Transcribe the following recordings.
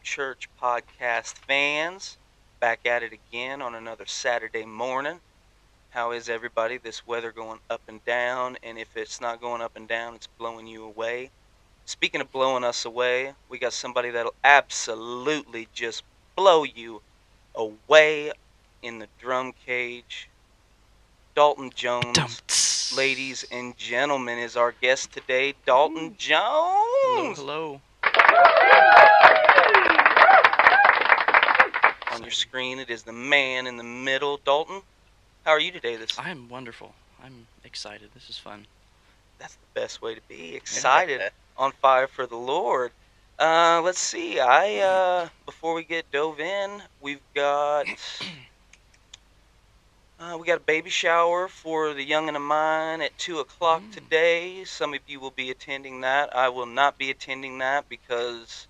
Church podcast fans. Back at it again on another Saturday morning. How is everybody? This weather going up and down, and if it's not going up and down, it's blowing you away. Speaking of blowing us away, we got somebody that'll absolutely just blow you away in the drum cage. Dalton Jones, ladies and gentlemen, is our guest today. Dalton Hello, Jones! hello. On your screen, it is the man in the middle. Dalton, how are you today? I'm wonderful. I'm excited. This is fun. That's the best way to be. Excited, on fire for the Lord. Let's see. Before we get dove in, we got a baby shower for the youngin' of mine at 2:00 today. Some of you will be attending that. I will not be attending that because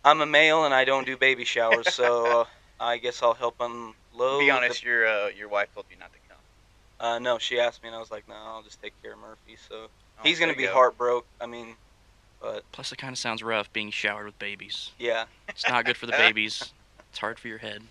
I'm a male and I don't do baby showers. So I guess I'll help unload. Be honest, your wife told you not to come. No, she asked me and I was like, no, I'll just take care of Murphy. So he's there gonna be you go. heartbroken. But Plus, it kind of sounds rough being showered with babies. yeah. It's not good for the babies. It's hard for your head.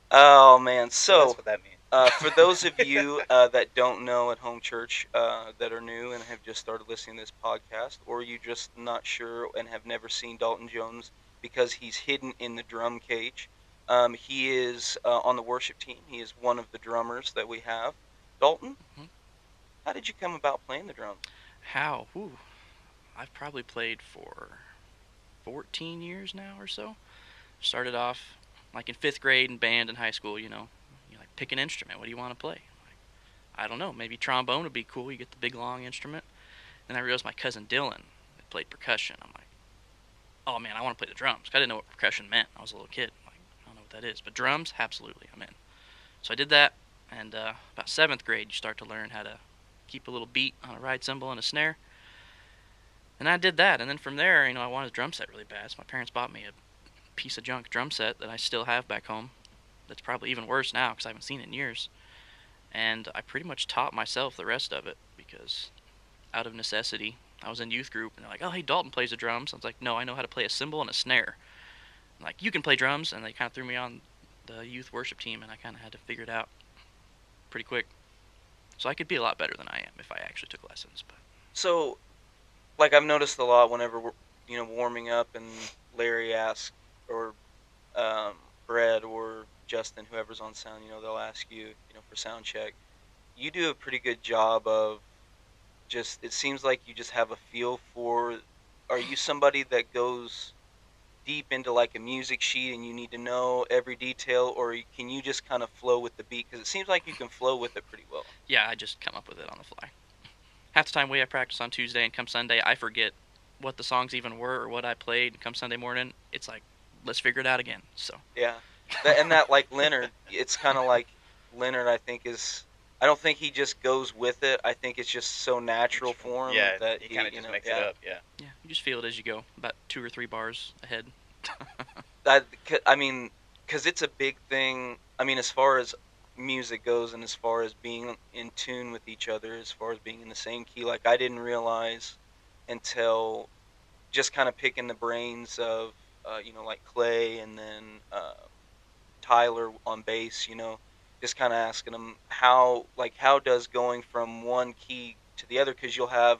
Oh man. So So that's what that means. for those of you that don't know at home church that are new and have just started listening to this podcast, or you just not sure and have never seen Dalton Jones because he's hidden in the drum cage, he is on the worship team. He is one of the drummers that we have. Dalton, how did you come about playing the drums? How? Ooh. I've probably played for 14 years now or so. Started off like in 5th grade in band in high school, you like pick an instrument. What do you want to play? I don't know. Maybe trombone would be cool. You get the big long instrument. Then I realized my cousin Dylan had played percussion. I'm like, oh man, I want to play the drums. I didn't know what percussion meant. I was a little kid. I'm like, I don't know what that is. But drums, absolutely, I'm in. So I did that, and about 7th grade, you start to learn how to keep a little beat on a ride cymbal and a snare. And I did that, and then from there, I wanted a drum set really bad. So my parents bought me a piece of junk drum set that I still have back home. That's probably even worse now because I haven't seen it in years. And I pretty much taught myself the rest of it because out of necessity, I was in youth group, and they're like, oh, hey, Dalton plays the drums. I was like, no, I know how to play a cymbal and a snare. I'm like, you can play drums, and they kind of threw me on the youth worship team, and I kind of had to figure it out pretty quick. So I could be a lot better than I am if I actually took lessons. But So, like I've noticed a lot whenever we're warming up and Larry asks or Brett or Justin, whoever's on sound, they'll ask you, for sound check. You do a pretty good job of just. It seems like you just have a feel for. Are you somebody that goes deep into like a music sheet and you need to know every detail, or can you just kind of flow with the beat? Because it seems like you can flow with it pretty well. yeah, I just come up with it on the fly. Half the time we have practice on Tuesday, and come Sunday, I forget what the songs even were or what I played. And come Sunday morning, it's like, let's figure it out again. So Yeah, that like Leonard, it's kind of like Leonard. I think is. I don't think he just goes with it. I think it's just so natural for him that he kind of just makes it up. Yeah. yeah, you just feel it as you go, about 2 or 3 bars ahead. Because it's a big thing. I mean, as far as music goes, and as far as being in tune with each other, as far as being in the same key, like I didn't realize until just kind of picking the brains of, like Clay and then Tyler on bass, just kind of asking them how does going from one key to the other, because you'll have,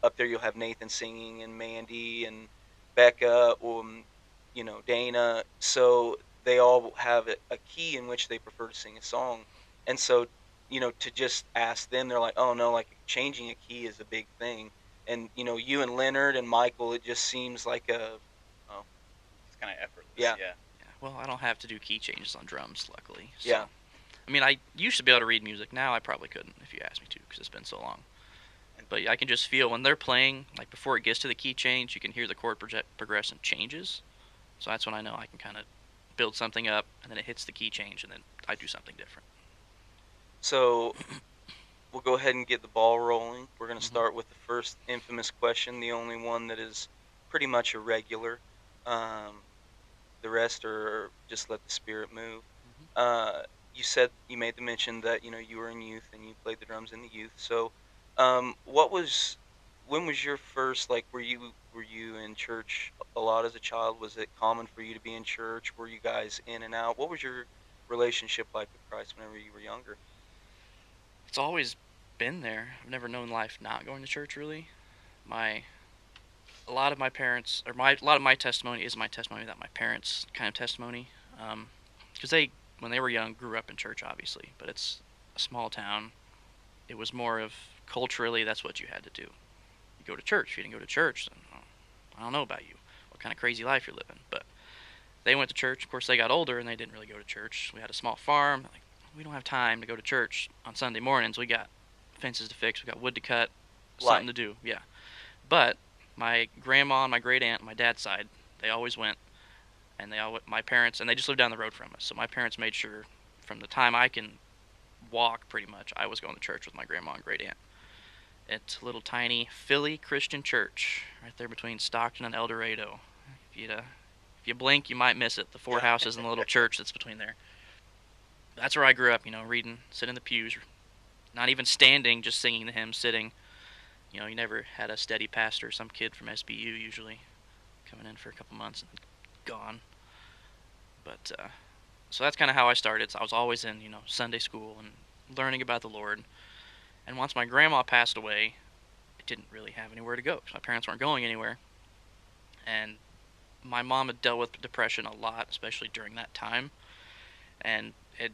up there you'll have Nathan singing and Mandy and Becca, Dana. So they all have a key in which they prefer to sing a song. And so, to just ask them, they're like, oh no, like changing a key is a big thing. And, you and Leonard and Michael, it just seems like It's kind of effortless. Yeah. Yeah. Well, I don't have to do key changes on drums, luckily. So. Yeah. I mean, I used to be able to read music. Now I probably couldn't if you asked me to, because it's been so long. But I can just feel when they're playing, like before it gets to the key change, you can hear the chord progression changes. So that's when I know I can kind of build something up, and then it hits the key change, and then I do something different. So we'll go ahead and get the ball rolling. We're going to start with the first infamous question, the only one that is pretty much irregular. The rest are just let the spirit move. You made the mention that you were in youth and you played the drums in the youth. So what was when was your first, like, were you in church a lot as a child? Was it common for you to be in church? Were you guys in and out? What was your relationship like with Christ whenever you were younger? It's always been there. I've never known life not going to church really. My a lot of my parents or my a lot of my testimony is my testimony that my parents kind of testimony. Because they when they were young grew up in church obviously, but it's a small town. It was more of culturally that's what you had to do. You go to church. If you didn't go to church, then I don't know about you. What kind of crazy life you're living? But they went to church. Of course, they got older and they didn't really go to church. We had a small farm. Like, we don't have time to go to church on Sunday mornings. We got fences to fix. We got wood to cut. Something Life. to do. Yeah. But my grandma and my great aunt, on my dad's side, they always went, and my parents, and they just lived down the road from us. So my parents made sure, from the time I can walk, pretty much, I was going to church with my grandma and great aunt. It's a little tiny Philly Christian church right there between Stockton and El Dorado. If you blink, you might miss it. The four Yeah. houses and the little church that's between there. That's where I grew up, reading, sitting in the pews, not even standing, just singing the hymns, sitting. You never had a steady pastor, some kid from SBU usually coming in for a couple months and gone. But so that's kind of how I started. So I was always in, Sunday school and learning about the Lord. And once my grandma passed away, I didn't really have anywhere to go because my parents weren't going anywhere. And my mom had dealt with depression a lot, especially during that time, and it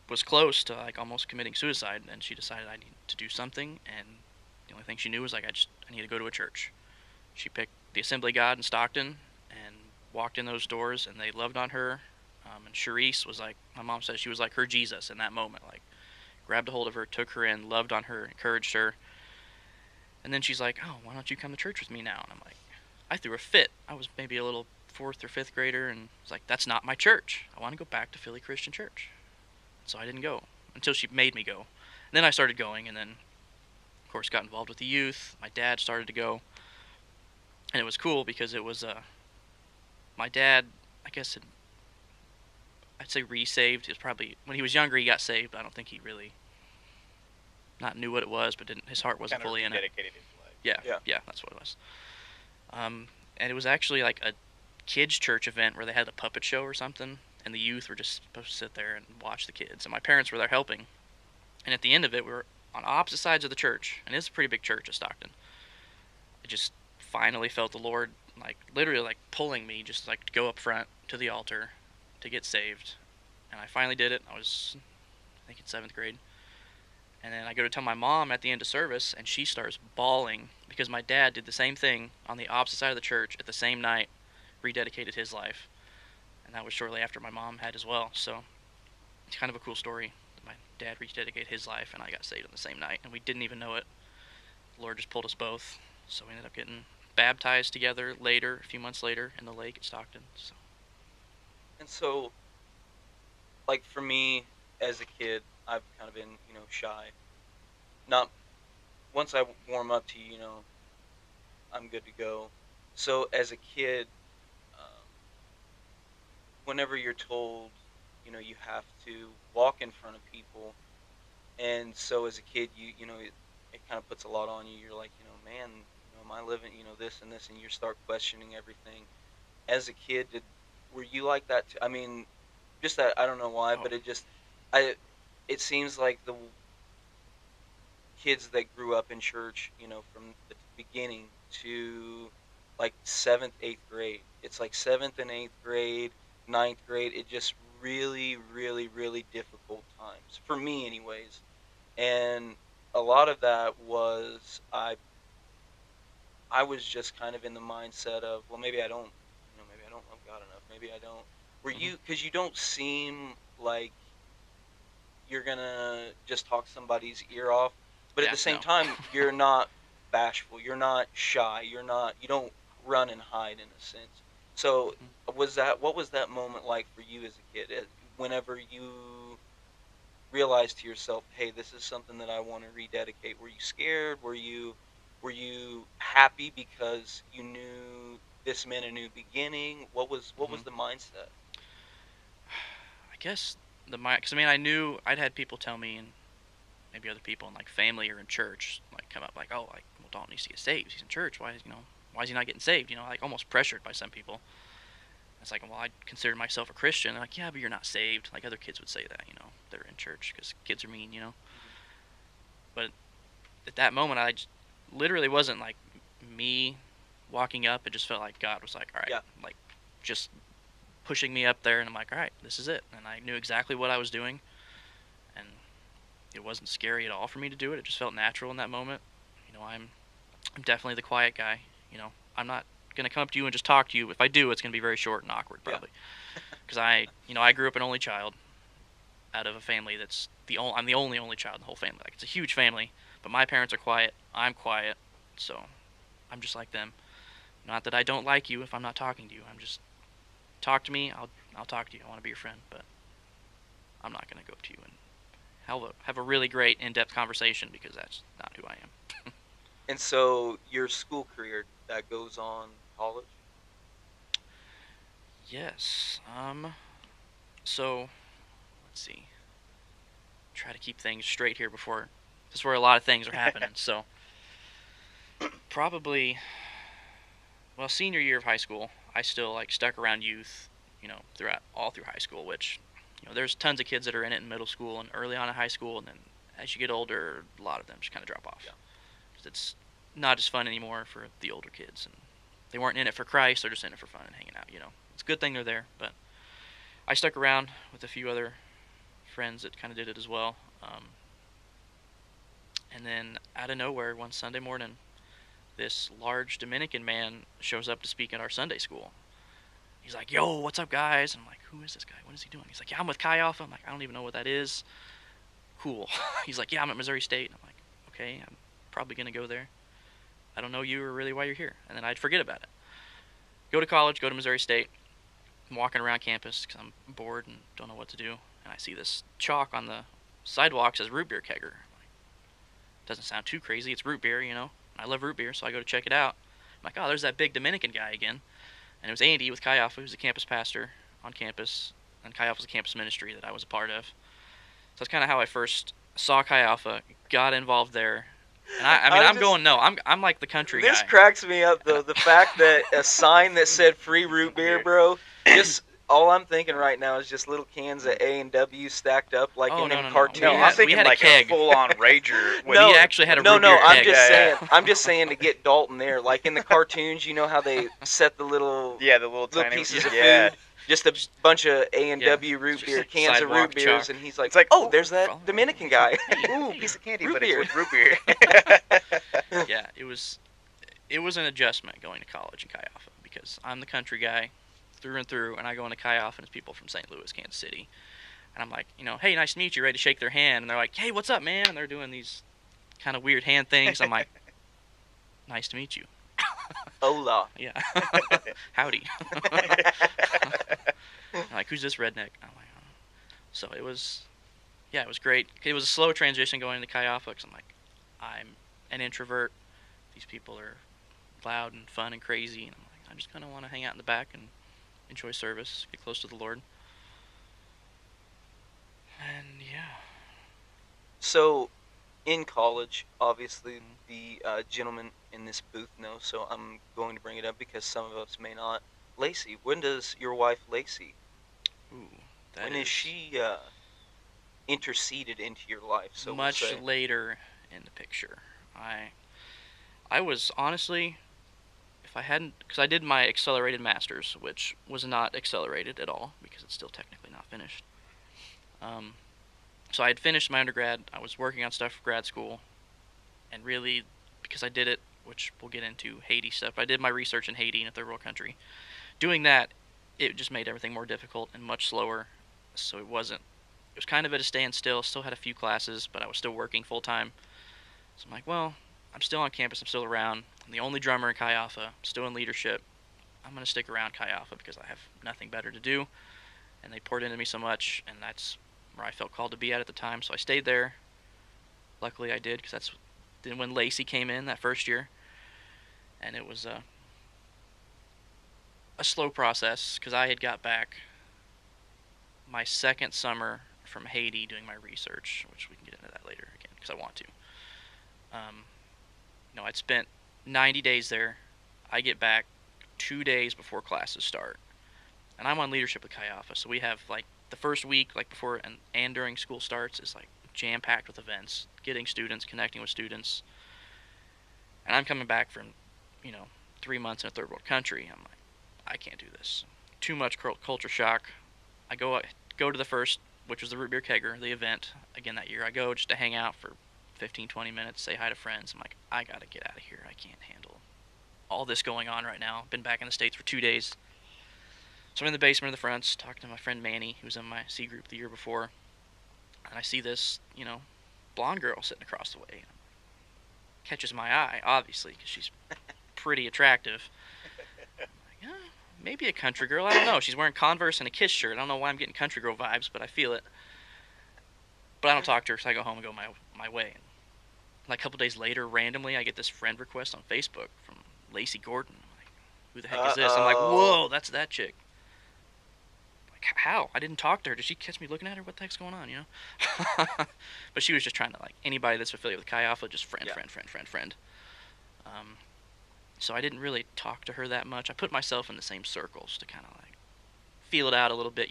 was close to like almost committing suicide. And she decided I needed to do something, and the only thing she knew was like I need to go to a church. She picked the Assembly of God in Stockton and walked in those doors, and they loved on her. And Charisse was like, my mom said she was like her Jesus in that moment, like grabbed a hold of her, took her in, loved on her, encouraged her. And then she's like, oh, why don't you come to church with me now? And I'm like, I threw a fit. I was maybe a little fourth or fifth grader, and was like, that's not my church. I want to go back to Philly Christian Church. So I didn't go until she made me go. And then I started going, and then, of course, got involved with the youth. My dad started to go, and it was cool because it was my dad, I guess, I'd say resaved. It was probably when he was younger he got saved. But I don't think he really not knew what it was, but didn't. His heart wasn't Kind of fully in it. dedicated his life. Yeah, that's what it was. And it was actually like a kids' church event where they had a puppet show or something, and the youth were just supposed to sit there and watch the kids. And my parents were there helping. And at the end of it, we were on opposite sides of the church, and it's a pretty big church at Stockton. I just finally felt the Lord, like literally, like pulling me, just like to go up front to the altar to get saved. And I finally did it. I was, I think, in 7th grade. And then I go to tell my mom at the end of service, and she starts bawling because my dad did the same thing on the opposite side of the church at the same night, rededicated his life. And that was shortly after my mom had as well. So it's kind of a cool story. My dad rededicated his life, and I got saved on the same night, and we didn't even know it. The Lord just pulled us both. So we ended up getting baptized together later, a few months later, in the lake at Stockton. So. And so, like for me as a kid, I've kind of been, shy. Not once I warm up to you, I'm good to go. So as a kid, um, whenever you're told, you have to walk in front of people, and so as a kid, it kind of puts a lot on you. You're like, man, am I living, this and this, and you start questioning everything. As a kid, were you like that too? I mean, just that I don't know why, Oh. but I, it seems like the kids that grew up in church, from the beginning to like 7th, 8th grade. It's like 7th and 8th grade, 9th grade. It just really, really, really difficult times for me, anyways. And a lot of that was I was just kind of in the mindset of, well, maybe I don't, maybe I don't love God enough. Maybe I don't. Were Mm-hmm. you? Because you don't seem like you're gonna just talk somebody's ear off, but at Yeah, the same no. time, you're not bashful. You're not shy. You're not. You don't run and hide in a sense. So, Mm-hmm. what was that moment like for you as a kid? Whenever you realized to yourself, "Hey, this is something that I want to rededicate." Were you scared? Were you happy because you knew this meant a new beginning? What was Mm-hmm. the mindset? I guess because I mean I knew I'd had people tell me and maybe other people in like family or in church like come up like, oh, like, well, Dalton needs to get saved. He's in church. Why is he not getting saved? Like almost pressured by some people. It's like, well, I consider myself a Christian. They're like, yeah, but you're not saved. Like other kids would say that, they're in church because kids are mean. But at that moment, I just, literally wasn't like me walking up. It just felt like God was like, all right, Yeah. like just pushing me up there, and I'm like, all right, this is it. And I knew exactly what I was doing, and it wasn't scary at all for me to do it. It just felt natural in that moment. I'm definitely the quiet guy. I'm not gonna come up to you and just talk to you. If I do, it's gonna be very short and awkward, probably. Because I grew up an only child out of a family that's I'm the only child in the whole family. Like it's a huge family, but my parents are quiet. I'm quiet, so I'm just like them. Not that I don't like you if I'm not talking to you. I'm just talk to me. I'll talk to you. I want to be your friend, but I'm not gonna go up to you and have a really great in-depth conversation because that's not who I am. And so your school career that goes on college? Yes. So let's see. Try to keep things straight here before this is where a lot of things are happening. So probably senior year of high school, I still like stuck around youth, throughout all through high school, which there's tons of kids that are in it in middle school and early on in high school, and then as you get older, a lot of them just kind of drop off. Yeah. Because it's not as fun anymore for the older kids, and they weren't in it for Christ, they're just in it for fun and hanging out. It's a good thing they're there, but I stuck around with a few other friends that kind of did it as well. And then out of nowhere, one Sunday morning, this large Dominican man shows up to speak at our Sunday school. He's like, yo, what's up, guys? And I'm like, who is this guy? What is he doing? He's like, yeah, I'm with Chi Alpha. I'm like, I don't even know what that is. Cool. He's like, yeah, I'm at Missouri State. I'm like, okay, I'm probably going to go there. I don't know you or really why you're here. And then I'd forget about it. Go to college, go to Missouri State. I'm walking around campus because I'm bored and don't know what to do. And I see this chalk on the sidewalk says root beer kegger. Doesn't sound too crazy. It's root beer, I love root beer, so I go to check it out. I'm like, oh, there's that big Dominican guy again. And it was Andy with Chi Alpha, who's a campus pastor on campus. And Chi Alpha's a campus ministry that I was a part of. So that's kind of how I first saw Chi Alpha, got involved there. And I'm like the country guy. This cracks me up, though. The fact that a sign that said free root beer, bro, just all I'm thinking right now is just little cans of A&W stacked up like in them cartoons. No, I'm thinking had like a full-on Rager. We actually had a root beer keg. saying. I'm just saying to get Dalton there. Like in the cartoons, you know how they set the little tiny pieces of food. Just a bunch of A&W root beer, cans of root beers, and he's like, oh, there's that Dominican guy. Ooh, piece of candy, root but beer. it's with root beer. Yeah, it was an adjustment going to college in Chi Alpha because I'm the country guy through and through, and I go into Chi Alpha and it's people from St. Louis, Kansas City. And I'm like, hey, nice to meet you, ready to shake their hand. And they're like, hey, what's up, man? And they're doing these kind of weird hand things. I'm like, nice to meet you. Hola. Yeah. Howdy. I'm like, who's this redneck? I'm like, oh. So it was great. It was a slow transition going into Chi Alpha because I'm like, I'm an introvert. These people are loud and fun and crazy. And I'm like, I just kind of want to hang out in the back and enjoy service, get close to the Lord. And yeah. So, in college, obviously the gentleman in this booth knows, so I'm going to bring it up because some of us may not. Lacey, when does your wife Lacey? Ooh, when is she interceded into your life? So much later in the picture. I was honestly, if I hadn't, because I did my accelerated master's, which was not accelerated at all because it's still technically not finished. So I had finished my undergrad. I was working on stuff for grad school, and really, because I did it, which we'll get into Haiti stuff. I did my research in Haiti in a third world country. Doing that, it just made everything more difficult and much slower. So it was kind of at a standstill. Still had a few classes, but I was still working full time. So I'm like, well, I'm still on campus. I'm still around. I'm the only drummer in Chi Alpha. I'm still in leadership. I'm going to stick around Chi Alpha because I have nothing better to do. And they poured into me so much, and that's where I felt called to be at the time. So I stayed there. Luckily I did, because that's then when Lacey came in that first year. And it was a slow process because I had got back my second summer from Haiti doing my research, which we can get into that later again because I want to. I'd spent 90 days there. I get back 2 days before classes start, and I'm on leadership with Chi Alpha, so we have like the first week, like before and during school starts, is like jam packed with events, getting students, connecting with students, and I'm coming back from, you know, 3 months in a third world country. I'm like, I can't do this. Too much culture shock. I go to the first, which was the root beer kegger, the event again that year. I go just to hang out for 15, 20 minutes, say hi to friends. I'm like, I gotta get out of here. I can't handle all this going on right now. Been back in the States for 2 days. So I'm in the basement of the fronts, talking to my friend Manny, who was in my C group the year before, and I see this, blonde girl sitting across the way. Catches my eye, obviously, because she's pretty attractive. I'm like, maybe a country girl. I don't know. She's wearing Converse and a Kiss shirt. I don't know why I'm getting country girl vibes, but I feel it. But I don't talk to her, so I go home and go my way. And like a couple days later, randomly, I get this friend request on Facebook from Lacey Gordon. I'm like, who the heck is this? I'm like, whoa, that's that chick. Like, how? I didn't talk to her. Did she catch me looking at her? What the heck's going on, But she was just trying to, like, anybody that's affiliated with Chi Alpha, just friend. So I didn't really talk to her that much. I put myself in the same circles to kind of, like, feel it out a little bit,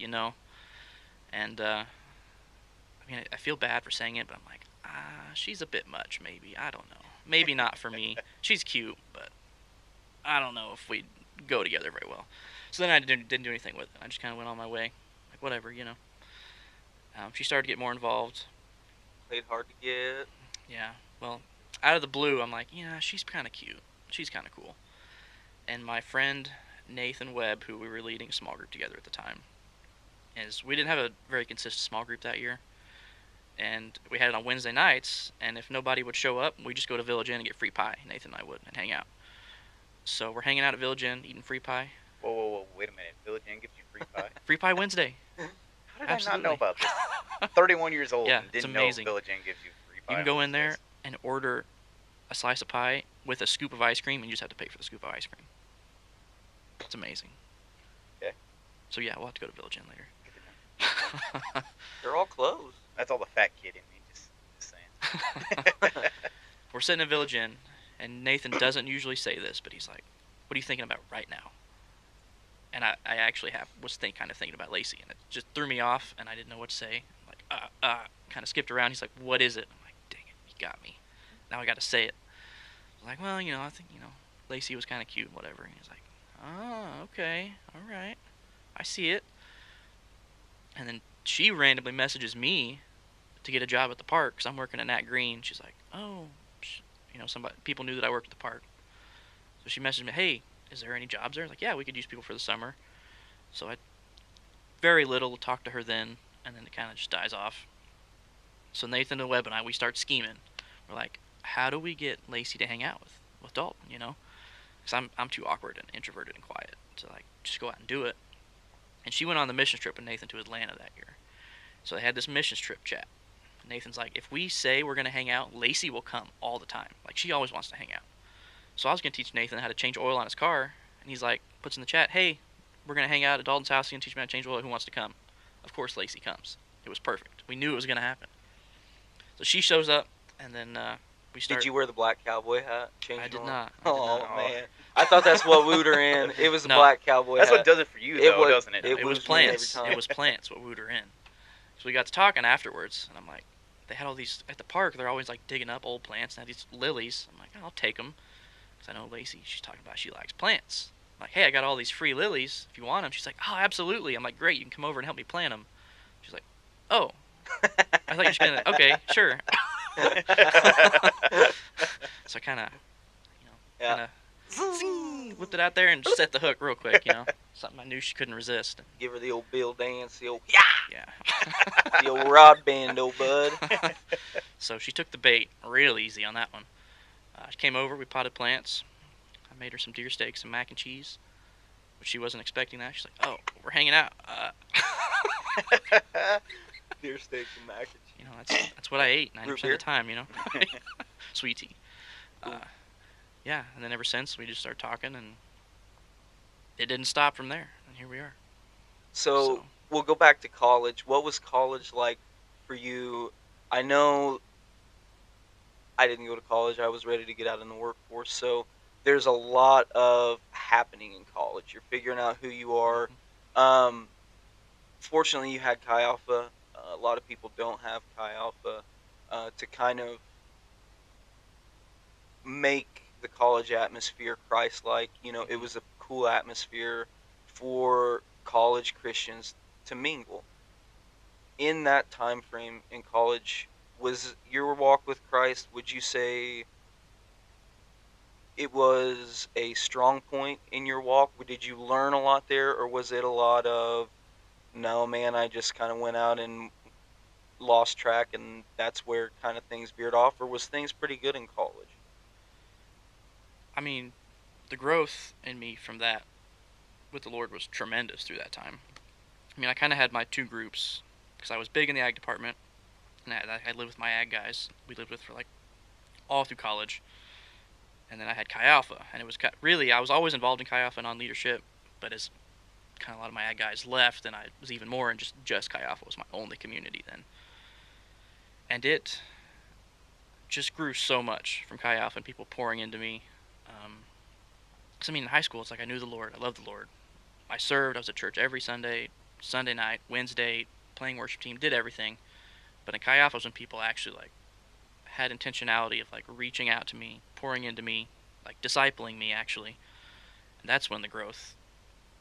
And, I feel bad for saying it, but I'm like, she's a bit much, maybe. I don't know. Maybe not for me. She's cute, but I don't know if we'd go together very well. So then I didn't do anything with it. I just kind of went on my way. Like, whatever, She started to get more involved. Played hard to get. Yeah, well, out of the blue, I'm like, yeah, she's kind of cute. She's kind of cool. And my friend Nathan Webb, who we were leading a small group together at the time, we didn't have a very consistent small group that year. And we had it on Wednesday nights, and if nobody would show up, we'd just go to Village Inn and get free pie. Nathan and I would, and hang out. So we're hanging out at Village Inn, eating free pie. Whoa, wait a minute. Village Inn gives you free pie? Free pie Wednesday. How did I not know about this? 31 years old Yeah, and it's didn't amazing. know Village Inn gives you free pie. You can go in there and order a slice of pie with a scoop of ice cream, and you just have to pay for the scoop of ice cream. It's amazing. Okay. So yeah, we'll have to go to Village Inn later. They're all closed. That's all the fat kid in me, just saying. We're sitting at Village Inn, and Nathan doesn't usually say this, but he's like, what are you thinking about right now? And I actually was kind of thinking about Lacey, and it just threw me off, and I didn't know what to say. I'm like, kind of skipped around. He's like, what is it? I'm like, dang it, you got me. Now I got to say it. I'm like, well, I think, Lacey was kind of cute, whatever. And he's like, oh, okay, all right, I see it. And then she randomly messages me to get a job at the park, because I'm working at Nat Green. She's like, oh, people knew that I worked at the park. So she messaged me, hey, is there any jobs there? Like, yeah, we could use people for the summer. So I very little talked to her then, and then it kind of just dies off. So Nathan and Webb and I, we start scheming. We're like, how do we get Lacey to hang out with Dalton, Because I'm too awkward and introverted and quiet to, like, just go out and do it. And she went on the missions trip with Nathan to Atlanta that year. So they had this missions trip chat. Nathan's like, if we say we're going to hang out, Lacey will come all the time. Like, she always wants to hang out. So I was going to teach Nathan how to change oil on his car. And he's like, puts in the chat, hey, we're going to hang out at Dalton's house. You can teach me how to change oil. Who wants to come? Of course, Lacey comes. It was perfect. We knew it was going to happen. So she shows up, and then we start. Did you wear the black cowboy hat? I did not. Oh, man. I thought that's what wooed her in. It was the No. black cowboy That's hat. what does it for you, though, doesn't it? It was me plants. every time. It was plants what wooed her in. So we got to talking afterwards, and I'm like, they had all these at the park. They're always like digging up old plants and had these lilies. I'm like, I'll take them, because I know Lacey. She's talking about she likes plants. I'm like, hey, I got all these free lilies. If you want them, she's like, oh, absolutely. I'm like, great. You can come over and help me plant them. She's like, oh, I thought you were just gonna. Okay, sure. So I kind of, whipped it out there and set the hook real quick. Something I knew she couldn't resist. Give her the old Bill dance, the old Yeah. the old rod band, old bud. So she took the bait real easy on that one. She came over, we potted plants. I made her some deer steaks and mac and cheese, but she wasn't expecting that. She's like, oh, we're hanging out. Deer steaks and mac and cheese. That's what I ate 90% Root of beer? the time, Sweet tea. Yeah, and then ever since we just started talking, and it didn't stop from there, and here we are. So we'll go back to college. What was college like for you? I know I didn't go to college. I was ready to get out in the workforce. So there's a lot of happening in college. You're figuring out who you are. Mhm. Um, Fortunately, you had Chi Alpha. A lot of people don't have Chi Alpha to kind of make the college atmosphere Christ-like. It Mhm. was a cool atmosphere for college Christians to mingle. In that time frame in college, was your walk with Christ, would you say it was a strong point in your walk? Did you learn a lot there, or was it a lot of, no, man, I just kind of went out and lost track, and that's where kind of things veered off, or was things pretty good in college? I mean, the growth in me from that with the Lord was tremendous through that time. I mean, I kind of had my two groups because I was big in the ag department, and I lived with my ag guys. We lived with for like all through college, and then I had Chi Alpha, and it was really I was always involved in Chi Alpha and on leadership, but as kind of a lot of my ag guys left, and I was even more in just Chi Alpha was my only community then, and it just grew so much from Chi Alpha and people pouring into me. Because I mean, in high school, it's like I knew the Lord, I loved the Lord. I served, I was at church every Sunday, Sunday night, Wednesday, playing worship team, did everything. But in Chi Alpha was when people actually like had intentionality of like reaching out to me, pouring into me, like discipling me actually. And that's when the growth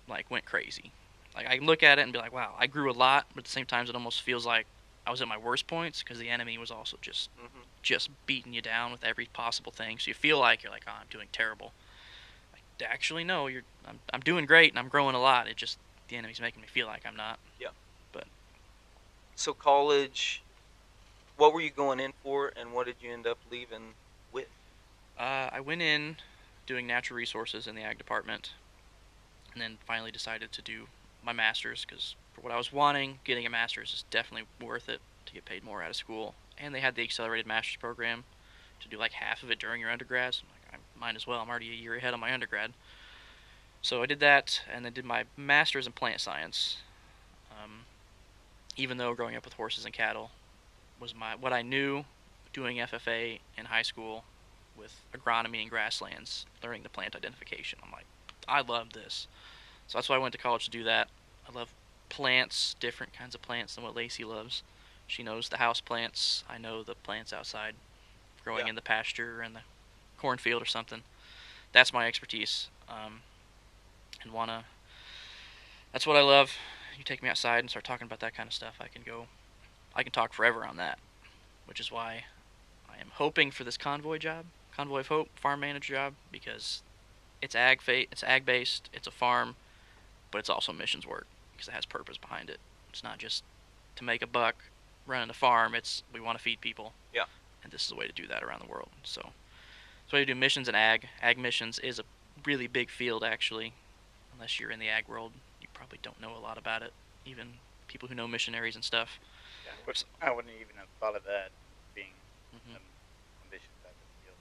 like went crazy. Like I look at it and be like, wow, I grew a lot, but at the same time, it almost feels like I was at my worst points because the enemy was also Hmm. just beating you down with every possible thing. So you feel like you're like, oh, I'm doing terrible. Like, actually, no, I'm doing great and I'm growing a lot. It just the enemy's making me feel like I'm not. Yeah. But So college, what were you going in for, and what did you end up leaving with? I went in doing natural resources in the ag department, and then finally decided to do my master's because for what I was wanting, getting a master's is definitely worth it to get paid more out of school. And they had the accelerated master's program to do like half of it during your undergrad. So I'm like, I might as well. I'm already a year ahead on my undergrad. So I did that, and then did my master's in plant science. Um, Even though growing up with horses and cattle was my what I knew, doing FFA in high school with agronomy and grasslands, learning the plant identification. I'm like, I love this. So that's why I went to college to do that. I love plants, different kinds of plants than what Lacey loves. She knows the house plants. I know the plants outside, growing Yeah. in the pasture and the cornfield or something. That's my expertise. And wanna. That's what I love. You take me outside and start talking about that kind of stuff. I can talk forever on that, which is why I am hoping for this convoy of hope, farm manager job, because it's ag based, it's a farm, but it's also missions work because it has purpose behind it. It's not just to make a buck running a farm. It's we want to feed people, Yeah. and this is a way to do that around the world. So I do missions and ag. Ag missions is a really big field actually. Unless you're in the ag world, you probably don't know a lot about it. Even people who know missionaries and stuff. Yeah, So, I wouldn't even have thought of that being mhm. a mission type of deal.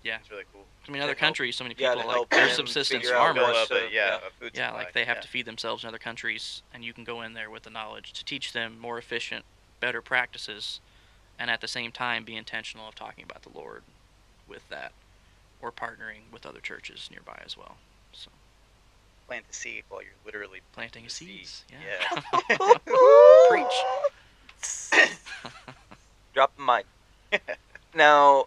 Yeah, It's really cool. I mean, To other help. countries, so many Yeah, people to like help they're them subsistence figure out Build farmers. what up to. Yeah. a food Yeah, supply. like they have Yeah. to feed themselves in other countries, and you can go in there with the knowledge to teach them more efficient, better practices, and at the same time be intentional of talking about the Lord with that, or partnering with other churches nearby as well. So Plant the seed while you're literally planting planting the seed. seeds, Yeah. yeah. Preach. Drop the mic. Now,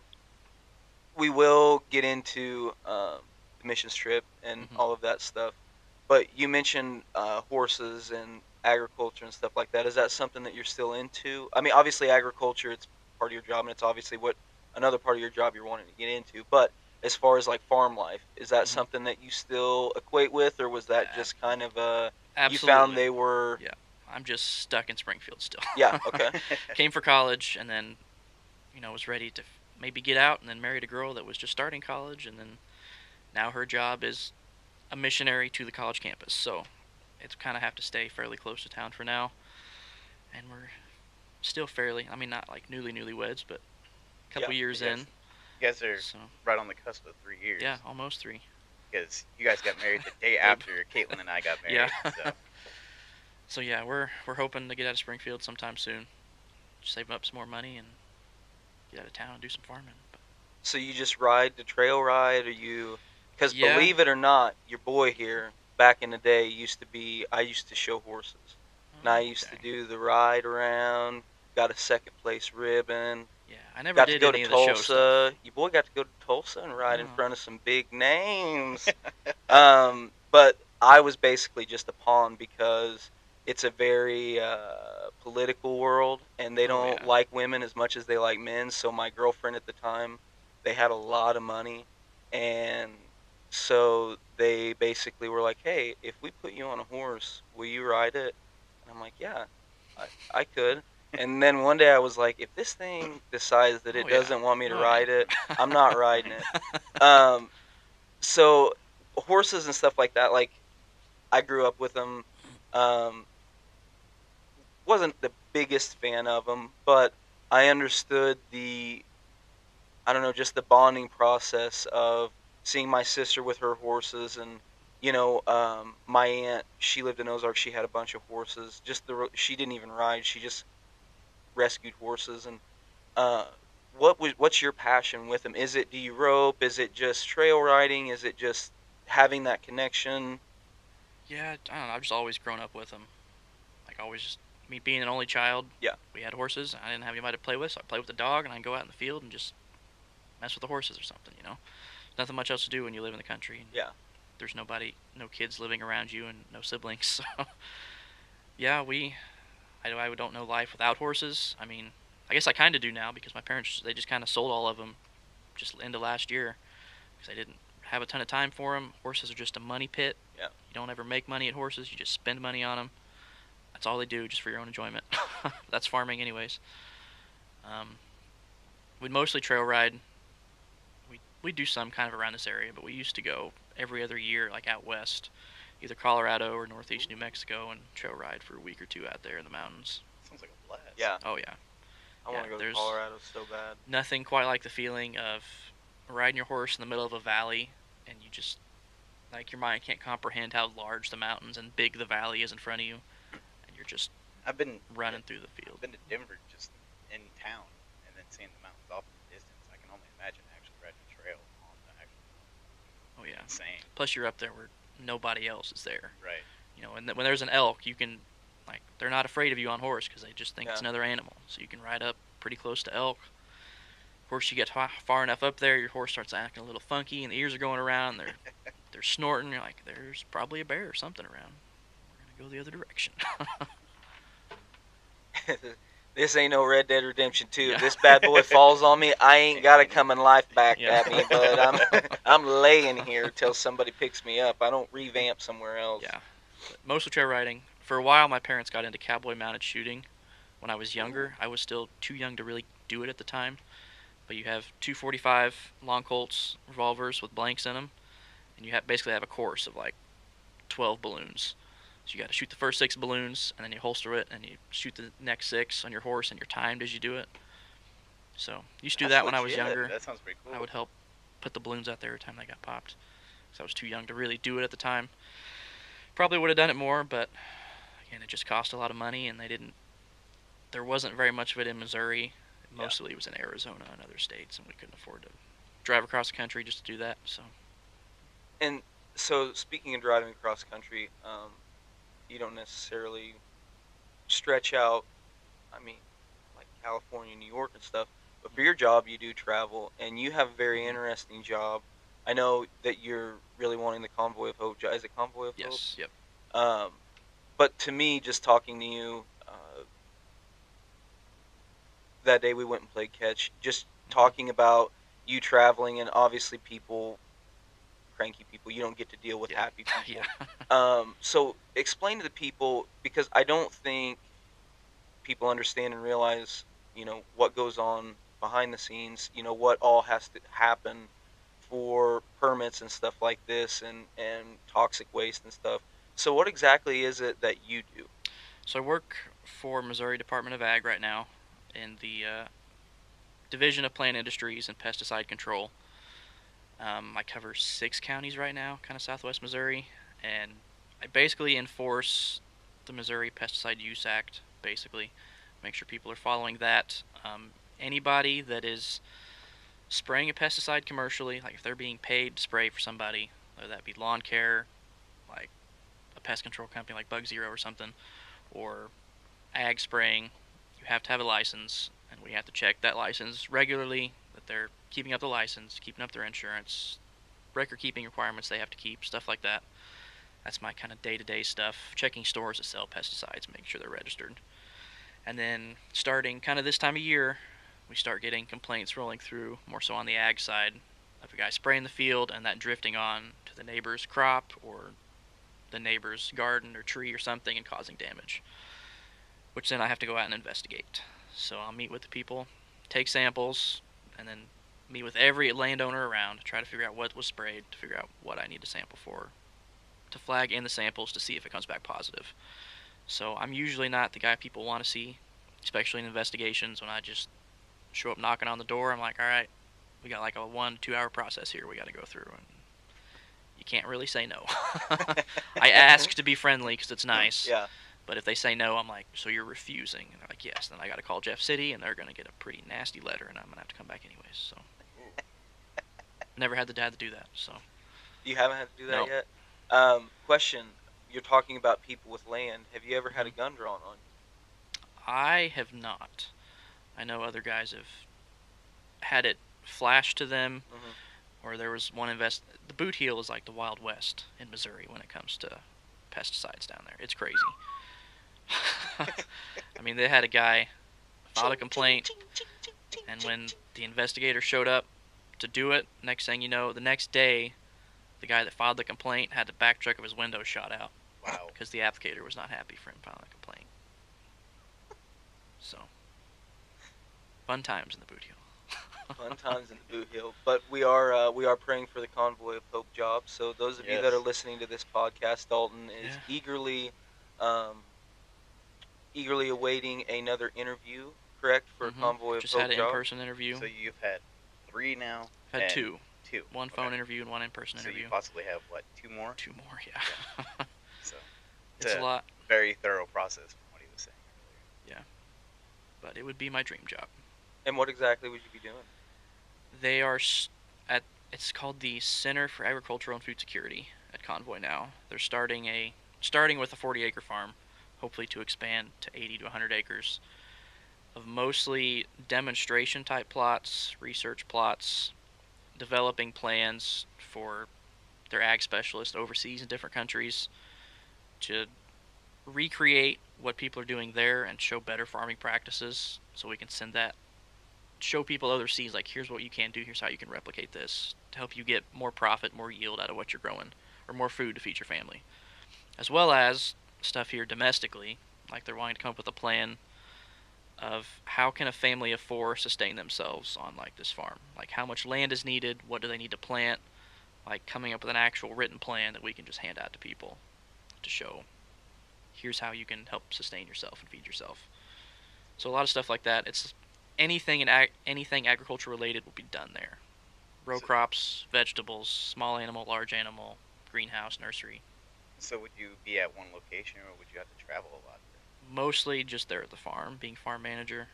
we will get into the missions trip and Mhm. all of that stuff. But you mentioned horses and agriculture and stuff like that. Is that something that you're still into? I mean, obviously, agriculture, it's part of your job, and it's obviously what another part of your job you're wanting to get into. But as far as like farm life, is that Mhm. something that you still equate with, or was that Ab- just kind of you found Absolutely. they were? Yeah. I'm just stuck in Springfield still. Yeah. Okay. Came for college and then, was ready to maybe get out and then married a girl that was just starting college and then now her job is a missionary to the college campus. So it's kind of have to stay fairly close to town for now. And we're still fairly, I mean, not like newlyweds, but a Yeah. couple years you guys, in. you guys are So right on the cusp of 3 years. yeah, almost 3. Because you guys got married the day They, after Caitlin and I got yeah. married. So So yeah, we're hoping to get out of Springfield sometime soon. Save up some more money and get out of town and do some farming. But So you just ride the trail ride, or you? Because Yeah. believe it or not, your boy here back in the day used to be. I used to show horses, and I used to Okay. do the ride around. Got a second place ribbon. Yeah, I never Got to did go to any of the show Tulsa. stuff. Your boy got to go to Tulsa and ride in Oh. front of some big names. But I was basically just a pawn because it's a very political world, and they Oh don't yeah. like women as much as they like men. So my girlfriend at the time, they had a lot of money, and so they basically were like, "Hey, if we put you on a horse, will you ride it?" And I'm like, "Yeah, I could." And then one day I was like, "If this thing decides that Oh it yeah. doesn't want me to Oh yeah. ride it, I'm not riding it." Um, so horses and stuff like that, like I grew up with them. Um, wasn't the biggest fan of them, but I understood the I don't know, just the bonding process of seeing my sister with her horses, and my aunt, she lived in Ozark, she had a bunch of horses. Just she didn't even ride, she just rescued horses. And uh what's your passion with them? Is it, do you rope? Is it just trail riding? Is it just having that connection? Yeah, I don't know. I've just always grown up with them. Like always, just me being an only child. Yeah. We had horses. I didn't have anybody to play with, so I played with the dog, and I go out in the field and just mess with the horses or something. Nothing much else to do when you live in the country. And Yeah. there's nobody, no kids living around you, and no siblings. So yeah, I don't know life without horses. I mean, I guess I kind of do now because my parents they just kind of sold all of them just into last year because I didn't have a ton of time for them. Horses are just a money pit. Yeah. You don't ever make money at horses. You just spend money on them. That's all they do, just for your own enjoyment. That's farming, anyways. Um, we'd mostly trail ride. We do some kind of around this area, but we used to go every other year, like out west, either Colorado or northeast New Mexico, and trail ride for a week or two out there in the mountains. Sounds like a blast. Yeah. Oh yeah, I yeah. want to go to There's Colorado so bad. nothing quite like the feeling of riding your horse in the middle of a valley, and you just like your mind can't comprehend how large the mountains and big the valley is in front of you, and you're just I've been running through the field. I've been to Denver just in town and then seeing the mountains off in the distance. I can only imagine actually riding a trail on the actual Oh yeah. insane. Plus you're up there where nobody else is there. Right. And when there's an elk, you can like they're not afraid of you on horse because they just think it's Yeah. another animal. So you can ride up pretty close to elk. Of course, you get far enough up there, your horse starts acting a little funky, and the ears are going around. They're snorting. You're like, there's probably a bear or something around. We're gonna go the other direction. This ain't no Red Dead Redemption 2. If Yeah. this bad boy falls on me, I ain't got to come in life back Yeah. at me, but I'm laying here till somebody picks me up. I don't revamp somewhere else. Yeah. But mostly trail riding. For a while, my parents got into cowboy mounted shooting. When I was younger, I was still too young to really do it at the time. But you have 245 long Colts revolvers with blanks in them, and you basically have a course of like 12 balloons. So you got to shoot the first 6 balloons, and then you holster it, and you shoot the next 6 on your horse, and you're timed as you do it. So I used to do That's that when I was legit. younger. That sounds pretty cool. I would help put the balloons out there every time they got popped, because I was too young to really do it at the time. Probably would have done it more, but again, it just cost a lot of money, and they didn't. There wasn't very much of it in Missouri. Mostly it was in Arizona and other states, and we couldn't afford to drive across the country just to do that. So And so, speaking of driving across country, you don't necessarily stretch out. I mean, like California, New York, and stuff. But for your job, you do travel, and you have a very Mhm. interesting job. I know that you're really wanting the Convoy of Hope job. Is it Convoy of Hope? yes, yep. But to me, just talking to you, that day we went and played catch, just talking about you traveling, and obviously people, cranky people, you don't get to deal with Yeah. happy people. Yeah. So explain to the people, because I don't think people understand and realize, what goes on behind the scenes, what all has to happen for permits and stuff like this, and toxic waste and stuff. So what exactly is it that you do? So I work for Missouri Department of Ag right now in the Division of Plant Industries and Pesticide Control. I cover 6 counties right now, kind of southwest Missouri, and I basically enforce the Missouri Pesticide Use Act, basically. Make sure people are following that. Anybody that is spraying a pesticide commercially, like if they're being paid to spray for somebody, whether that be lawn care, like a pest control company like Bug Zero or something, or ag spraying, you have to have a license, and we have to check that license regularly, that they're keeping up the license, keeping up their insurance, record keeping requirements they have to keep, stuff like that. That's my kind of day-to-day stuff. Checking stores that sell pesticides, making sure they're registered. And then starting kind of this time of year, we start getting complaints rolling through, more so on the ag side, of a guy spraying the field and that drifting on to the neighbor's crop or the neighbor's garden or tree or something and causing damage, which then I have to go out and investigate. So I'll meet with the people, take samples, and then meet with every landowner around to try to figure out what was sprayed, to figure out what I need to sample for, to flag in the samples to see if it comes back positive. So I'm usually not the guy people want to see, especially in investigations when I just show up knocking on the door. I'm like, all right, we got like a 1 to 2 hour process here we got to go through, and you can't really say no. I ask to be friendly because it's nice, Yeah. but if they say no, I'm like, so you're refusing? And they're like, yes. Then I got to call Jeff City, and they're going to get a pretty nasty letter, and I'm going to have to come back anyways. So never had the dad to do that. So You haven't had to do that no. yet? Question. You're talking about people with land. Have you ever had a gun drawn on I have not. I know other guys have had it flashed to them, you? Mm-hmm. or there was one The boot heel is like the Wild West in Missouri when it comes to pesticides down there. It's crazy. I mean, they had a guy filed a complaint, and when the investigator showed up to do it, next thing you know, the next day, the guy that filed the complaint had the back truck of his window shot out. Wow. Because the applicator was not happy for him filing a complaint. So, fun times in the boot heel. Fun times in the boot hill. But we are praying for the convoy of hope job. So those of you that are listening to this podcast, Dalton is um, eagerly awaiting another interview. Correct, for convoy of Just hope had an job. in-person interview. So you've had 3 now. I've had 2. Two. One phone interview and one in-person So interview. you possibly have what, 2 more? 2 more, yeah. So it's a lot. Very thorough process from what he was saying earlier. Yeah. But it would be my dream job. And what exactly would you be doing? They are at it's called the Center for Agricultural and Food Security at Convoy now. They're starting with a 40-acre farm, hopefully to expand to 80 to 100 acres of mostly demonstration type plots, research plots, developing plans for their ag specialists overseas in different countries to recreate what people are doing there and show better farming practices so we can show people overseas, like, here's what you can do, here's how you can replicate this to help you get more profit, more yield out of what you're growing, or more food to feed your family. As well as stuff here domestically, like they're wanting to come up with a plan of how can a family of 4 sustain themselves on like this farm, like how much land is needed, what do they need to plant, like coming up with an actual written plan that we can just hand out to people to show here's how you can help sustain yourself and feed yourself. So a lot of stuff like that. It's anything agriculture related will be done there. Row crops, vegetables, small animal, large animal, greenhouse, nursery. So would you be at one location, or would you have to travel a lot? Mostly just there at the farm, being farm manager.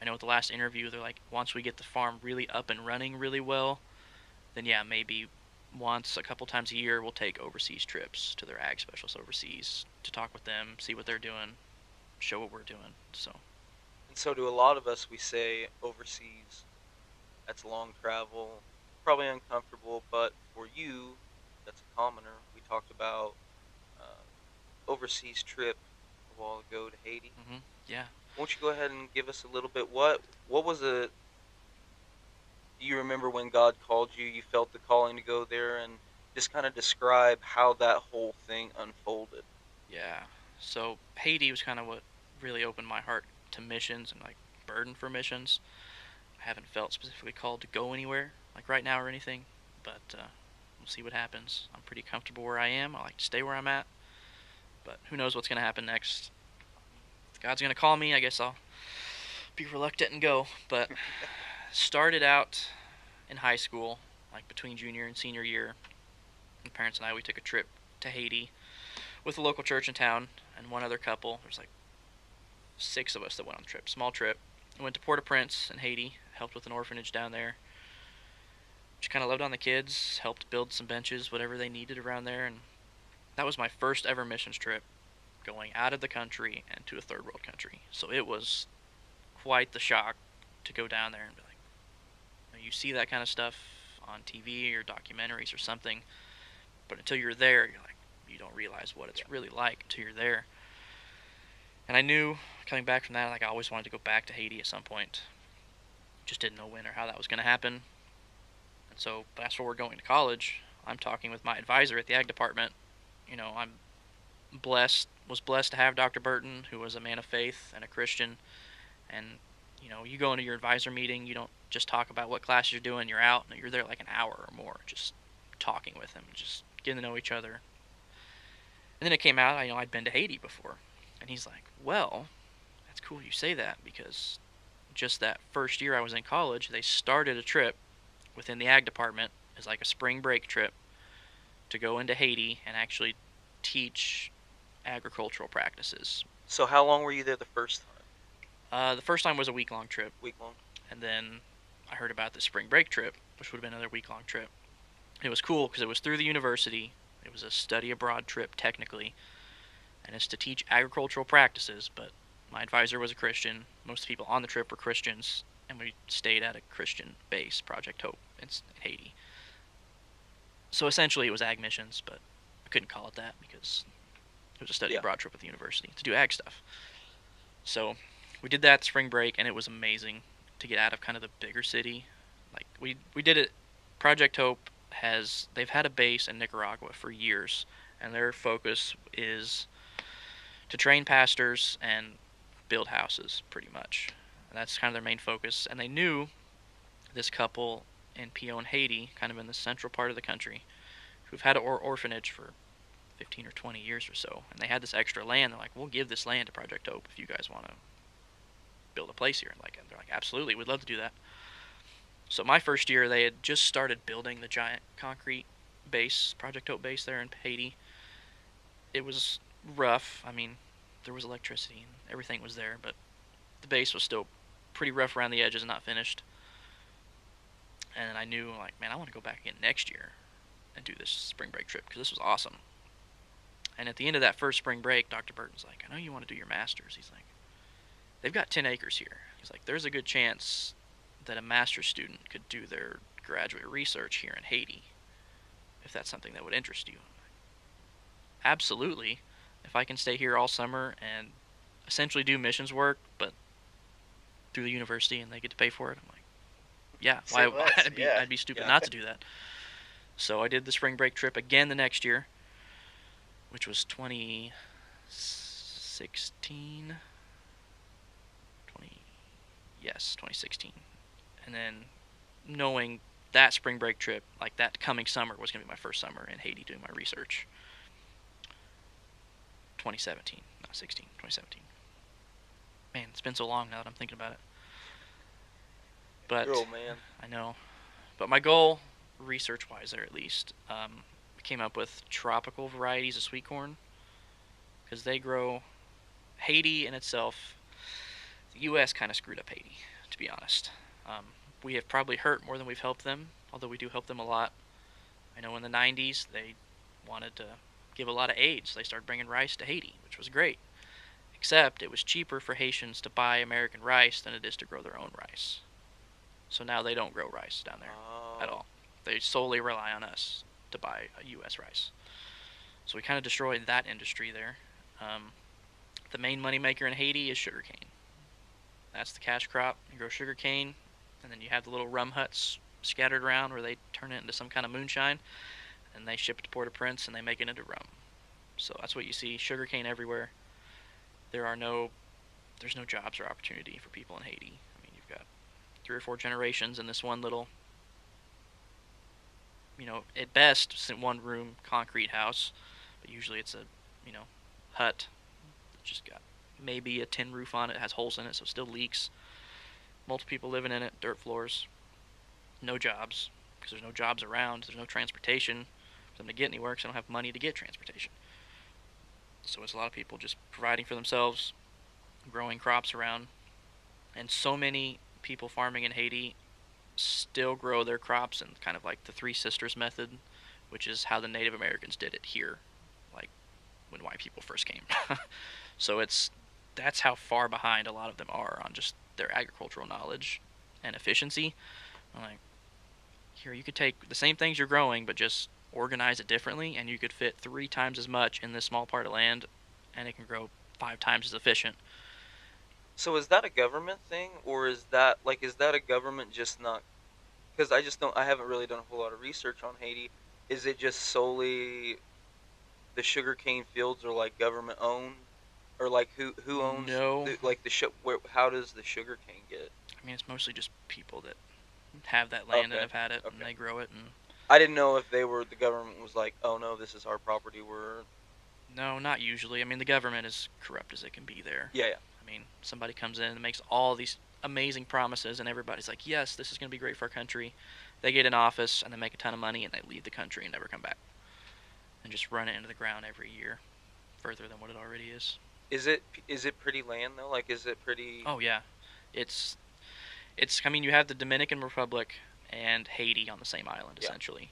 I know at the last interview, they're like, once we get the farm really up and running really well, then yeah, maybe once, a couple times a year, we'll take overseas trips to their ag specialists overseas to talk with them, see what they're doing, show what we're doing. So. And so to a lot of us, we say overseas, that's long travel, probably uncomfortable. But for you, that's a commoner. We talked about overseas trip a while ago to Haiti. Yeah. Won't you go ahead and give us a little bit? What was it? Do you remember when God called you? You felt the calling to go there, and just kind of describe how that whole thing unfolded. Yeah. So Haiti was kind of what really opened my heart to missions and like burden for missions. I haven't felt specifically called to go anywhere like right now or anything, but we'll see what happens. I'm pretty comfortable where I am. I like to stay where I'm at, but who knows what's going to happen next. If God's going to call me, I guess I'll be reluctant and go. But started out in high school, like between junior and senior year. My parents and I, we took a trip to Haiti with a local church in town and one other couple. There's like 6 of us that went on the trip. Small trip. We went to Port-au-Prince in Haiti, helped with an orphanage down there. just kind of loved on the kids, helped build some benches, whatever they needed around there, and that was my first ever missions trip, going out of the country and to a third world country. So it was quite the shock to go down there and be like, you see that kind of stuff on TV or documentaries or something, but until you're there, you're like, you don't realize what it's really like until you're there. And I knew coming back from that, like I always wanted to go back to Haiti at some point. Just didn't know when or how that was going to happen. And so fast forward going to college, I'm talking with my advisor at the ag department. I'm was blessed to have Dr. Burton, who was a man of faith and a Christian. And you go into your advisor meeting, you don't just talk about what class you're doing, you're out. No, you're there like an hour or more, just talking with him, just getting to know each other. And then it came out, I'd been to Haiti before. And he's like, well, that's cool you say that, because just that first year I was in college, they started a trip within the ag department as like a spring break trip to go into Haiti and actually teach agricultural practices. So how long were you there the first time? The first time was a week-long trip. Week long? And then I heard about the spring break trip, which would have been another week-long trip. It was cool because it was through the university. It was a study abroad trip, technically. And it's to teach agricultural practices, but my advisor was a Christian. Most of the people on the trip were Christians, and we stayed at a Christian base, Project Hope, in Haiti. So essentially it was ag missions, but I couldn't call it that because it was a study abroad trip with the university to do ag stuff. So we did that spring break, and it was amazing to get out of kind of the bigger city. Like we did it. Project Hope they've had a base in Nicaragua for years, and their focus is to train pastors and build houses, pretty much. And that's kind of their main focus. And they knew this couple in Pion, Haiti, kind of in the central part of the country, who've had an orphanage for 15 or 20 years or so. And they had this extra land. They're like, we'll give this land to Project Hope if you guys want to build a place here. And they're like, absolutely, we'd love to do that. So my first year, they had just started building the giant concrete base, Project Hope base there in Haiti. It was rough. I mean, there was electricity and everything was there, but the base was still pretty rough around the edges and not finished. And I knew, like, man, I want to go back again next year and do this spring break trip because this was awesome. And at the end of that first spring break, Dr. Burton's like, I know you want to do your master's. He's like, they've got 10 acres here. He's like, there's a good chance that a master's student could do their graduate research here in Haiti, if that's something that would interest you. Absolutely. If I can stay here all summer and essentially do missions work, but through the university and they get to pay for it, I'm like, yeah, I'd be stupid not to do that. So I did the spring break trip again the next year, which was 2016. 2016. And then knowing that spring break trip, like that coming summer was going to be my first summer in Haiti doing my research. 2017, not 16, 2017. Man, it's been so long now that I'm thinking about it. But You're old, man. I know. But my goal, research-wise there at least, came up with tropical varieties of sweet corn because they grow. Haiti in itself, the U.S. kind of screwed up Haiti, to be honest. We have probably hurt more than we've helped them, although we do help them a lot. I know in the 90s they wanted to give a lot of aid, so they started bringing rice to Haiti, which was great. Except it was cheaper for Haitians to buy American rice than it is to grow their own rice. So now they don't grow rice down there at all. They solely rely on us to buy U.S. rice. So we kind of destroyed that industry there. The main moneymaker in Haiti is sugarcane. That's the cash crop. You grow sugarcane, and then you have the little rum huts scattered around where they turn it into some kind of moonshine, and they ship it to Port-au-Prince, and they make it into rum. So that's what you see, sugarcane everywhere. There's no jobs or opportunity for people in Haiti. I mean, you've got 3 or 4 generations in this one little, at best, it's a 1-room concrete house, but usually it's a, hut that just got maybe a tin roof on it, has holes in it, so it still leaks. Multiple people living in it, dirt floors, no jobs, because there's no jobs around, there's no transportation for them to get anywhere because they don't have money to get transportation. So it's a lot of people just providing for themselves, growing crops around, and so many people farming in Haiti still grow their crops in kind of like the Three Sisters method, which is how the Native Americans did it here, like when white people first came. So that's how far behind a lot of them are on just their agricultural knowledge and efficiency. I'm like, here you could take the same things you're growing, but just organize it differently, and you could fit 3 times as much in this small part of land, and it can grow 5 times as efficient. So is that a government thing, or is that a government just not? Because I just don't. I haven't really done a whole lot of research on Haiti. Is it just solely the sugarcane fields are like government owned, or like who owns No, where? How does the sugarcane get? I mean it's mostly just people that have that land and Okay, have had it, and okay. they grow it. And I didn't know if the government was like, oh no, this is our property. We're no, not usually. I mean the government is corrupt as it can be there. yeah, yeah. I mean somebody comes in and makes all these amazing promises, and everybody's like, yes, this is going to be great for our country. They get in office and they make a ton of money, and they leave the country and never come back, and just run it into the ground every year, further than what it already is. Is it pretty land though? Like, is it pretty? Oh yeah, it's it's. I mean, you have the Dominican Republic and Haiti on the same island Yeah. essentially.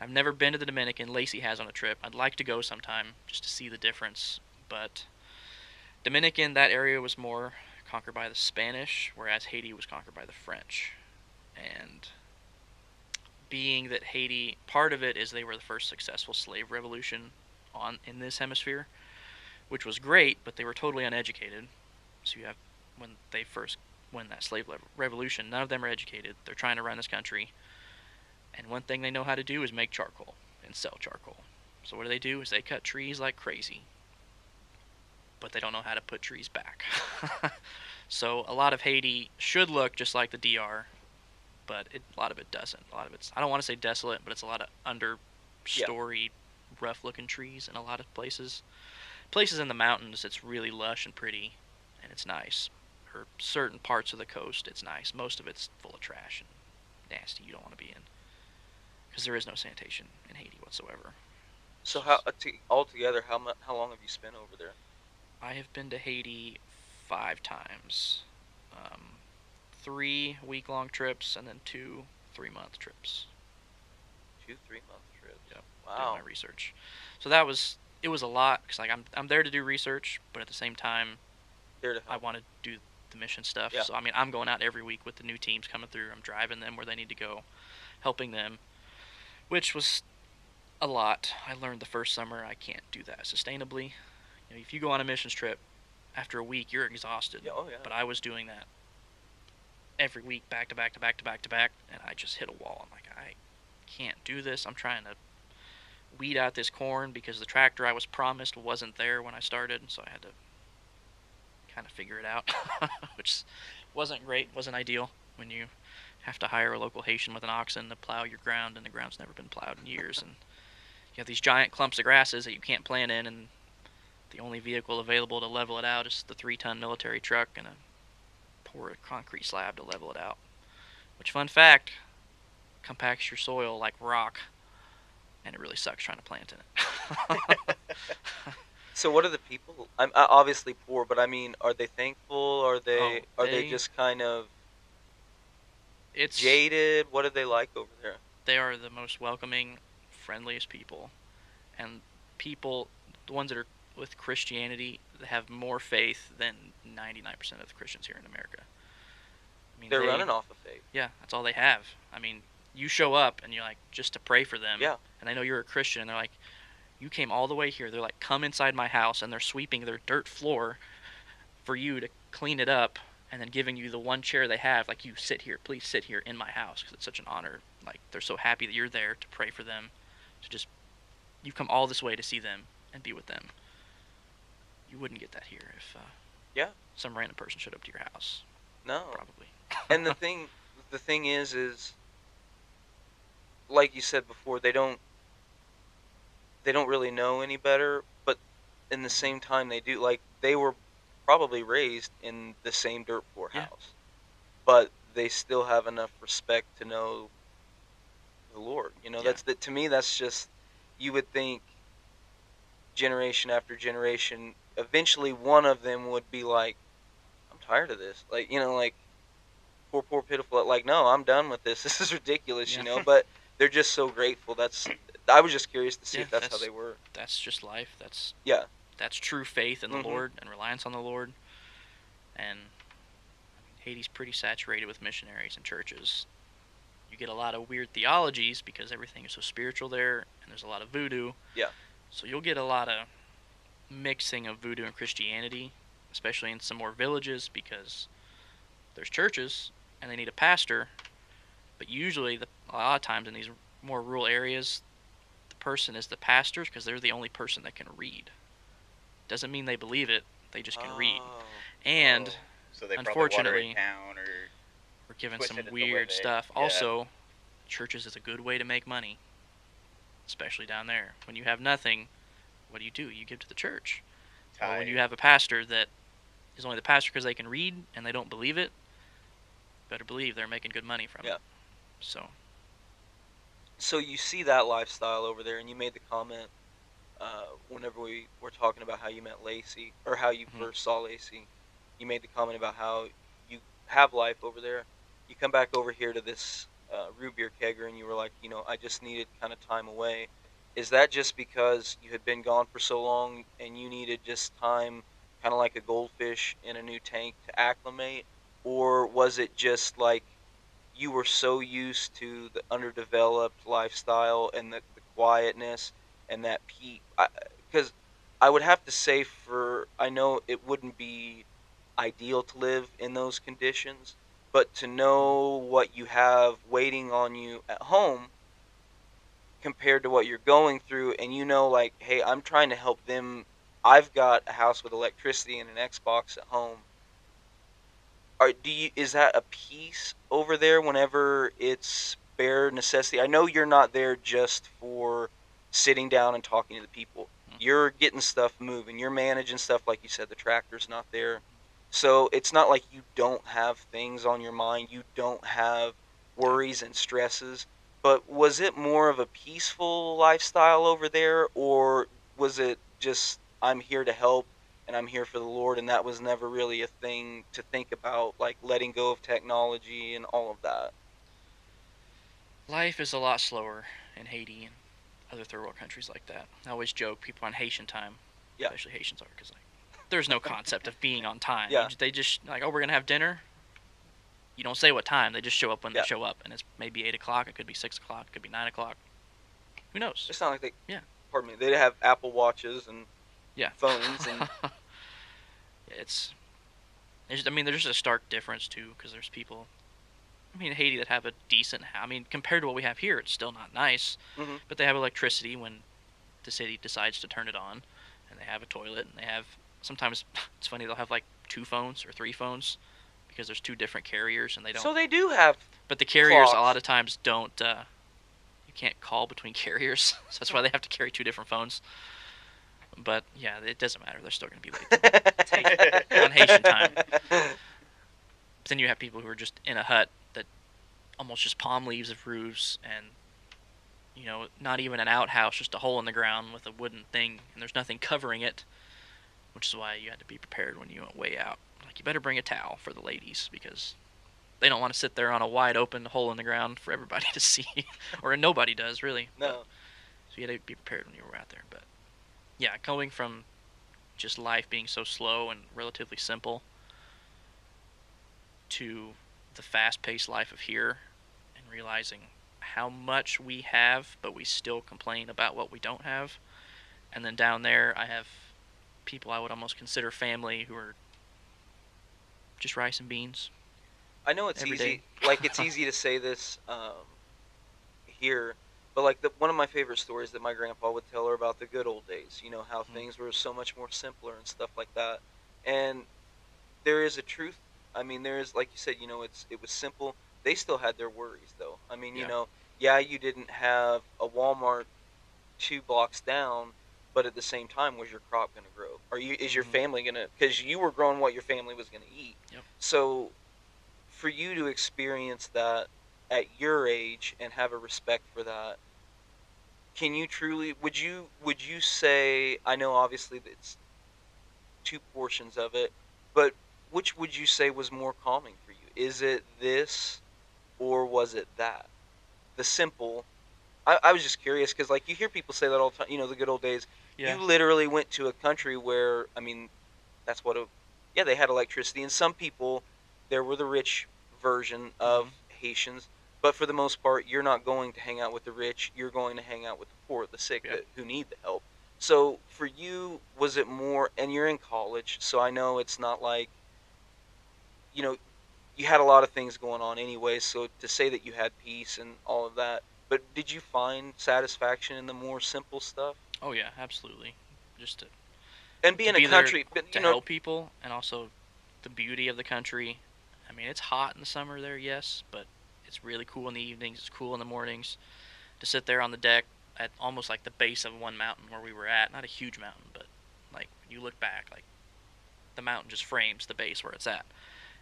I've never been to the Dominican. Lacey has on a trip. I'd like to go sometime just to see the difference. But Dominican, that area was more conquered by the Spanish, whereas Haiti was conquered by the French. And being that Haiti, part of it is they were the first successful slave revolution on in this hemisphere, which was great, but they were totally uneducated. So you have when they first win that slave revolution, none of them are educated. They're trying to run this country, and one thing they know how to do is make charcoal and sell charcoal. So what do? Is they cut trees like crazy, but they don't know how to put trees back. So a lot of Haiti should look just like the DR, but a lot of it doesn't. A lot of it's, I don't want to say desolate, but it's a lot of Yeah. understory, rough-looking trees in a lot of places. Places in the mountains, it's really lush and pretty, and it's nice. Or certain parts of the coast, it's nice. Most of it's full of trash and nasty. You don't want to be in because there is no sanitation in Haiti whatsoever. So how altogether how long have you spent over there? I have been to Haiti 5 times. 3 week-long trips and then 2 3-month trips. 2 3 month trips. Yep, doing my Wow. research. So that was it was a lot because like I'm there to do research, but at the same time There to I help. want to do the mission stuff. Yeah. So I mean I'm going out every week with the new teams coming through. I'm driving them where they need to go, helping them, which was a lot. I learned the first summer I can't do that sustainably. You know, if you go on a missions trip, after a week you're exhausted. Yeah. Oh yeah. But I was doing that every week, back to back to back to back to back, and I just hit a wall. I'm like, I can't do this. I'm trying to weed out this corn because the tractor I was promised wasn't there when I started, so I had to kind of figure it out, which wasn't great, wasn't ideal when you have to hire a local Haitian with an oxen to plow your ground, and the ground's never been plowed in years, and you have these giant clumps of grasses that you can't plant in, and the only vehicle available to level it out is the 3-ton military truck and a pour a concrete slab to level it out. Which, fun fact, compacts your soil like rock, and it really sucks trying to plant in it. So what are the people? I'm obviously poor, but I mean, are they thankful? Oh, Are they just kind of it's jaded? What are they like over there? they are the most welcoming, friendliest people, and people, the ones that are with Christianity, have more faith than 99% of the Christians here in America. I mean, They're running off of faith. yeah, that's all they have. I mean, you show up and you're like, just to pray for them, Yeah. and they know you're a Christian, and they're like, you came all the way here. They're like, come inside my house, and they're sweeping their dirt floor for you to clean it up, and then giving you the one chair they have, like, you sit here, please sit here in my house, because it's such an honor. Like, they're so happy that you're there to pray for them, to just, you've come all this way to see them and be with them. You wouldn't get that here if Yeah. some random person showed up to your house, No. probably. And the thing is like you said before, they don't really know any better, but in the same time they do. Like, they were probably raised in the same dirt floor Yeah. house, but they still have enough respect to know the Lord. Yeah. That's that to me. That's just, you would think, generation after generation, eventually one of them would be like, I'm tired of this. Like, poor pitiful, like, no, I'm done with this. This is ridiculous, Yeah. but they're just so grateful. I was just curious to see Yeah, if that's how they were. that's just life. Yeah. That's true faith in the Mhm. Lord and reliance on the Lord. And Haiti's pretty saturated with missionaries and churches. You get a lot of weird theologies because everything is so spiritual there, and there's a lot of voodoo. Yeah. So you'll get a lot of mixing of voodoo and Christianity, especially in some more villages because there's churches and they need a pastor. But usually, a lot of times in these more rural areas, the person is the pastor because they're the only person that can read. Doesn't mean they believe it; they just can read. Oh. And Oh, so they probably water it unfortunately, down or we're given twist some it into weird living. stuff. Yeah. Also, churches is a good way to make money, especially down there. When you have nothing, what do? You give to the church. Well, when Tithe. you have a pastor that is only the pastor because they can read and they don't believe it, better believe they're making good money from Yeah. it. So, So you see that lifestyle over there, and you made the comment whenever we were talking about how you met Lacey, or how you mhm, first saw Lacey. You made the comment about how you have life over there. You come back over here to this root beer kegger, and you were like, I just needed kind of time away. Is that just because you had been gone for so long, and you needed just time, kind of like a goldfish in a new tank, to acclimate? Or was it just like you were so used to the underdeveloped lifestyle and the quietness and that peace? Because I would have to say, I know it wouldn't be ideal to live in those conditions, but to mhm, know what you have waiting on you at home compared to what you're going through, and like, hey, I'm trying to help them. I've got a house with electricity and an Xbox at home. Is that a piece over there whenever it's bare necessity? I know you're not there just for sitting down and talking to the people. mhm. You're getting stuff moving. You're managing stuff, like you said. The tractor's not there, so it's not like you don't have things on your mind. You don't have Yeah. worries and stresses. But was it more of a peaceful lifestyle over there, or was it just, I'm here to help and I'm here for the Lord, and that was never really a thing to think about, like letting go of technology and all of that? Life is a lot slower in Haiti and other third world countries like that. I always joke people on Haitian time, Yeah. especially Haitians are, because like there's no concept of being on time. Yeah. They just like, oh, we're gonna have dinner. You don't say what time. They just show up when they Yeah. show up, and it's maybe 8 o'clock. It could be 6 o'clock. It could be 9 o'clock. Who knows? It's not like Yeah. pardon me, they have Apple Watches and Yeah. phones and it's. I mean, there's just a stark difference too, because there's people. I mean, Haiti that have a decent. I mean, compared to what we have here, it's still not nice, mhm. but they have electricity when the city decides to turn it on, and they have a toilet, and they have. Sometimes it's funny, they'll have like 2 phones or 3 phones because there's 2 different carriers, and they don't. So they do have But the carriers a clocks. lot of times don't. You can't call between carriers, so that's why they have to carry 2 different phones. But yeah, it doesn't matter. They're still going to be late on Haitian time. But then you have people who are just in a hut that almost just palm leaves of roofs, and not even an outhouse, just a hole in the ground with a wooden thing, and there's nothing covering it, which is why you had to be prepared when you went way out. Like, you better bring a towel for the ladies because they don't want to sit there on a wide open hole in the ground for everybody to see, or nobody does really. But, No. so you had to be prepared when you were out there. But yeah, going from just life being so slow and relatively simple to the fast-paced life of here, and realizing how much we have, but we still complain about what we don't have. And then down there, I have people I would almost consider family who are just rice and beans I know it's every easy, day. like it's easy to say this here, but like one of my favorite stories that my grandpa would tell are about the good old days. How Mhm. things were so much more simpler and stuff like that. And there is a truth. I mean, there is, like you said, it was simple. They still had their worries though. I mean, Yeah. yeah, you didn't have a Walmart 2 blocks down, but at the same time, was your crop going to grow? Is your Hmm. family going to? Because you were growing what your family was going to eat. Yep. So for you to experience that at your age and have a respect for that, can you truly? Would you say? I know obviously it's two portions of it, but which would you say was more calming for you? is it this or was it that? The simple. I was just curious because like you hear people say that all the time. You know, the good old days. Yeah. You literally went to a country where I mean, that's what. Yeah, they had electricity, and some people there were the rich version of Mhm. Haitians. But for the most part, you're not going to hang out with the rich. You're going to hang out with the poor, the sick, Yeah. that who need the help. So for you, was it more? And you're in college, so I know it's not like you know you had a lot of things going on anyway. So to say that you had peace and all of that, but did you find satisfaction in the more simple stuff? Oh yeah, absolutely. Just And to being a be there country, but to help people, and also the beauty of the country. I mean, it's hot in the summer there, yes, but it's really cool in the evenings. It's cool in the mornings. To sit there on the deck at almost like the base of one mountain where we were at, not a huge mountain, but like when you look back, like the mountain just frames the base where it's at.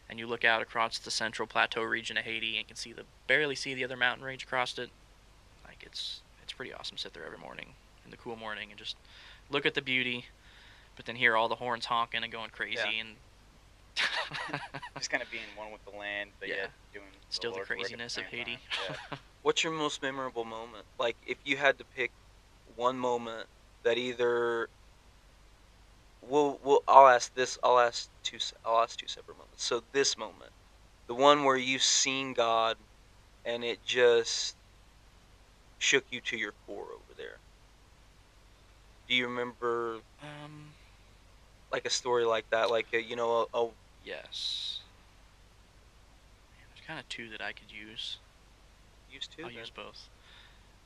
And you look out across the central plateau region of Haiti and can barely see the other mountain range across it. Like it's pretty awesome to sit there every morning in the cool morning and just look at the beauty, but then hear all the horns honking and going Yeah. crazy and Just kind of being one with the land, but Yeah. yet doing still the Lord's work at the craziness of same Haiti. time. Yeah. What's your most memorable moment? Like, if you had to pick one moment that either I'll ask this. I'll ask two separate moments. So this moment, the one where you've seen God and it just shook you to your core over there. Do you remember um, like a story like that? Like a yes. Man, there's kind of two that I could use. used to I'll then. use both.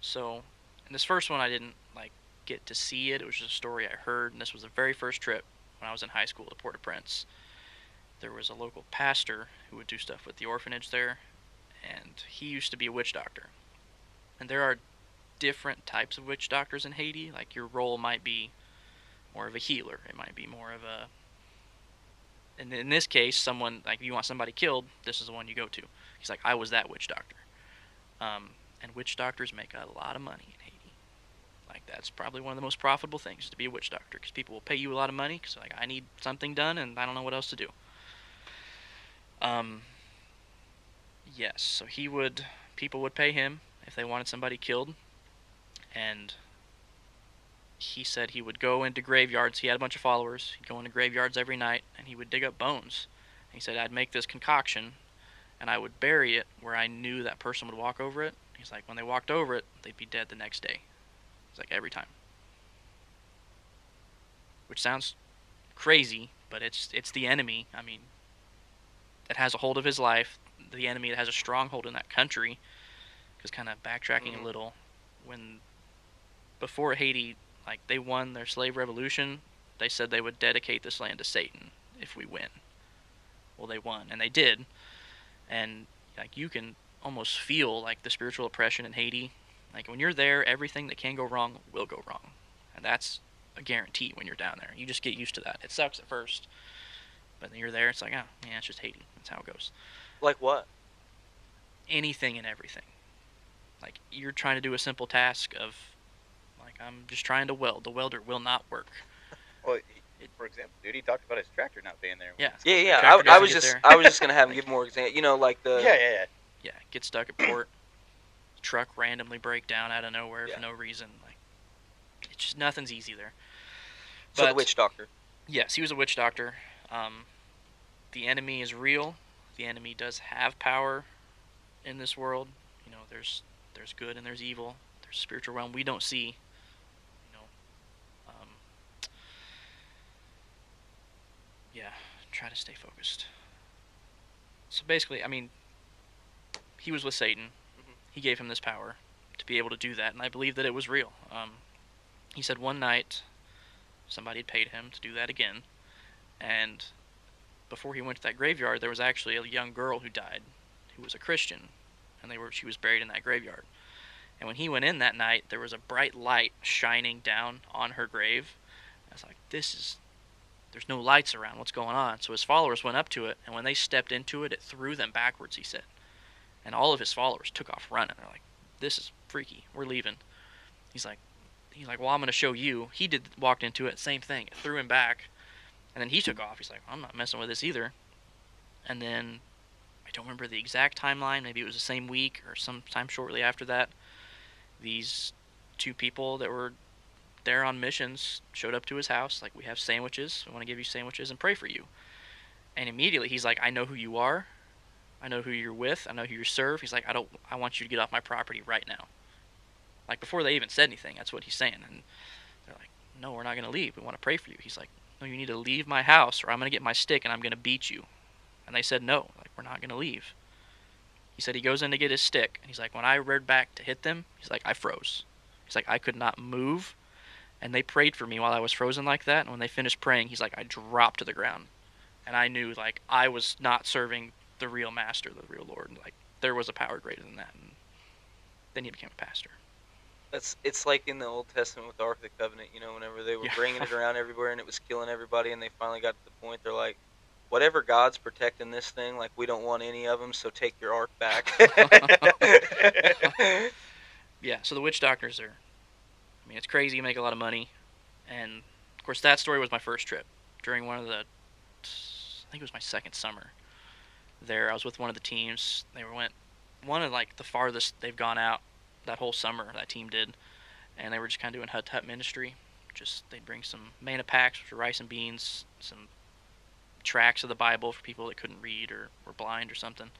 So, in this first one, I didn't like get to see it. It was just a story I heard, and this was the very first trip when I was in high school to Port-au-Prince. There was a local pastor who would do stuff with the orphanage there, and he used to be a witch doctor. And there are different types of witch doctors in Haiti. Like your role might be more of a healer. It might be more of a. And in this case, someone like if you want somebody killed, this is the one you go to. He's like, I was that witch doctor. And witch doctors make a lot of money in Haiti. Like that's probably one of the most profitable things to be a witch doctor because people will pay you a lot of money because like I need something done and I don't know what else to do. Um, yes, so people would pay him if they wanted somebody killed, and he said he would go into graveyards. He had a bunch of followers. He'd go into graveyards every night and he would dig up bones. And he said I'd make this concoction and I would bury it where I knew that person would walk over it. He's like when they walked over it, they'd be dead the next day. It's like every time. Which sounds crazy, but it's the enemy. I mean, that has a hold of his life. The enemy that has a stronghold in that country. Because kind of backtracking a little, when before Haiti, like they won their slave revolution, they said they would dedicate this land to Satan if we win. Well, they won, and they did. And like you can almost feel like the spiritual oppression in Haiti. Like when you're there, everything that can go wrong will go wrong, and that's a guarantee when you're down there. You just get used to that. It sucks at first, but then you're there. It's like, oh, yeah, it's just Haiti. That's how it goes. Like what? Anything and everything. Like you're trying to do a simple task of, like I'm just trying to weld. The welder will not work. Well, for example, dude, he talked about his tractor not being there. Yeah. Yeah. Tractor I doesn't was get just there. I was just gonna have him give more example. You know, like the Yeah. Yeah, get stuck at port. Truck randomly break down out of nowhere Yeah. for no reason. Like it's just nothing's easy there. So the But witch doctor. yes, he was a witch doctor. The enemy is real. The enemy does have power in this world. You know, there's good and there's evil. There's a spiritual realm we don't see. You know, um, yeah. Try to stay focused. So basically, I mean, he was with Satan. Mhm. He gave him this power to be able to do that, and I believe that it was real. He said one night somebody had paid him to do that again, and before he went to that graveyard, there was actually a young girl who died, who was a Christian, and she was buried in that graveyard. And when he went in that night, there was a bright light shining down on her grave. I was like, there's no lights around. What's going on? So his followers went up to it, and when they stepped into it, it threw them backwards, he said. And all of his followers took off running. They're like, this is freaky. We're leaving. He's like, well, I'm going to show you. He walked into it, same thing. It threw him back. And then he took off. He's like, I'm not messing with this either. And then I don't remember the exact timeline. Maybe it was the same week or sometime shortly after that. These two people that were there on missions showed up to his house. Like, we have sandwiches. We want to give you sandwiches and pray for you. And immediately he's like, I know who you are. I know who you're with. I know who you serve. He's like, I want you to get off my property right now. Like, before they even said anything, that's what he's saying. And they're like, no, we're not going to leave. We want to pray for you. He's like, no, you need to leave my house or I'm going to get my stick and I'm going to beat you. And they said, no, like, we're not going to leave. He said he goes in to get his stick. And he's like, when I reared back to hit them, he's like, I froze. He's like, I could not move. And they prayed for me while I was frozen like that. And when they finished praying, he's like, I dropped to the ground. And I knew, like, I was not serving the real master, the real Lord. Like, there was a power greater than that. And then he became a pastor. It's like in the Old Testament with the Ark of the Covenant, whenever they were Yeah. bringing it around everywhere and it was killing everybody, and they finally got to the point they're like, whatever God's protecting this thing, like, we don't want any of them, so take your ark back. Yeah, so the witch doctors are, I mean, it's crazy. You make a lot of money. And, of course, that story was my first trip. During one of the, I think it was my second summer there, I was with one of the teams. They went one of, like, the farthest they've gone out that whole summer, that team did. And they were just kind of doing hut-to-hut ministry. Just, they'd bring some manna packs, which were rice and beans, some tracts of the Bible for people that couldn't read or were blind or something.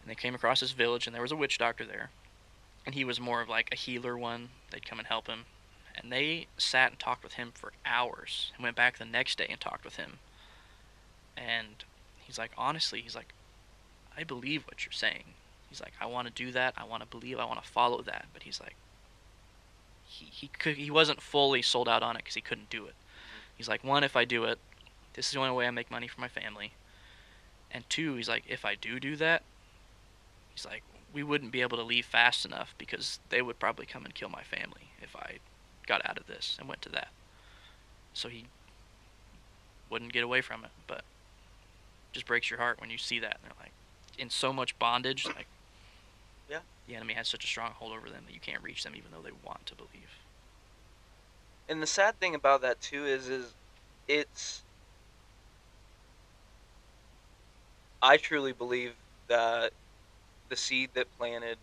And they came across this village, and there was a witch doctor there. And he was more of like a healer one. They'd come and help him. And they sat and talked with him for hours. And went back the next day and talked with him. And he's like, honestly, he's like, I believe what you're saying. He's like, I want to do that. I want to believe. I want to follow that. But he's like, he wasn't fully sold out on it because he couldn't do it. He's like, one, if I do it, this is the only way I make money for my family. And two, he's like, if I do that, he's like, we wouldn't be able to leave fast enough because they would probably come and kill my family if I got out of this and went to that. So he wouldn't get away from it, but it just breaks your heart when you see that. And they're like in so much bondage, like, Yeah. the enemy has such a strong hold over them that you can't reach them even though they want to believe. And the sad thing about that too is it's I truly believe that the seed that planted,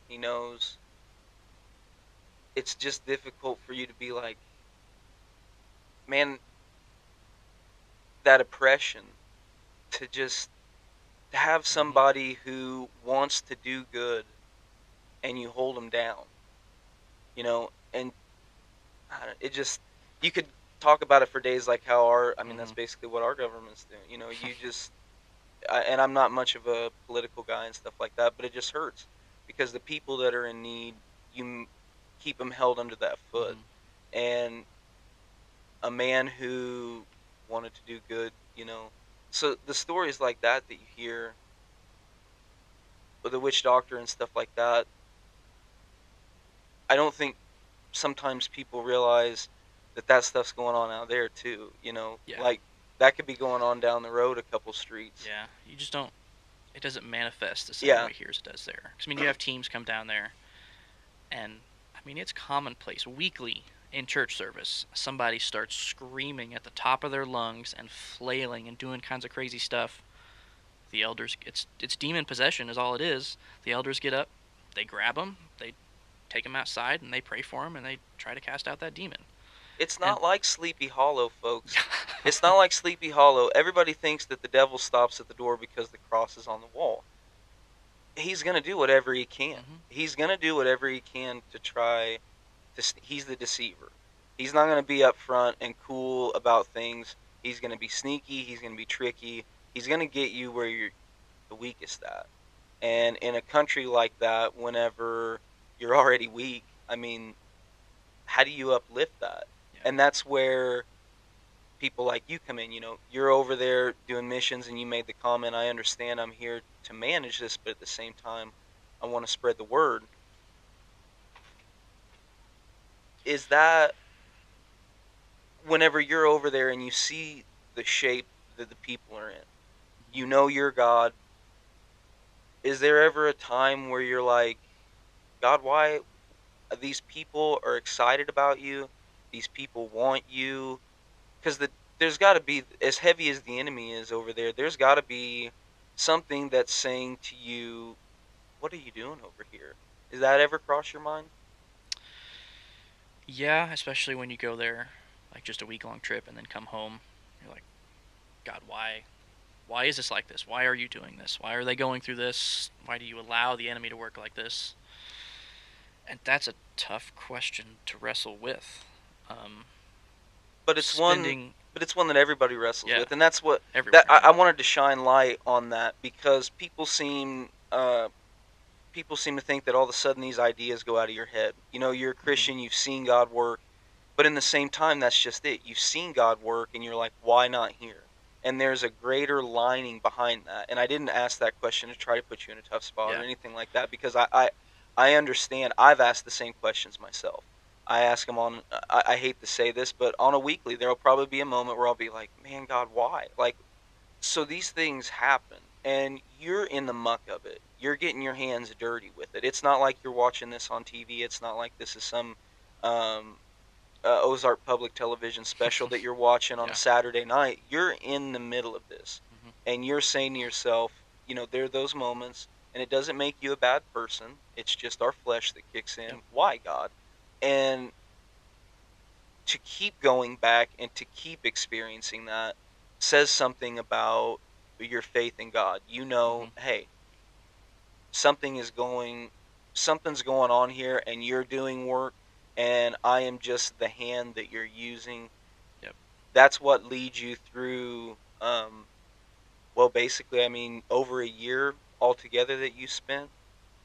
he knows. It's just difficult for you to be like, man, that oppression, to just have somebody who wants to do good and you hold them down, and it just, you could talk about it for days, like how that's basically what our government's doing. You just, and I'm not much of a political guy and stuff like that, but it just hurts because the people that are in need, you keep them held under that foot. And a man who wanted to do good, so the stories like that you hear with the witch doctor and stuff like that, I don't think sometimes people realize that stuff's going on out there too. Yeah. Like that could be going on down the road a couple streets. Yeah, you just don't. It doesn't manifest the same Yeah. way here as it does there. 'Cause, I mean, you have teams come down there, and I mean, it's commonplace weekly in church service. Somebody starts screaming at the top of their lungs and flailing and doing kinds of crazy stuff. The elders, it's demon possession is all it is. The elders get up, they grab them, they take them outside, and they pray for them, and they try to cast out that demon. It's not like Sleepy Hollow, folks. It's not like Sleepy Hollow. Everybody thinks that the devil stops at the door because the cross is on the wall. He's going to do whatever he can. He's going to do whatever he can to try to... He's the deceiver. He's not going to be up front and cool about things. He's going to be sneaky. He's going to be tricky. He's going to get you where you're the weakest at. And in a country like that, whenever you're already weak, I mean, how do you uplift that? And that's where people like you come in. You're over there doing missions, and you made the comment, I understand I'm here to manage this, but at the same time, I want to spread the word. Is that whenever you're over there and you see the shape that the people are in, you're God, is there ever a time where you're like, God, why these people are excited about you? These people want you, because there's got to be, as heavy as the enemy is over there, there's got to be something that's saying to you, "What are you doing over here?" Does that ever cross your mind? Yeah, especially when you go there, like just a week long trip, and then come home. You're like, God, why? Why is this like this? Why are you doing this? Why are they going through this? Why do you allow the enemy to work like this? And that's a tough question to wrestle with. Um, But it's one, spending, but it's one that everybody wrestles yeah, with, and that's what that everywhere. I Yeah. wanted to shine light on that because people seem to think that all of a sudden these ideas go out of your head. You know, you're a Hmm. Christian, you've seen God work, but in the same time, that's just it. You've seen God work, and you're like, why not here? And there's a greater lining behind that. And I didn't ask that question to try to put you in a tough spot or Yeah. anything like that because I understand. I've asked the same questions myself. I ask them on. I hate to say this, but on a weekly, there'll probably be a moment where I'll be like, "Man, God, why?" Like, so these things happen and you're in the muck of it. You're getting your hands dirty with it. It's not like you're watching this on TV. It's not like this is some um, Ozark Public Television special that you're watching on a Yeah. Saturday night. You're in the middle of this Hmm. and you're saying to yourself, you know, there are those moments and it doesn't make you a bad person. It's just our flesh that kicks Yep. in. Why, God? And to keep going back and to keep experiencing that says something about your faith in God. You know, Hmm. hey, something is going something's going on here and you're doing work and I am just the hand that you're using. Yep. That's what leads you through well basically I mean over a year altogether that you spent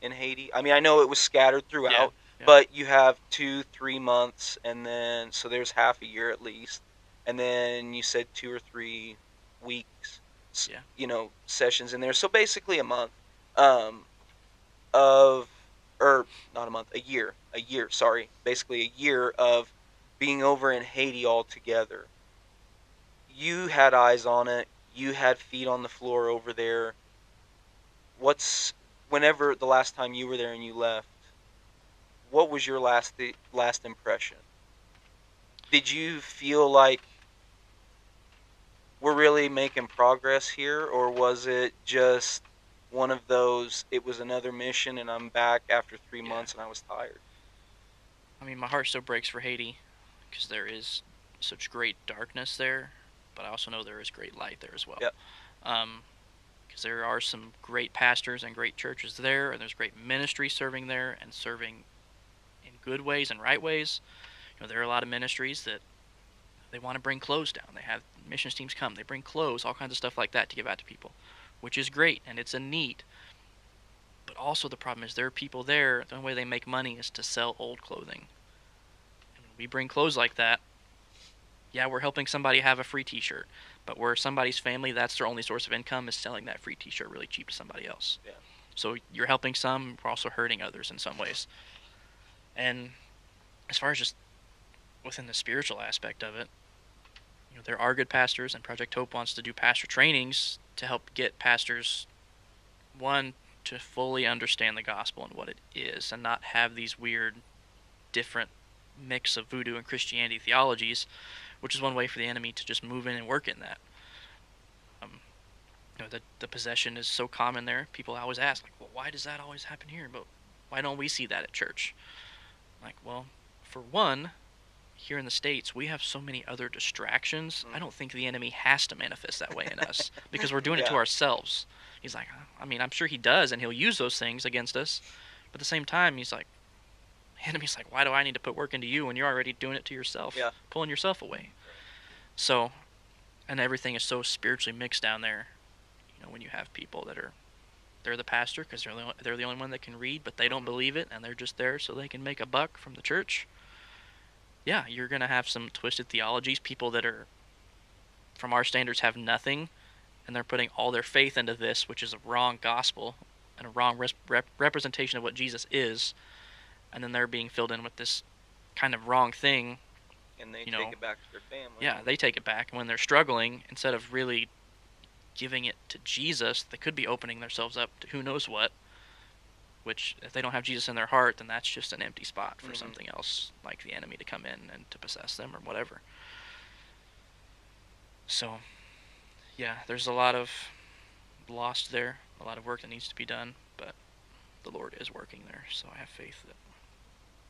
in Haiti? I mean, I know it was scattered Yeah. throughout, Yeah. but you have 2, 3 months, and then so there's half a year at least, and then you said 2 or 3 weeks, Yeah. sessions in there. So basically a month, um, of or not a month, a year. Sorry, basically a year of being over in Haiti altogether. You had eyes on it. You had feet on the floor over there. What's whenever the last time you were there and you left? What was your last impression? Did you feel like we're really making progress here, or was it just one of those? It was another mission, and I'm back after three Yeah. months, and I was tired. I mean, my heart still breaks for Haiti because there is such great darkness there, but I also know there is great light there as well. Yep. Um, because there are some great pastors and great churches there, and there's great ministry serving there and serving in good ways and right ways. There are a lot of ministries that they want to bring clothes down. They have missions teams come, they bring clothes, all kinds of stuff like that to give out to people, which is great and it's a need. But also the problem is there are people there. The only way they make money is to sell old clothing. And when we bring clothes like that, yeah, we're helping somebody have a free T-shirt, but where somebody's family, that's their only source of income is selling that free T-shirt really cheap to somebody else. Yeah. So you're helping some, we're also hurting others in some ways. And as far as just within the spiritual aspect of it, there are good pastors, and Project Hope wants to do pastor trainings to help get pastors, one, to fully understand the gospel and what it is, and not have these weird, different mix of voodoo and Christianity theologies, which is one way for the enemy to just move in and work in that. Um, the possession is so common there. People always ask, like, well, why does that always happen here? But why don't we see that at church? Like, well, for one, here in the States, we have so many other distractions. I don't think the enemy has to manifest that way in us because we're doing it to Yeah. ourselves. He's like, I mean, I'm sure he does, and he'll use those things against us. But at the same time, he's like, the enemy's like, why do I need to put work into you when you're already doing it to yourself, Yeah. pulling yourself away? Right. So, and everything is so spiritually mixed down there. When you have people that they're the pastor because they're the only one that can read, but they don't believe it, and they're just there so they can make a buck from the church. Yeah, you're gonna have some twisted theologies. People that are, from our standards, have nothing, and they're putting all their faith into this, which is a wrong gospel and a wrong representation of what Jesus is, and then they're being filled in with this kind of wrong thing. And they You take know, it back to their family. yeah, they take it back, and when they're struggling, instead of really giving it to Jesus, they could be opening themselves up to who knows what. Which, if they don't have Jesus in their heart, then that's just an empty spot for something else, like the enemy to come in and to possess them or whatever. So, yeah, there's a lot of lost there, a lot of work that needs to be done, but the Lord is working there, so I have faith that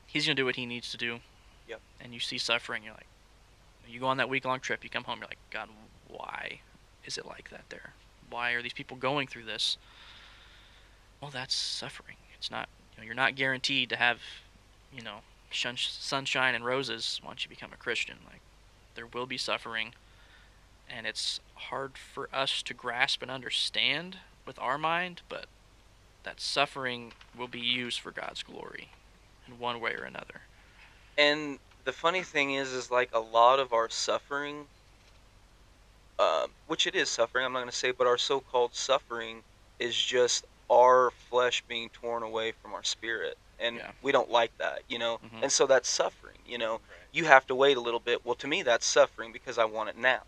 He's going to do what He needs to do. Yep. And you see suffering, you're like, you go on that week-long trip, you come home, you're like, God, why is it like that there? Why are these people going through this? Well, that's suffering. It's not, you're not guaranteed to have, you know, sunshine and roses once you become a Christian. Like, there will be suffering, and it's hard for us to grasp and understand with our mind, but that suffering will be used for God's glory in one way or another. And the funny thing is like a lot of our suffering, which it is suffering, I'm not going to say, but our so-called suffering is just our flesh being torn away from our spirit. And Yeah. we don't like that, Mhm. And so that's suffering, Right. You have to wait a little bit. Well, to me, that's suffering because I want it now.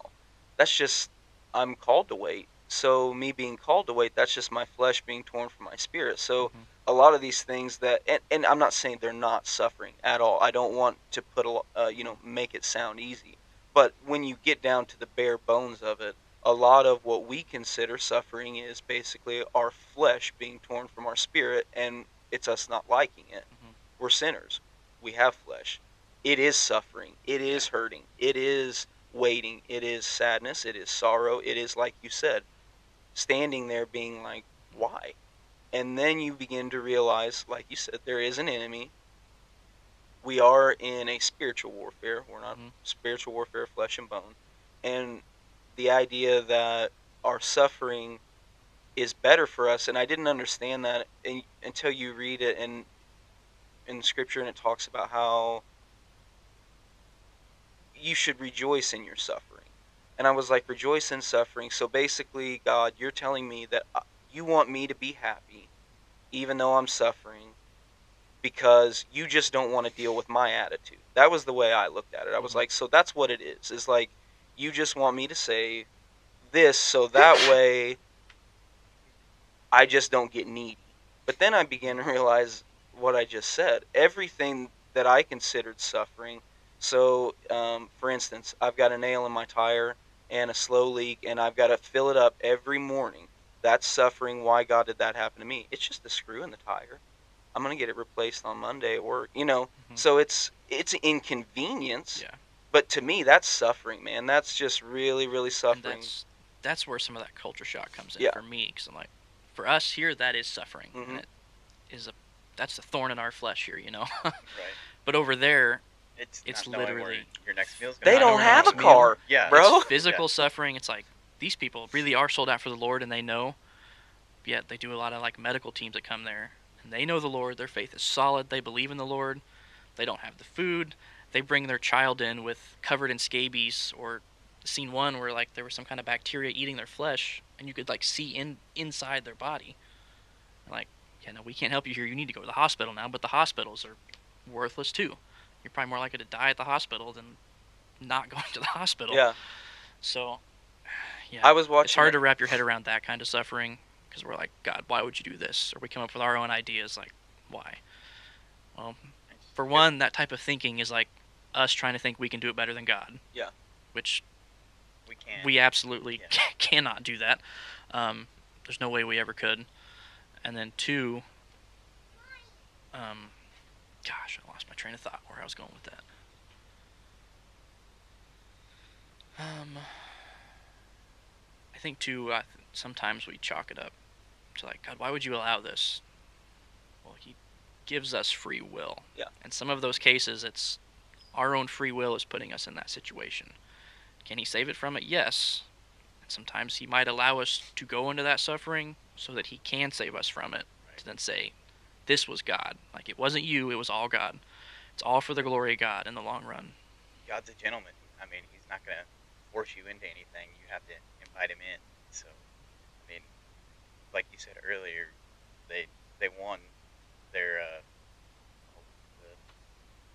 That's just, I'm called to wait. So me being called to wait, that's just my flesh being torn from my spirit. So Mhm. a lot of these things that, and I'm not saying they're not suffering at all. I don't want to put, make it sound easy. But when you get down to the bare bones of it, a lot of what we consider suffering is basically our flesh being torn from our spirit, and it's us not liking it. Mhm. We're sinners. We have flesh. It is suffering. It is hurting. It is waiting. It is sadness. It is sorrow. It is, like you said, standing there being like, why? And then you begin to realize, like you said, there is an enemy. We are in a spiritual warfare. We're not Mhm. spiritual warfare, flesh and bone. And the idea that our suffering is better for us, and I didn't understand that until you read it in Scripture, and it talks about how you should rejoice in your suffering. And I was like, rejoice in suffering. So basically, God, you're telling me that you want me to be happy, even though I'm suffering, because you just don't want to deal with my attitude. That was the way I looked at it. I was Mhm. like, so that's what it is. Is like, you just want me to say this so that way I just don't get needy. But then I began to realize what I just said. Everything that I considered suffering. So, for instance, I've got a nail in my tire and a slow leak, and I've got to fill it up every morning. That's suffering. Why, God, did that happen to me? It's just a screw in the tire. I'm gonna get it replaced on Monday at work. Mhm. So it's inconvenience, Yeah. but to me that's suffering, man. That's just really, really And suffering. that's where some of that culture shock comes in Yeah. for me, because I'm like, for us here, that is suffering, and Hmm. it is that's a thorn in our flesh here, Right. But over there, It's it's not knowing where literally your next meal's gonna They not come don't knowing your have a next from. meal. car, Yeah. It's bro. physical suffering. It's like these people really are sold out for the Lord, and they know. Yet they do a lot of like medical teams that come there, and they know the Lord. Their faith is solid. They believe in the Lord. They don't have the food. They bring their child in with covered in scabies, or seen one where like there was some kind of bacteria eating their flesh, and you could like see inside their body. Like, yeah, no, we can't help you here. You need to go to the hospital now. But the hospitals are worthless too. You're probably more likely to die at the hospital than not going to the hospital. Yeah. So, yeah, I was it's watching hard it. to wrap your head around that kind of suffering, because we're like, God, why would you do this? Or we come up with our own ideas, like, why? Well, for one, that type of thinking is like us trying to think we can do it better than God. Yeah. Which We can. we absolutely Yeah. cannot do that. There's no way we ever could. And then two, gosh, I lost my train of thought where I was going with that. I think too, sometimes we chalk it up to like, God, why would you allow this? Well, He gives us free will. Yeah. And some of those cases, it's our own free will is putting us in that situation. Can He save it from it? Yes. And sometimes He might allow us to go into that suffering so that He can save us from it. Right. To then say, this was God. Like, it wasn't you, it was all God. It's all for the glory of God in the long run. God's a gentleman. I mean, He's not gonna force you into anything. You have to invite Him in. So, I mean, like you said earlier, they won their the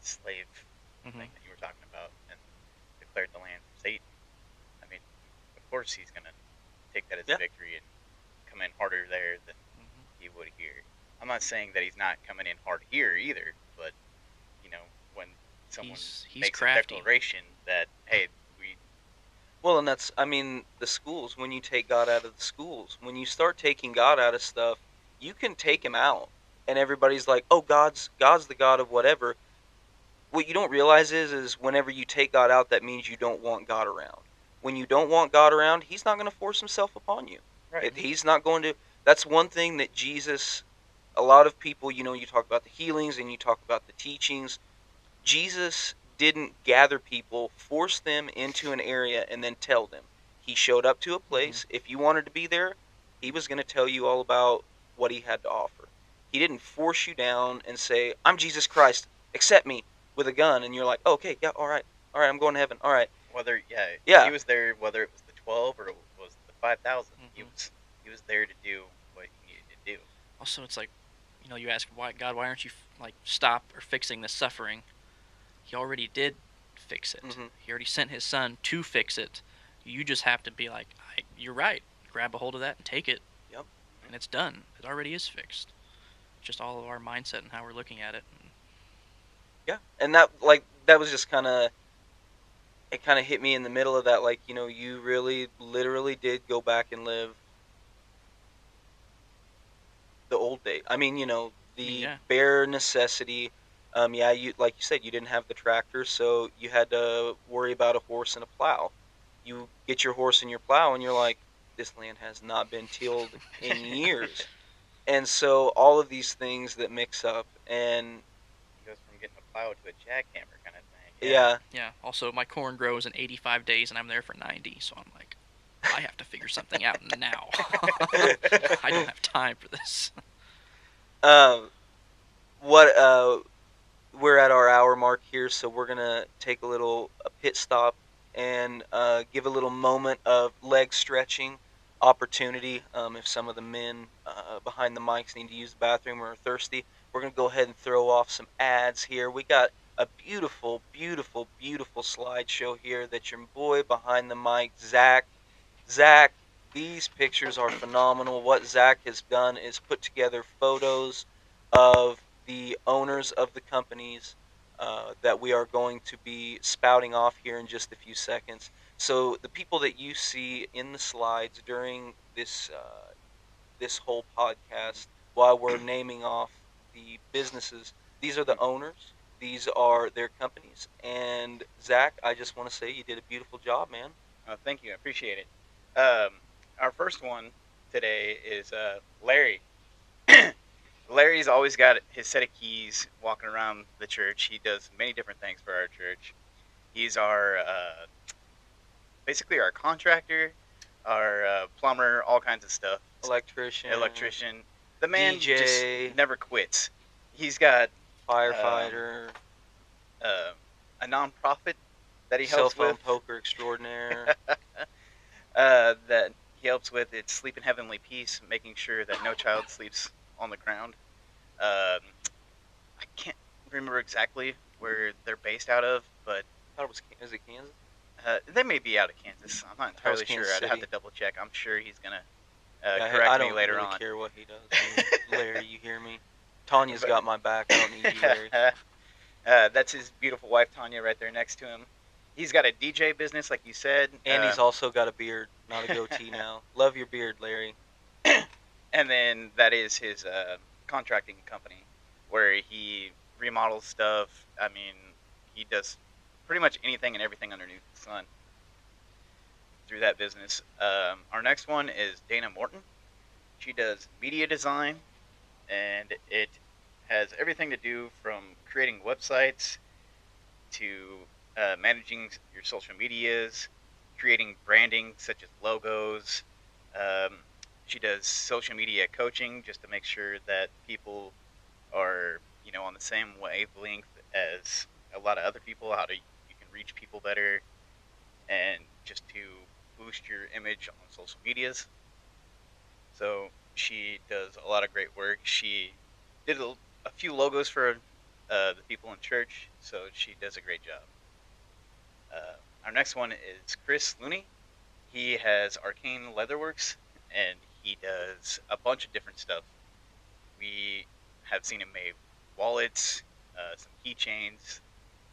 slave Mm-hmm. thing that you were talking about and declared the land for Satan. I mean, of course He's gonna take that as Yeah. a victory and come in harder there than He would here. I'm not saying that He's not coming in hard here either, but when someone He's makes crafty. a declaration that, hey, we Well, and that's, I mean, the schools, when you take God out of the schools, when you start taking God out of stuff, you can take him out. And everybody's like, "Oh, God's the God of whatever." What you don't realize is whenever you take God out, that means you don't want God around. When you don't want God around, he's not going to force himself upon you. Right. He's not going to. That's one thing that Jesus, a lot of people, you talk about the healings and you talk about the teachings. Jesus didn't gather people, force them into an area, and then tell them. He showed up to a Mm-hmm. place. If you wanted to be there, he was going to tell you all about what he had to offer. He didn't force you down and say, "I'm Jesus Christ, accept me," with a gun, and you're like, oh, "Okay, yeah, all right, I'm going to heaven, all right." Whether he Yeah. was there, whether it was the 12 or it was the 5,000, Mm-hmm. he was there to do what he needed to do. Also, it's like, you ask, why God, why aren't you like stop or fixing the suffering? He already did fix it. Mm-hmm. He already sent his son to fix it. You just have to be like, you're right. Grab a hold of that and take it, Yep. and it's done. It already is fixed. Just all of our mindset and how we're looking at it. Yeah. And that was just kind of, it kind of hit me in the middle of that. Like, you really, literally did go back and live the old day. I mean, I mean, the yeah, bare necessity. Yeah, you, like you said, you didn't have the tractor, so you had to worry about a horse and a plow. You get your horse and your plow, and you're like, this land has not been tilled in years. And so all of these things that mix up, and He goes from getting a plow to a jackhammer kind of thing. Yeah. yeah, yeah. Also, my corn grows in 85 days, and I'm there for 90, so I'm like, I have to figure something out now. I don't have time for this. um, what we're at our hour mark here, so we're gonna take a pit stop and give a little moment of leg stretching opportunity. If some of the men behind the mics need to use the bathroom or are thirsty, we're gonna go ahead and throw off some ads here. We got a beautiful, beautiful, beautiful slideshow here that your boy behind the mic, Zach, these pictures are phenomenal. What Zach has done is put together photos of the owners of the companies that we are going to be spouting off here in just a few seconds. So the people that you see in the slides during this whole podcast, while we're naming off the businesses, these are the owners. These are their companies. And Zach, I just want to say you did a beautiful job, man. Thank you. I appreciate it. Our first one today is Larry. Larry's always got his set of keys walking around the church. He does many different things for our church. He's our basically our contractor, our plumber, all kinds of stuff. Electrician, Electrician. The man just DJ, never quits. He's got firefighter, uh, a nonprofit that he cell helps phone with. poker extraordinaire. That he helps with. It's Sleep in Heavenly Peace, making sure that no child sleeps on the ground. I can't remember exactly where they're based out of, but I thought it was, is it Kansas? they may be out of Kansas. I'm not That was entirely sure. Kansas I'd have City. to double check. I'm sure he's gonna Yeah, correct I me don't later really on. care what he does. Larry, you hear me? Tanya's got my back. I don't need you, Larry. That's his beautiful wife Tanya right there next to him. He's got a DJ business, like you said, And he's also got a beard, not a goatee now. Love your beard, Larry. and then that is his contracting company, where he remodels stuff. I mean, he does pretty much anything and everything underneath the sun through that business. Our next one is Dana Morton. She does media design, and it has everything to do from creating websites to managing your social medias, creating branding such as logos. Um, she does social media coaching just to make sure that people are on the same wavelength as a lot of other people. How to you can reach people better, and just to boost your image on social medias. So she does a lot of great work. She did a few logos for the people in church, so she does a great job. Our next one is Chris Looney. He has Arcane Leatherworks, and he does a bunch of different stuff. We have seen him make wallets, some keychains.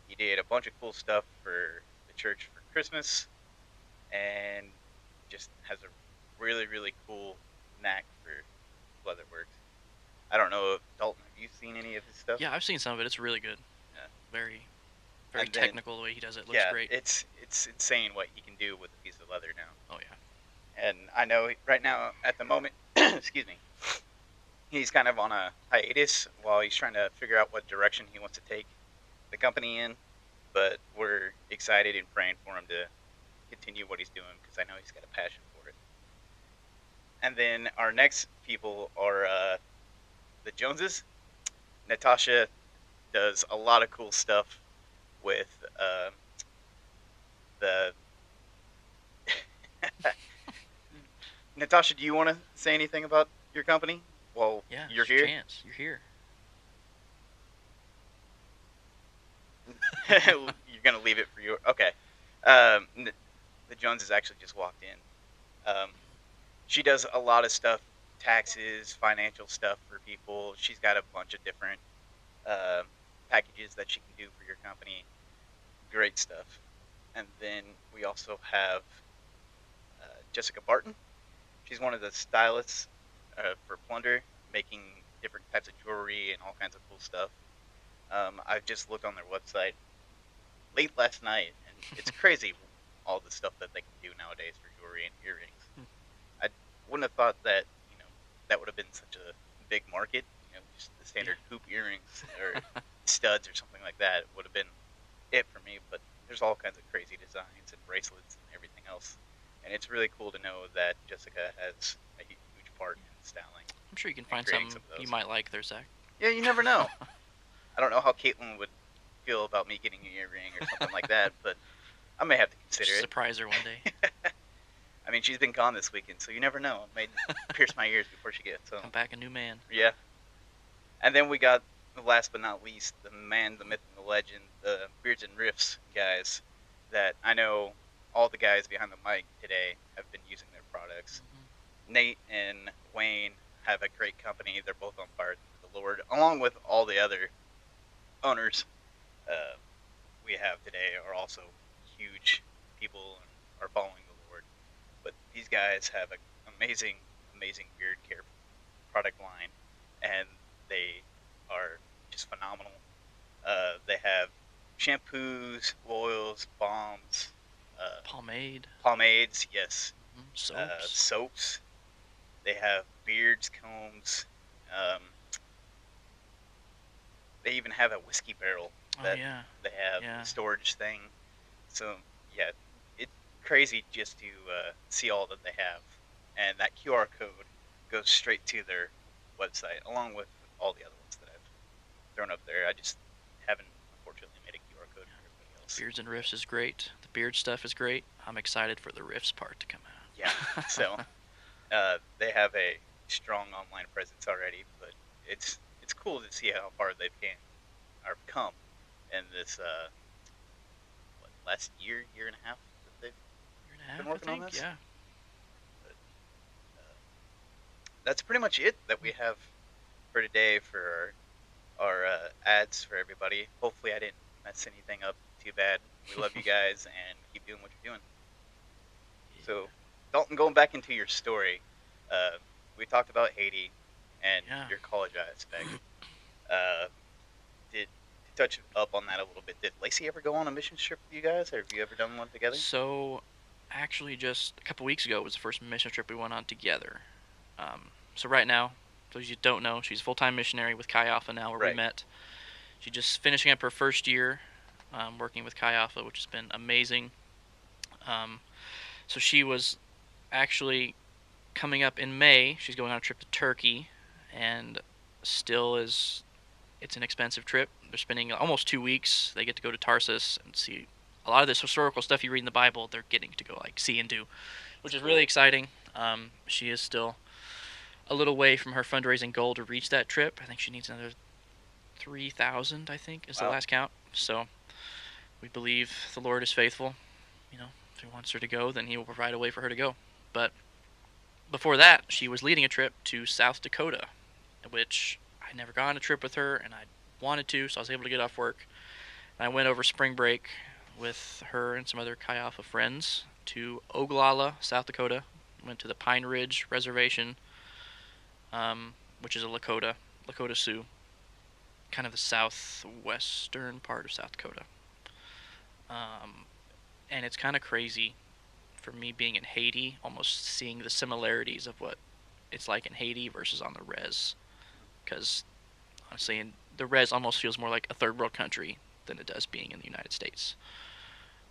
He did a bunch of cool stuff for the church for Christmas, and just has a really really cool knack for leatherworks. I don't know if Dalton, have you seen any of his stuff? Yeah, I've seen some of it. It's really good. Yeah. Very, very And then technical the way he does it. Looks yeah, great. it's insane what he can do with a piece of leather now. Oh yeah. And I know right now at the moment, excuse me, he's kind of on a hiatus while he's trying to figure out what direction he wants to take the company in. But we're excited and praying for him to continue what he's doing because I know he's got a passion for it. And then our next people are the Joneses. Natasha does a lot of cool stuff with the. Natasha, do you want to say anything about your company while Yeah, you're it's your here? chance. You're here. You're gonna leave it for you. Okay. The Joneses actually just walked in. She does a lot of stuff, taxes, financial stuff for people. She's got a bunch of different uh, packages that she can do for your company. Great stuff. And then we also have Jessica Barton. She's one of the stylists for Plunder, making different types of jewelry and all kinds of cool stuff. I just looked on their website late last night, and it's crazy all the stuff that they can do nowadays for jewelry and earrings. I wouldn't have thought that that would have been such a big market. Just the standard hoop earrings or studs or something like that would have been it for me. But there's all kinds of crazy designs and bracelets and everything else, and it's really cool to know that Jessica has a huge part in styling I'm sure you can and find creating something some of you those. might like there, Zach. Yeah, you never know. I don't know how Caitlin would feel about me getting an earring or something like that, but I may have to consider it. Surprise her one day. I mean, she's been gone this weekend, so you never know. It may pierce my ears before she gets. So Come back a new man. yeah. And then we got, last but not least, the man, the myth, and the legend, the Beards and Riffs guys. That I know all the guys behind the mic today have been using their products. Nate and Wayne have a great company. They're both on fire for the Lord, along with all the other owners we have today are also huge people and are following the Lord. But these guys have an amazing, amazing beard care product line, and they are just phenomenal. They have shampoos, oils, balms, Pomade. pomades, yes, Soaps. soaps. They have beards, combs. Um, they even have a whiskey barrel Oh that yeah. they have Yeah. storage thing. So yeah, it's crazy just to see all that they have, and that QR code goes straight to their website, along with all the other ones that I've thrown up there. I just haven't unfortunately made a QR code for everybody else. Beards and Riffs is great. The beard stuff is great. I'm excited for the Riffs part to come out. Yeah, so they have a strong online presence already, but it's cool to see how far they've come in this last year and a half that they've Year and a half, been working I on think. this. Yeah. But that's pretty much it that we have for today for our ads for everybody. Hopefully, I didn't mess anything up too bad. We love you guys and keep doing what you're doing. So, Dalton, going back into your story, we talked about Haiti and Yeah. your college aspect. Did to touch up on that a little bit? Did Lacey ever go on a mission trip with you guys, or have you ever done one together? So, actually, just a couple weeks ago was the first mission trip we went on together. So right now, for those you don't know, she's a full-time missionary with Chi Alpha now, where we Right. met. She's just finishing up her first year working with Chi Alpha, which has been amazing. So she was actually coming up in May. She's going on a trip to Turkey, and still is. It's an expensive trip. They're spending almost 2 weeks. They get to go to Tarsus and see a lot of this historical stuff you read in the Bible. They're getting to go see and do, which is really exciting. She is still a little way from her fundraising goal to reach that trip. I think she needs another 3,000. I think is the Wow. last count. So we believe the Lord is faithful. If He wants her to go, then He will provide a way for her to go. But before that, she was leading a trip to South Dakota, which I'd never gone on a trip with her, and I wanted to, so I was able to get off work. And I went over spring break with her and some other Chi Alpha friends to Oglala, South Dakota. Went to the Pine Ridge Reservation, which is a Lakota Sioux, kind of the southwestern part of South Dakota. Um, and it's kind of crazy for me being in Haiti, almost seeing the similarities of what it's like in Haiti versus on the res. Because honestly, in the res almost feels more like a third world country than it does being in the United States,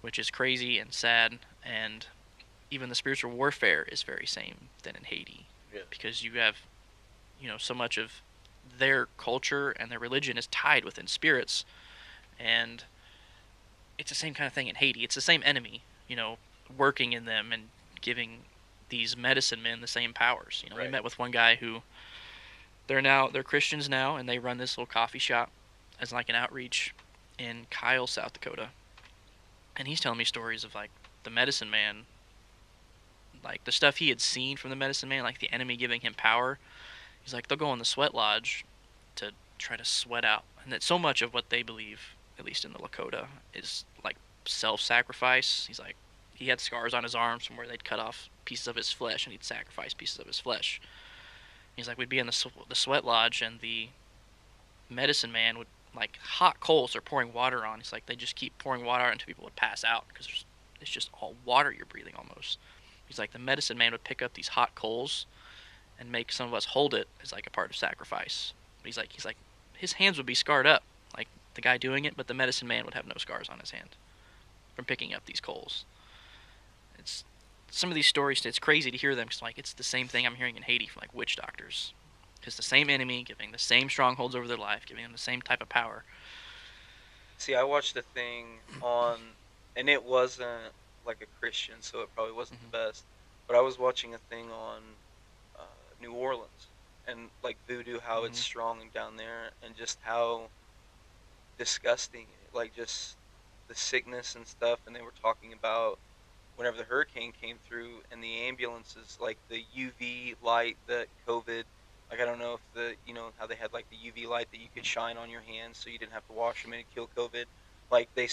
which is crazy and sad. And even the spiritual warfare is very same than in Haiti, Really. because you have so much of their culture and their religion is tied within spirits, and it's the same kind of thing in Haiti. It's the same enemy, working in them and giving these medicine men the same powers. We Right. met with one guy who they're Christians now, and they run this little coffee shop as like an outreach in Kyle, South Dakota. And he's telling me stories of like the medicine man, like the stuff he had seen from the medicine man, like the enemy giving him power. He's like, they'll go in the sweat lodge to try to sweat out, and that so much of what they believe, at least in the Lakota, is like self-sacrifice. He's like, he had scars on his arms from where they'd cut off pieces of his flesh, and he'd sacrifice pieces of his flesh. He's like, we'd be in the sweat lodge, and the medicine man would, like, hot coals are pouring water on. He's like, they just keep pouring water on until people would pass out because it's just all water you're breathing almost. He's like, the medicine man would pick up these hot coals and make some of us hold it as like a part of sacrifice. But he's like, his hands would be scarred up, like the guy doing it, but the medicine man would have no scars on his hand from picking up these coals. It's some of these stories. It's crazy to hear them because like it's the same thing I'm hearing in Haiti from like witch doctors. It's the same enemy giving the same strongholds over their life, giving them the same type of power. See, I watched a thing on, and it wasn't like a Christian, so it probably wasn't Mm-hmm. the best. But I was watching a thing on uh, New Orleans and like voodoo, how it's Mm-hmm. strong down there, and just how disgusting, like just the sickness and stuff. And they were talking about whenever the hurricane came through and the ambulances, like the UV light that COVID, like I don't know if how they had like the UV light that you could shine on your hands so you didn't have to wash them and kill COVID. Like they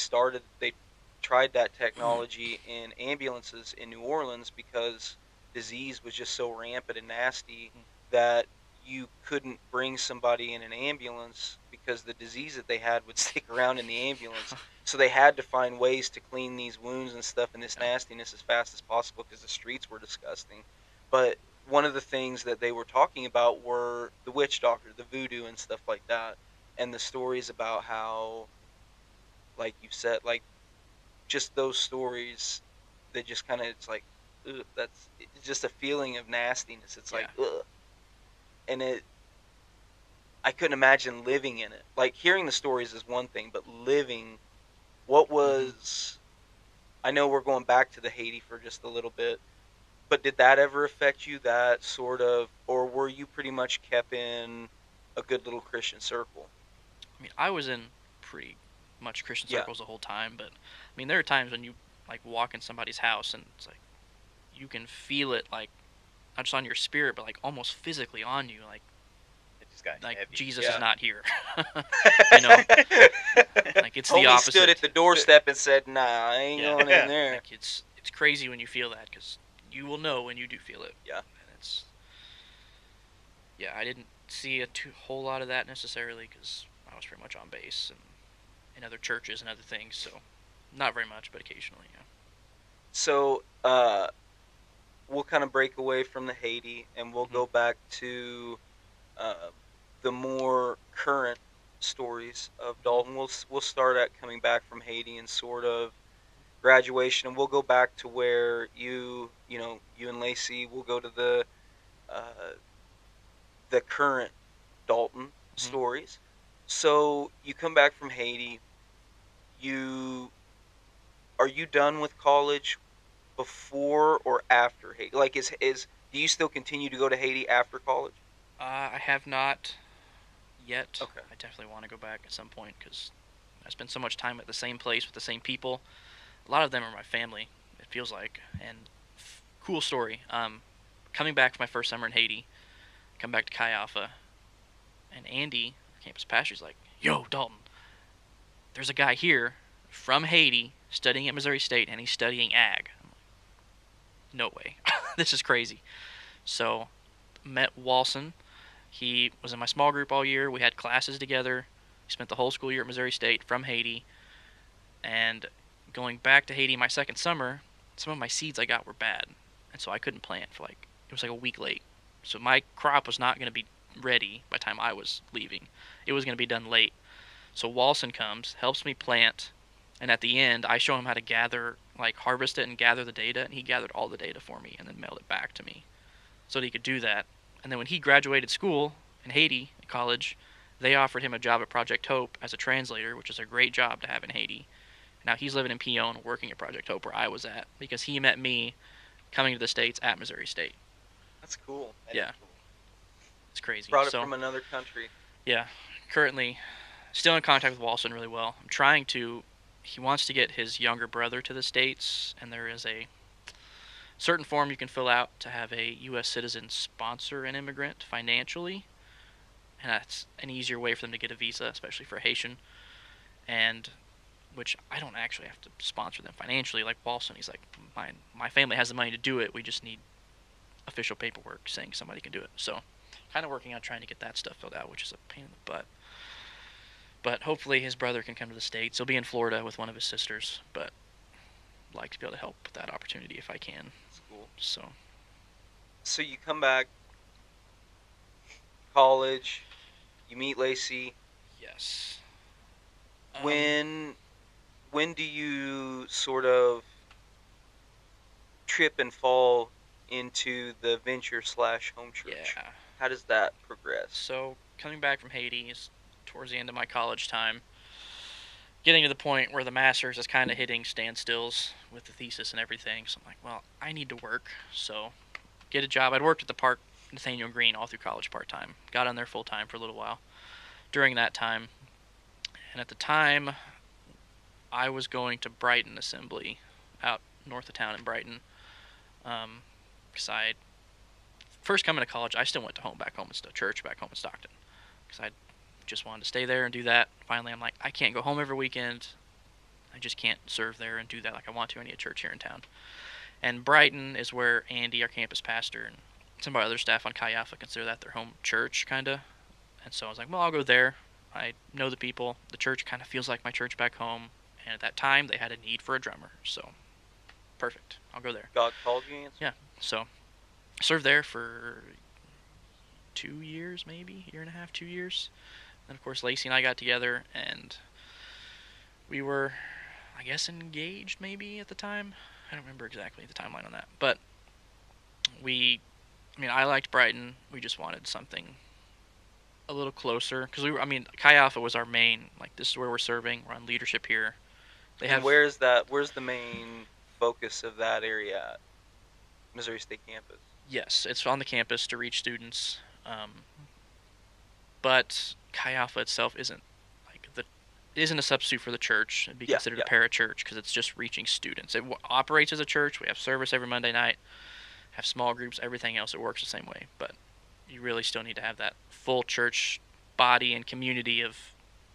tried that technology in ambulances in New Orleans because disease was just so rampant and nasty that you couldn't bring somebody in an ambulance because the disease that they had would stick around in the ambulance. So they had to find ways to clean these wounds and stuff and this Yeah. nastiness as fast as possible because the streets were disgusting. But one of the things that they were talking about were the witch doctor, the voodoo and stuff like that, and the stories about how, like you said, like just those stories that just kind of it's like, ugh, that's it's just a feeling of nastiness. It's like, Yeah. ugh, and I couldn't imagine living in it. Like hearing the stories is one thing, but living, what Mm-hmm. was I know we're going back to the Haiti for just a little bit, but did that ever affect you? That sort of, or were you pretty much kept in a good little Christian circle? I mean, I was in pretty much Christian Yeah, circles the whole time, but I mean, there are times when you like walk in somebody's house and it's like you can feel it, like not just on your spirit, but like almost physically on you, It just got like heavy. Jesus is yeah. not here. you know, like it's the Homie stood at opposite. the doorstep and said, "Nah, I ain't Yeah, going in there." like it's crazy when you feel that because you will know when you do feel it. Yeah. And it's yeah, I didn't see a whole lot of that necessarily because I was pretty much on base and in other churches and other things, so not very much, but occasionally. Yeah. So, we'll kind of break away from the Haiti and we'll Mm-hmm. go back to uh, the more current stories of Mm-hmm. Dalton. We'll start at coming back from Haiti and sort of graduation, and we'll go back to where you and Lacey will go to uh, the current Dalton Mm-hmm. stories. So you come back from Haiti. You Are you done with college before or after Haiti? Like, is do you still continue to go to Haiti after college? I have not yet. Okay. I definitely want to go back at some point because I spend so much time at the same place with the same people. A lot of them are my family. It feels like, and cool story. Coming back from my first summer in Haiti, come back to Chi Alpha, and Andy, campus pastor's like, "Yo, Dalton, there's a guy here from Haiti. studying at Missouri State, and he's studying ag. I'm like, no way. This is crazy. So, met Walson. He was in my small group all year. We had classes together. He spent the whole school year at Missouri State from Haiti. And going back to Haiti my second summer, some of my seeds I got were bad. And so I couldn't plant for like, it was like a week late. So my crop was not going to be ready by the time I was leaving. It was going to be done late. So Walson comes, helps me plant, and at the end, I show him how to gather, like harvest it and gather the data, and he gathered all the data for me and then mailed it back to me so that he could do that. And then when he graduated school in Haiti, at college, they offered him a job at Project Hope as a translator, which is a great job to have in Haiti. Now he's living in Peone, working at Project Hope where I was at, because he met me coming to the States at Missouri State. That's cool. That Yeah. is cool. It's crazy. Brought it So from another country. yeah, currently still in contact with Walson really well. I'm trying to. He wants to get his younger brother to the States, and there is a certain form you can fill out to have a U.S. citizen sponsor an immigrant financially, and that's an easier way for them to get a visa, especially for Haitian, and which I don't actually have to sponsor them financially like Walson. He's like, my family has the money to do it. We just need official paperwork saying somebody can do it. So, kind of working on trying to get that stuff filled out, which is a pain in the butt. But hopefully his brother can come to the States. He'll be in Florida with one of his sisters, but I'd like to be able to help with that opportunity if I can. That's cool. So, So you come back, college, you meet Lacey. yes. When when do you sort of trip and fall into the venture slash home church? Yeah. How does that progress? So, coming back from Haiti is towards the end of my college time. Getting to the point where the master's is kind of hitting standstills with the thesis and everything. So I'm like, well, I need to work. So, get a job. I'd worked at the park, Nathaniel Green, all through college part time. Got on there full time for a little while during that time. And at the time, I was going to Brighton Assembly out north of town in Brighton. Because I first coming to college, I still went to back home in church back home in Stockton. Because I just wanted to stay there and do that. Finally, I'm like, I can't go home every weekend. I just can't serve there and do that like I want to. I need a church here in town. And Brighton is where Andy, our campus pastor, and some of our other staff on Chi Alpha consider that their home church, kind of. And so I was like, well, I'll go there. I know the people. The church kind of feels like my church back home. And at that time, they had a need for a drummer. So, perfect. I'll go there. God called you, answer? Yeah. So, served there for 2 years, maybe, year and a half, 2 years. Then, of course, Lacey and I got together, and we were, I guess, engaged maybe at the time. I don't remember exactly the timeline on that. But I liked Brighton. We just wanted something a little closer. Because Chi Alpha was our main, like, this is where we're serving. We're on leadership here. They have. And where's the main focus of that area at? Missouri State campus. Yes, it's on the campus to reach students. But Chi Alpha itself isn't a substitute for the church. It'd be considered a parachurch because it's just reaching students. It operates as a church. We have service every Monday night, have small groups, everything else. It works the same way. But you really still need to have that full church body and community of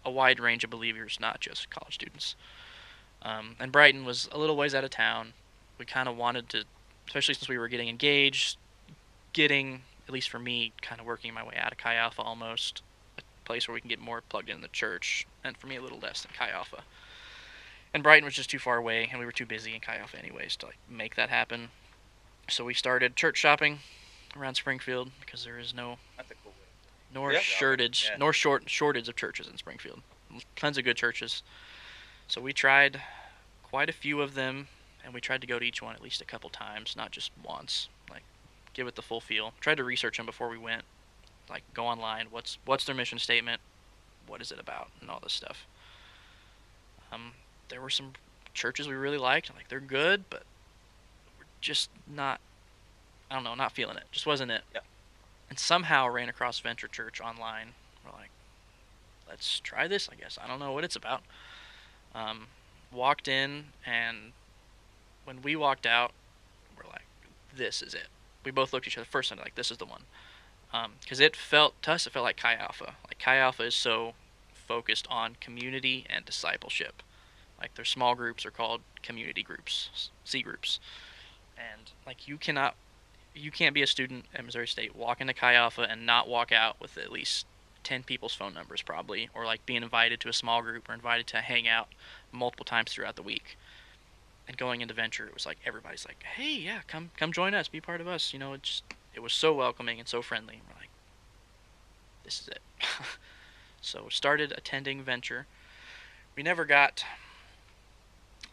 a wide range of believers, not just college students. And Brighton was a little ways out of town. We kind of wanted to, especially since we were getting engaged, at least for me, kind of working my way out of Chi Alpha almost, a place where we can get more plugged in the church, and for me a little less than Chi Alpha. And Brighton was just too far away, and we were too busy in Chi Alpha anyways to make that happen. So we started church shopping around Springfield because there is That's a cool way. shortage of churches in Springfield. Tons of good churches. So we tried quite a few of them, and we tried to go to each one at least a couple times, not just once. Give it the full feel. Tried to research them before we went. Go online. What's their mission statement? What is it about? And all this stuff. There were some churches we really liked. They're good, but we're just not. I don't know, not feeling it. Just wasn't it. Yeah. And somehow ran across Venture Church online. We're like, let's try this. I guess I don't know what it's about. Walked in, and when we walked out, we're like, this is it. We both looked at each other first and this is the one. Because it felt like Chi Alpha. Chi Alpha is so focused on community and discipleship. Like their small groups are called community groups, C groups, and like you can't be a student at Missouri State, walk into Chi Alpha and not walk out with at least 10 people's phone numbers probably, or like being invited to a small group or invited to hang out multiple times throughout the week. And going into Venture, it was like everybody's like, "Hey, yeah, come join us, be part of us." It was so welcoming and so friendly. And we're like, "This is it." So started attending Venture. We never got,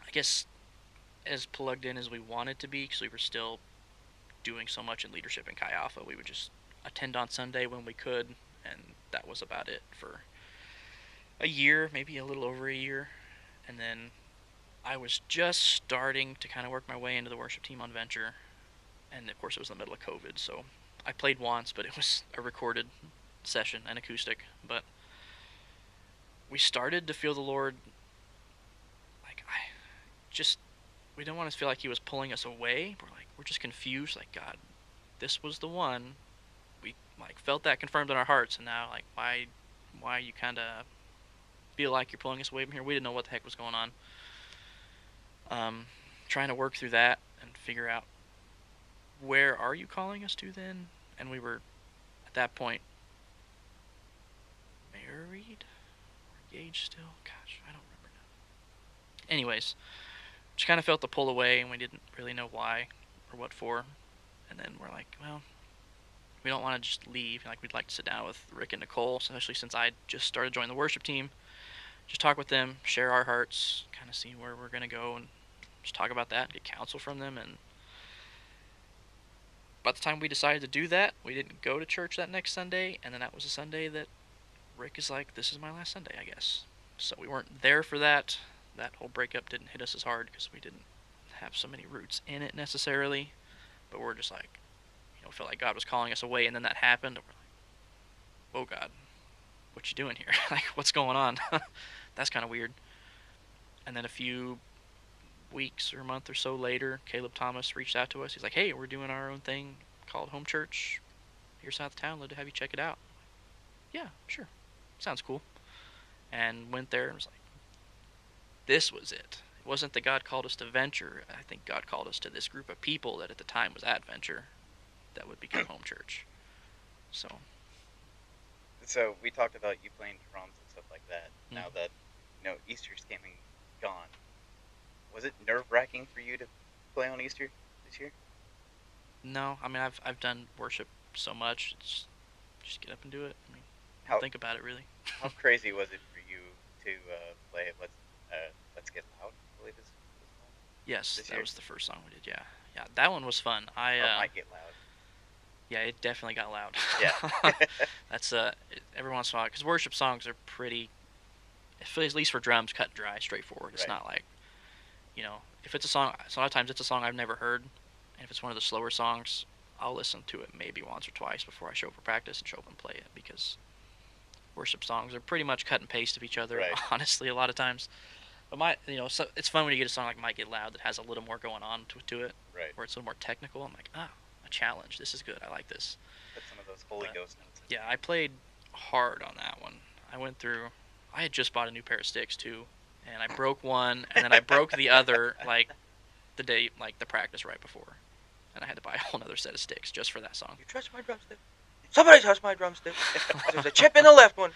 I guess, as plugged in as we wanted to be because we were still doing so much in leadership in Chi Alpha. We would just attend on Sunday when we could, and that was about it for a year, maybe a little over a year. And then I was just starting to kind of work my way into the worship team on Venture, and of course it was in the middle of COVID, so I played once, but it was a recorded session, an acoustic. But we started to feel the Lord, like I just we didn't want to feel like He was pulling us away. We're just confused, like God, this was the one. We like felt that confirmed in our hearts, and now like why you kind of feel like you're pulling us away from here? We didn't know what the heck was going on. Trying to work through that and figure out where are you calling us to then? And we were at that point married or engaged still. Gosh, I don't remember now. Anyways, just kind of felt the pull away, and we didn't really know why or what for. And then we're like, well, we don't want to just leave. Like we'd like to sit down with Rick and Nicole, especially since I just started joining the worship team. Just talk with them, share our hearts, kind of see where we're gonna go, and just talk about that, get counsel from them. And by the time we decided to do that, we didn't go to church that next Sunday, and then that was a Sunday that Rick is like, this is my last Sunday, I guess. So we weren't there for that. That whole breakup didn't hit us as hard because we didn't have so many roots in it necessarily. But we're just like, felt like God was calling us away, and then that happened. And we're like, oh God, what you doing here? Like, what's going on? That's kind of weird. And then a few weeks or a month or so later, Caleb Thomas reached out to us. He's like, hey, we're doing our own thing called Home Church here south of town. Love to have you check it out. Yeah, sure. Sounds cool. And went there and was like, this was it. It wasn't that God called us to Venture. I think God called us to this group of people that at the time was at Venture that would become Home Church. So we talked about you playing drums and stuff like that. Mm-hmm. Now that Easter's came and gone, was it nerve-wracking for you to play on Easter this year? No, I mean I've done worship so much. It's just get up and do it. I mean, don't think about it really. How crazy was it for you to play Let's Get Loud? I believe is yes, that was the first song we did. Yeah, that one was fun. Might Get Loud. Yeah, it definitely got loud. Yeah. That's every once in a while, because worship songs are pretty, at least for drums, cut and dry, straightforward. It's not like, if it's a song, so a lot of times it's a song I've never heard, and if it's one of the slower songs, I'll listen to it maybe once or twice before I show up for practice and show up and play it, because worship songs are pretty much cut and paste of each other, honestly, a lot of times. But so it's fun when you get a song like Might Get Loud that has a little more going on to it, where it's a little more technical. I'm like, a challenge. This is good. I like this. That's some of those Holy Ghost notes. Yeah, I played hard on that one. I had just bought a new pair of sticks too, and I broke one, and then I broke the other like the day, like the practice right before, and I had to buy a whole other set of sticks just for that song. You touched my drumstick. Somebody touched my drumstick. There's a chip in the left one.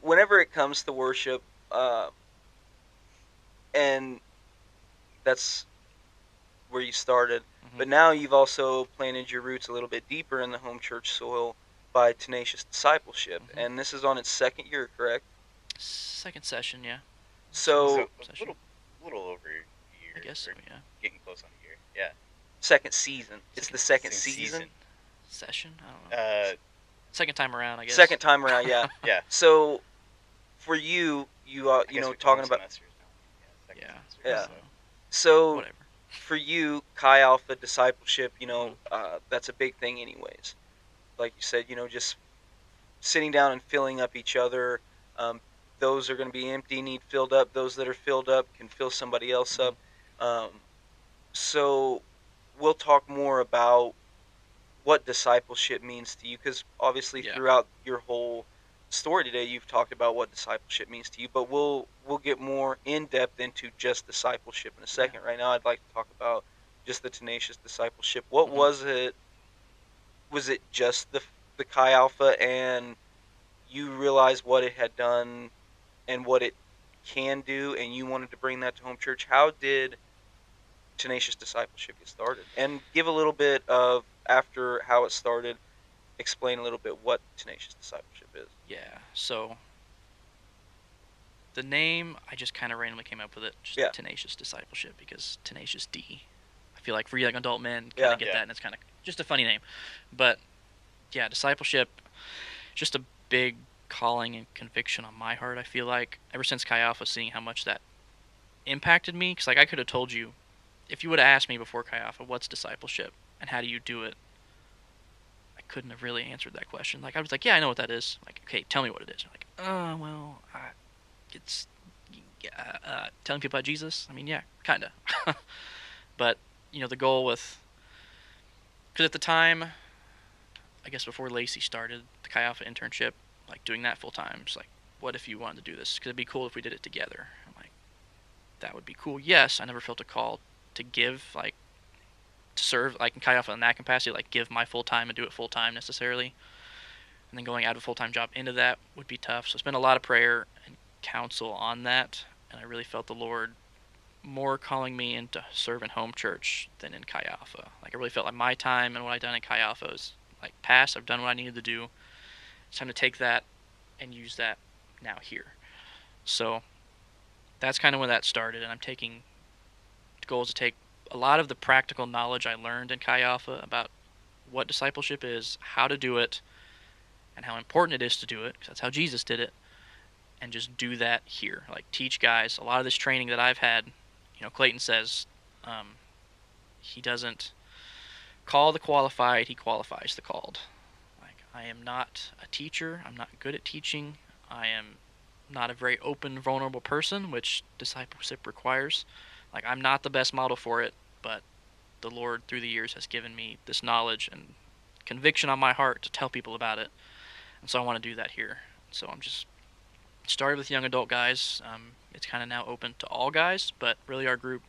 Whenever it comes to worship, and that's where you started, but now you've also planted your roots a little bit deeper in the home church soil by Tenacious Discipleship, and this is on its second year, correct? Second session, yeah. So a little over a year. I guess so, yeah. Getting close on a year, yeah. Second season. It's the second season. Session? I don't know. Second time around, I guess. Second time around, yeah. Yeah. So, for you talking about. Yeah. So, whatever. For you, Chi Alpha discipleship, that's a big thing, anyways. Like you said, just sitting down and filling up each other. Those are going to be empty, need filled up. Those that are filled up can fill somebody else up. So, we'll talk more about what discipleship means to you, because obviously throughout your whole story today, you've talked about what discipleship means to you, but we'll get more in depth into just discipleship in a Yeah. second. Right now, I'd like to talk about just the tenacious discipleship. What Mhm. was it? Was it just the Chi Alpha, and you realized what it had done and what it can do, and you wanted to bring that to home church? How did tenacious discipleship get started? And give a little bit of after how it started. Explain a little bit what tenacious discipleship is. Yeah. So the name, I just kind of randomly came up with it, just Yeah. Tenacious Discipleship, because Tenacious D. I feel like for young adult men, kind Yeah. of get Yeah. that, and it's kind of just a funny name. But yeah, discipleship, just a big calling and conviction on my heart. I feel like ever since Chi Alpha, seeing how much that impacted me, because like I could have told you, if you would have asked me before Chi Alpha, what's discipleship and how do you do it, I couldn't have really answered that question. Like I was like, yeah, I know what that is. Like, okay, tell me what it is. I'm like, well, it's telling people about Jesus. I mean, yeah, kinda. But the goal with, because at the time, I guess before Lacey started the Chi Alpha internship, like doing that full time, it's like, what if you wanted to do this? Because it'd be cool if we did it together. I'm like, that would be cool. Yes, I never felt a call to give, like, to serve, like in Chi Alpha in that capacity, like give my full time and do it full time necessarily. And then going out of a full time job into that would be tough. So it's been a lot of prayer and counsel on that. And I really felt the Lord more calling me into serving home church than in Chi Alpha. Like I really felt like my time and what I've done in Chi Alpha is like past. I've done what I needed to do. It's time to take that and use that now here. So that's kind of when that started, and I'm taking goals to take a lot of the practical knowledge I learned in Chi Alpha about what discipleship is, how to do it, and how important it is to do it, because that's how Jesus did it, and just do that here. Like teach guys a lot of this training that I've had. Clayton says he doesn't call the qualified; he qualifies the called. Like I am not a teacher. I'm not good at teaching. I am not a very open, vulnerable person, which discipleship requires. Like I'm not the best model for it, but the Lord through the years has given me this knowledge and conviction on my heart to tell people about it, and so I want to do that here. So I'm just started with young adult guys. It's kind of now open to all guys, but really our group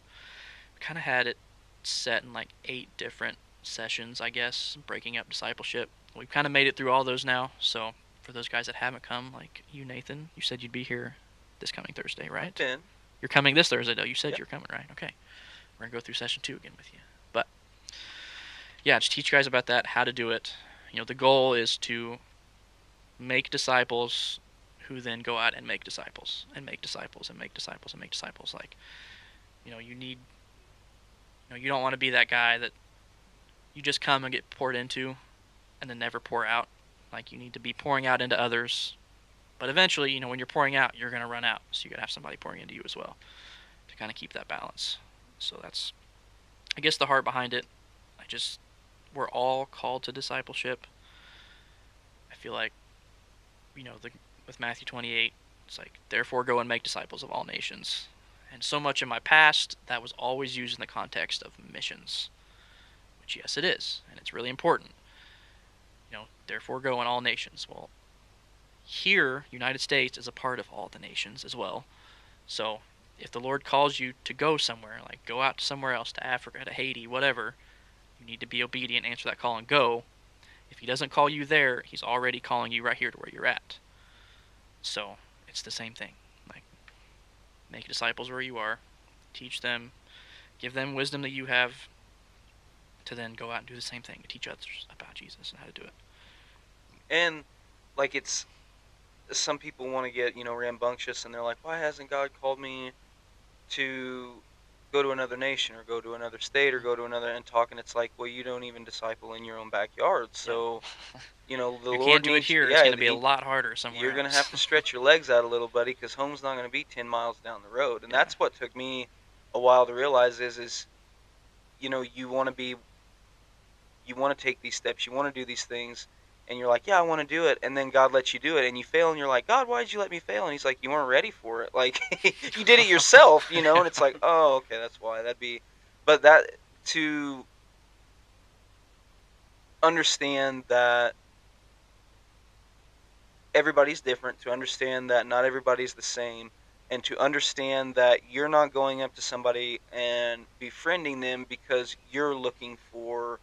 kind of had it set in like 8 different sessions, I guess, breaking up discipleship. We've kind of made it through all those now. So for those guys that haven't come, like you, Nathan, you said you'd be here this coming Thursday, right? I've been. You're coming this Thursday, though. You said Yep. you're coming, right? Okay. We're going to go through session 2 again with you. But yeah, just teach guys about that, how to do it. The goal is to make disciples who then go out and make disciples and make disciples and make disciples and make disciples. Like, you need, you don't want to be that guy that you just come and get poured into and then never pour out. Like, you need to be pouring out into others. But eventually, when you're pouring out, you're going to run out. So you got to have somebody pouring into you as well to kind of keep that balance. So that's, I guess, the heart behind it. We're all called to discipleship. I feel like, with Matthew 28, it's like, therefore go and make disciples of all nations. And so much in my past, that was always used in the context of missions. Which, yes, it is. And it's really important. Therefore go in all nations. Well, here, United States is a part of all the nations as well. So, if the Lord calls you to go somewhere, like go out to somewhere else, to Africa, to Haiti, whatever, you need to be obedient, answer that call, and go. If he doesn't call you there, he's already calling you right here to where you're at. So, it's the same thing. Like, make disciples where you are, teach them, give them wisdom that you have, to then go out and do the same thing, to teach others about Jesus and how to do it. And like it's some people want to get rambunctious, and they're like, why hasn't God called me to go to another nation or go to another state or go to another, and talk? And it's like, well, you don't even disciple in your own backyard. So the You Lord can't do it needs, here. It's yeah, going to be a lot harder somewhere you're gonna else. have to stretch your legs out a little, buddy, because home's not gonna be 10 miles down the road. And Yeah. that's what took me a while to realize is you want to be, you want to take these steps, you want to do these things, and you're like, yeah, I want to do it, and then God lets you do it, and you fail, and you're like, God, why did you let me fail? And he's like, you weren't ready for it. Like, you did it yourself, and it's like, oh, okay, that's why. That'd be, but that, to understand that everybody's different, to understand that not everybody's the same, and to understand that you're not going up to somebody and befriending them because you're looking for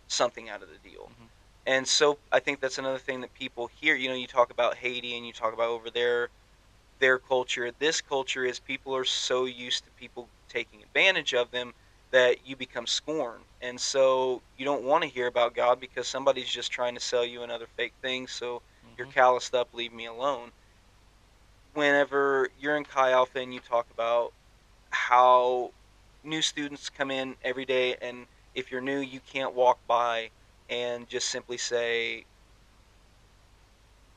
something out of the deal. Hmm. And so I think that's another thing that people hear. You talk about Haiti and you talk about over there their culture. This culture is people are so used to people taking advantage of them that you become scorned. And so you don't want to hear about God because somebody's just trying to sell you another fake thing. So you're Hmm. calloused up, leave me alone. Whenever you're in Chi Alpha and you talk about how new students come in every day, and if you're new, you can't walk by and just simply say,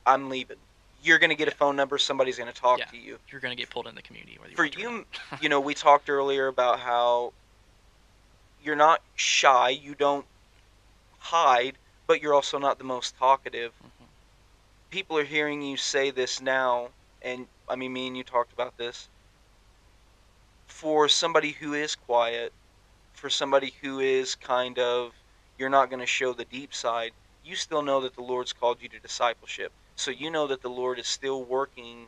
I'm leaving. You're going to get a Yeah. phone number, somebody's going to talk Yeah. to you. You're gonna get pulled in the community whether you For want to or you, not. we talked earlier about how you're not shy, you don't hide, but you're also not the most talkative. Hmm. People are hearing you say this now, and I mean, me and you talked about this. For somebody who is quiet, for somebody who is kind of, you're not going to show the deep side, you still know that the Lord's called you to discipleship. So you know that the Lord is still working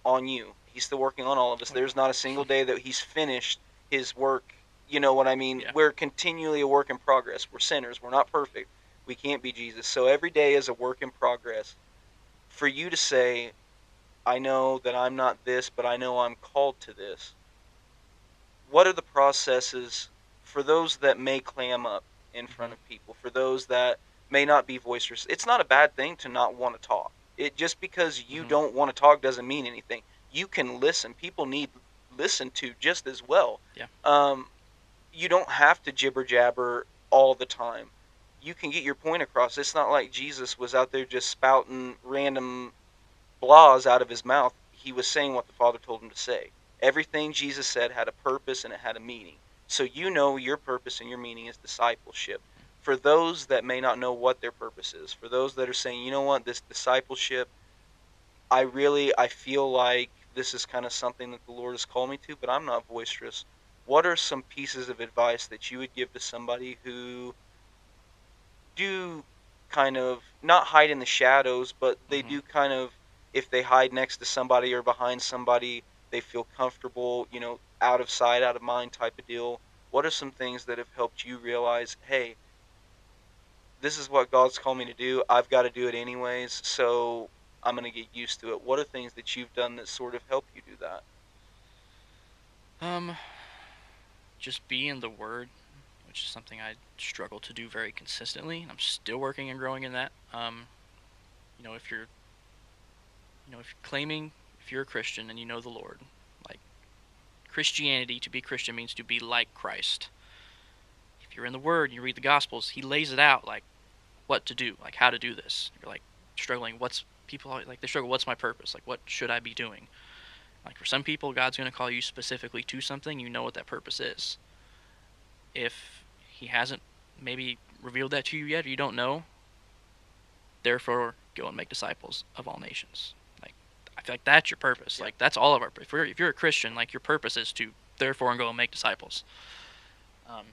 on you. He's still working on all of us. Oh yeah. There's not a single day that he's finished his work. You know what I mean? Yeah. We're continually a work in progress. We're sinners. We're not perfect. We can't be Jesus. So every day is a work in progress. For you to say, I know that I'm not this, but I know I'm called to this. What are the processes for those that may clam up in front Hmm. of people, for those that may not be boisterous? It's not a bad thing to not want to talk. It just because you Hmm. don't want to talk doesn't mean anything. You can listen. People need listened to just as well. Yeah. Um, you don't have to jibber jabber all the time. You can get your point across. It's not like Jesus was out there just spouting random blahs out of his mouth. He was saying what the Father told him to say. Everything Jesus said had a purpose and it had a meaning. So you know your purpose and your meaning is discipleship. For those that may not know what their purpose is, for those that are saying, you know what, this discipleship, I feel like this is kind of something that the Lord has called me to, but I'm not boisterous. What are some pieces of advice that you would give to somebody who do kind of not hide in the shadows, but they Hmm. do kind of, if they hide next to somebody or behind somebody, they feel comfortable, out of sight, out of mind type of deal. What are some things that have helped you realize, hey, this is what God's called me to do. I've got to do it anyways, so I'm going to get used to it. What are things that you've done that sort of help you do that? Um, just be in the Word, which is something I struggle to do very consistently. I'm still working and growing in that. You know, if you're, if you're claiming, if you're a Christian and you know the Lord, like Christianity, to be Christian means to be like Christ. If you're in the Word and you read the Gospels, He lays it out like what to do, like how to do this. You're like struggling. Like they struggle. What's my purpose? Like what should I be doing? Like for some people, God's going to call you specifically to something. You know what that purpose is. If He hasn't maybe revealed that to you yet, or you don't know, therefore go and make disciples of all nations. Like I feel like that's your purpose. Yeah. Like that's all of our. If you're a Christian, like your purpose is to therefore and go and make disciples. Um,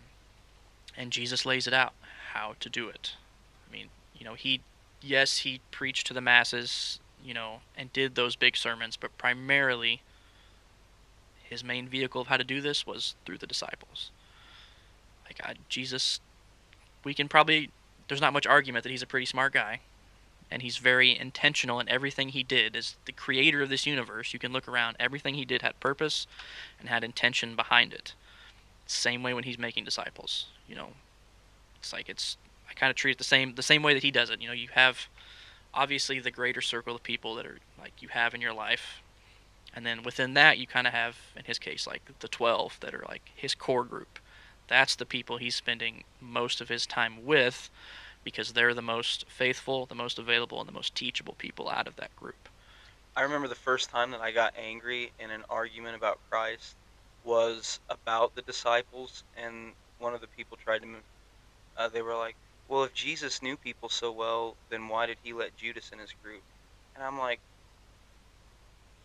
and Jesus lays it out how to do it. I mean, he preached to the masses, and did those big sermons, but primarily his main vehicle of how to do this was through the disciples. Like Jesus, we can probably there's not much argument that he's a pretty smart guy, and he's very intentional in everything he did. As the creator of this universe, you can look around, everything he did had purpose and had intention behind it. Same way when he's making disciples. It's like I kind of treat it the same way that he does it. You have obviously the greater circle of people that are like you have in your life, and then within that you kind of have, in his case, like the 12 that are like his core group. That's the people he's spending most of his time with, because they're the most faithful, the most available, and the most teachable people out of that group. I remember the first time that I got angry in an argument about Christ was about the disciples, and one of the people tried to they were like, well, if Jesus knew people so well, then why did he let Judas in his group? And I'm like,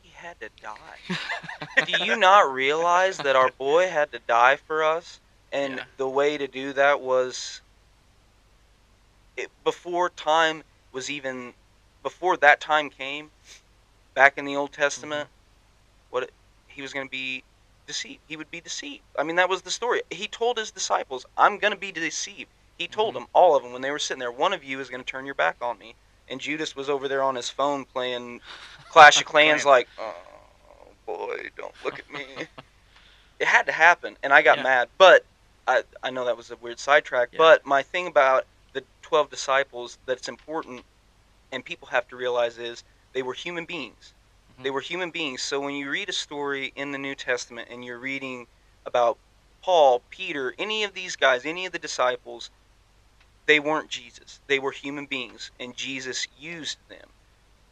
he had to die. Do you not realize that our boy had to die for us? And Yeah. the way to do that was before time was even before that time came, back in the Old Mm-hmm. Testament, what he was going to be deceived. He would be deceived. I mean, that was the story. He told his disciples, "I'm going to be deceived." He told Mm-hmm. them, all of them, when they were sitting there, one of you is going to turn your back on me. And Judas was over there on his phone playing Clash of Clans, Clans. like, oh boy, don't look at me. It had to happen, and I got Yeah. mad. But I know that was a weird sidetrack. Yeah. But my thing about the 12 disciples that's important and people have to realize is they were human beings. Mm-hmm. They were human beings. So when you read a story in the New Testament and you're reading about Paul, Peter, any of these guys, any of the disciples, they weren't Jesus. They were human beings, and Jesus used them.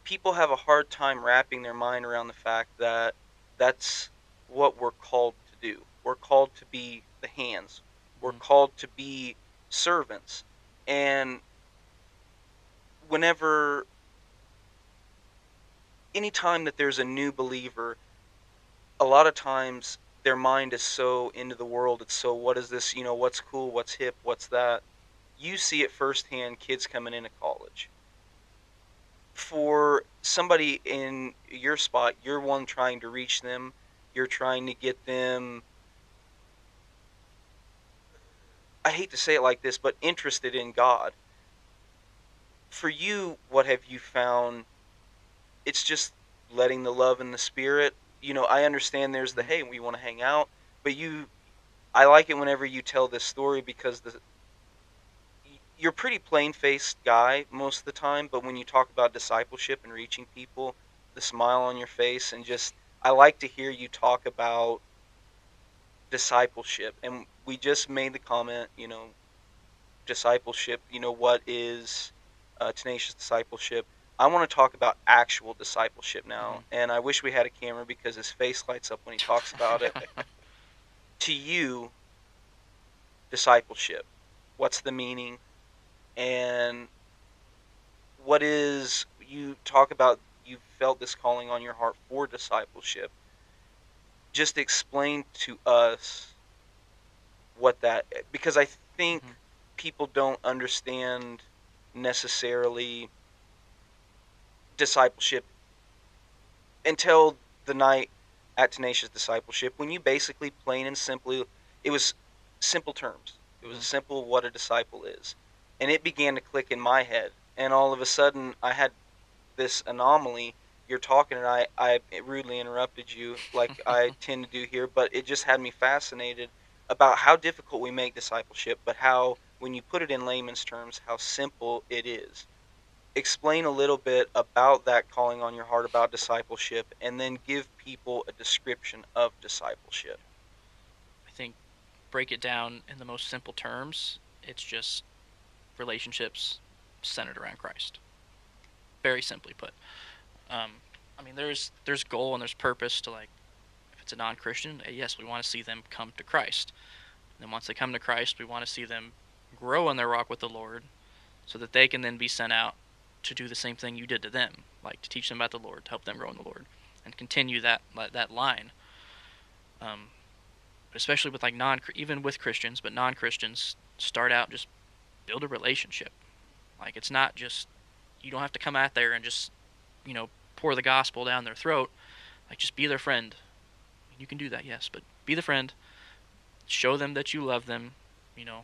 People have a hard time wrapping their mind around the fact that that's what we're called to do. We're called to be the hands. We're Mm-hmm. called to be servants. And whenever anytime that there's a new believer, a lot of times their mind is so into the world. It's so, what is this? What's cool? What's hip? What's that? You see it firsthand, kids coming into college. For somebody in your spot, you're one trying to reach them. You're trying to get them, I hate to say it like this, but interested in God. For you, what have you found? It's just letting the love and the spirit. I understand there's the, Mm-hmm. hey, we want to hang out, but I like it whenever you tell this story because you're a pretty plain-faced guy most of the time, but when you talk about discipleship and reaching people, the smile on your face and just I like to hear you talk about discipleship. And we just made the comment, discipleship, what is tenacious discipleship? I want to talk about actual discipleship Mm-hmm. now, and I wish we had a camera because his face lights up when he talks about it. To you, discipleship, what's the meaning? And what is, you talk about you felt this calling on your heart for discipleship. Just explain to us what that, because I think Mm-hmm. people don't understand necessarily discipleship until the night at Tenacious Discipleship when you basically plain and simply, it was simple terms. It was Mm-hmm. simple what a disciple is. And it began to click in my head. And all of a sudden I had this anomaly. You're talking and I rudely interrupted you like I tend to do here, but it just had me fascinated about how difficult we make discipleship, but how, when you put it in layman's terms, how simple it is. Explain a little bit about that calling on your heart about discipleship, and then give people a description of discipleship. I think break it down in the most simple terms. It's just relationships centered around Christ. Very simply put. Um, I mean, there's goal and there's purpose to, like, if it's a non-Christian, yes, we want to see them come to Christ. And then once they come to Christ, we want to see them grow in their walk with the Lord, so that they can then be sent out to do the same thing you did to them, like to teach them about the Lord, to help them grow in the Lord, and continue that line. Um, especially with like even with Christians, but non-Christians start out just build a relationship. Like, it's not just, you don't have to come out there and just pour the gospel down their throat. Like, just be their friend. You can do that, yes, but be the friend. Show them that you love them. You know,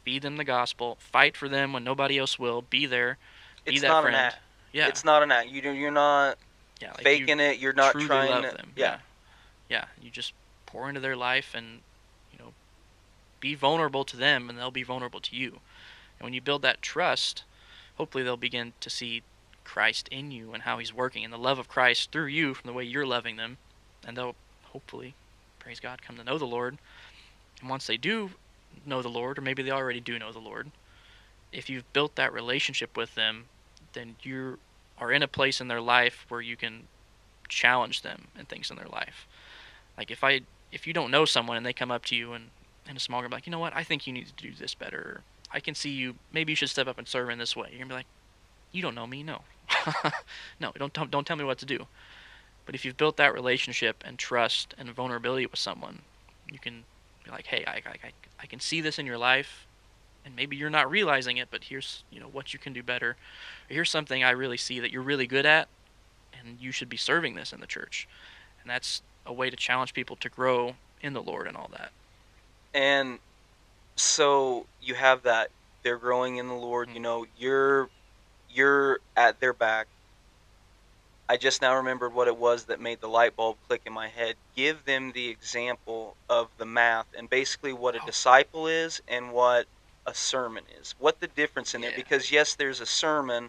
feed them the gospel. Fight for them when nobody else will. Be there. Be It's that not an friend. act. Yeah, It's not an act. You're not yeah. Like, you faking it. You're not truly trying love to. them. Yeah, Yeah, yeah. You just pour into their life and you know be vulnerable to them, and they'll be vulnerable to you. And when you build that trust, hopefully they'll begin to see Christ in you and how He's working, and the love of Christ through you from the way you're loving them, and they'll hopefully, praise God, come to know the Lord. And once they do know the Lord, or maybe they already do know the Lord, if you've built that relationship with them, then you are in a place in their life where you can challenge them and things in their life. Like, if you don't know someone and they come up to you and in a small group, like, you know what, I think you need to do this better. I can see you. Maybe you should step up and serve in this way. You're gonna be like, you don't know me, no, no, don't tell me what to do. But if you've built that relationship and trust and vulnerability with someone, you can be like, hey, I can see this in your life. and maybe you're not realizing it, but here's what you can do better. Or here's something I really see that you're really good at, and you should be serving this in the church. And that's a way to challenge people to grow in the Lord and all that. And so you have that. They're growing in the Lord. Mm. You know, you're at their back. I just now remembered what it was that made the light bulb click in my head. Give them the example of the math and basically what a Oh, disciple is and what a sermon is. What the difference in there? yeah. Because yes, there's a sermon,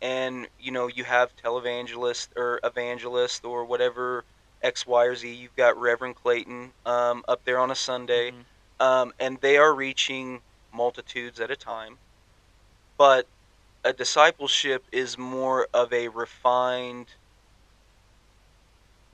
and you have televangelist or evangelist or whatever X, Y, or Z. You've got Reverend Clayton up there on a Sunday, Hmm. and they are reaching multitudes at a time. But a discipleship is more of a refined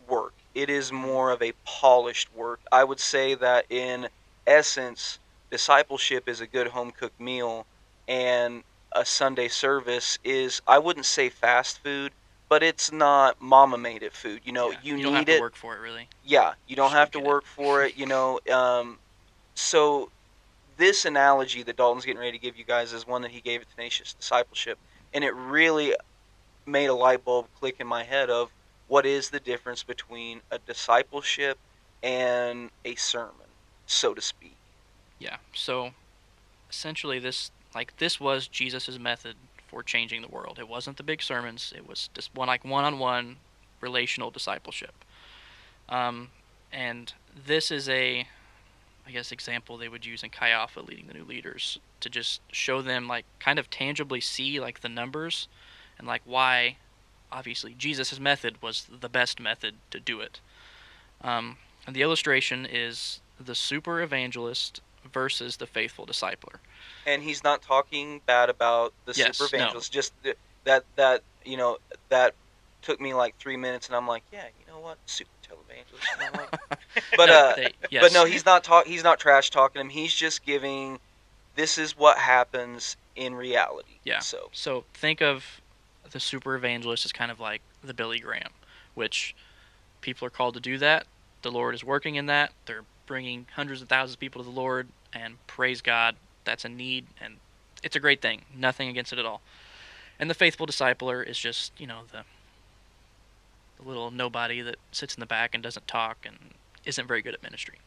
work. It is Hmm. more of a polished work. I would say that in essence, discipleship is a good home cooked meal, and a Sunday service is, I wouldn't say fast food, but it's not mama made it food. Yeah. You You don't have need to it. work for it, really. Yeah, you don't Just have go to get it. work for it. So this analogy that Dalton's getting ready to give you guys is one that he gave at Tenacious Discipleship, and it really made a light bulb click in my head of what is the difference between a discipleship and a sermon, so to speak. Yeah. So essentially, this was Jesus's method for changing the world. It wasn't the big sermons. It was just one-on-one relational discipleship. Um, and this is I guess, example they would use in Chi Alpha leading the new leaders to just show them, like, kind of tangibly see, like, the numbers and, like, why, obviously, Jesus' method was the best method to do it. And the illustration is the super evangelist versus the faithful discipler. And he's not talking bad about the super Yes, no. evangelist. Just that took me like 3 minutes, and I'm like, yeah, you know what, super televangelist. And I'm like, but No, but yes. no, he's not trash talking him. He's just giving, this is what happens in reality. Yeah. So So think of the super evangelist as kind of like the Billy Graham, which people are called to do that. The Lord is working in that. They're bringing hundreds of thousands of people to the Lord, and praise God, that's a need, and it's a great thing. Nothing against it at all. And the faithful discipler is just, the little nobody that sits in the back and doesn't talk and isn't very good at ministry.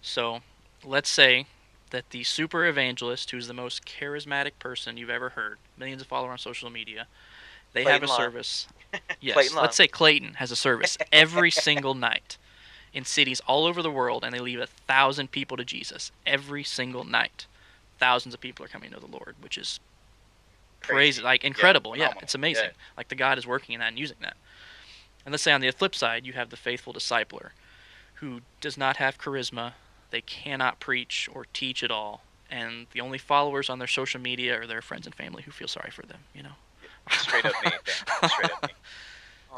So let's say that the super evangelist, who's the most charismatic person you've ever heard, millions of followers on social media, they have a Clayton Lyle. service. Yes, Clayton let's Lyle. say Clayton has a service every single night in cities all over the world, and they lead 1,000 people to Jesus every single night. Thousands of people are coming to the Lord, which is Crazy. crazy, like Yeah, incredible. Yeah, phenomenal. it's amazing. Yeah. Like the God is working in that and using that. And let's say on the flip side, you have the faithful discipler who does not have charisma. They cannot preach or teach at all. And the only followers on their social media are their friends and family who feel sorry for them. Straight up me, Ben. Straight up me.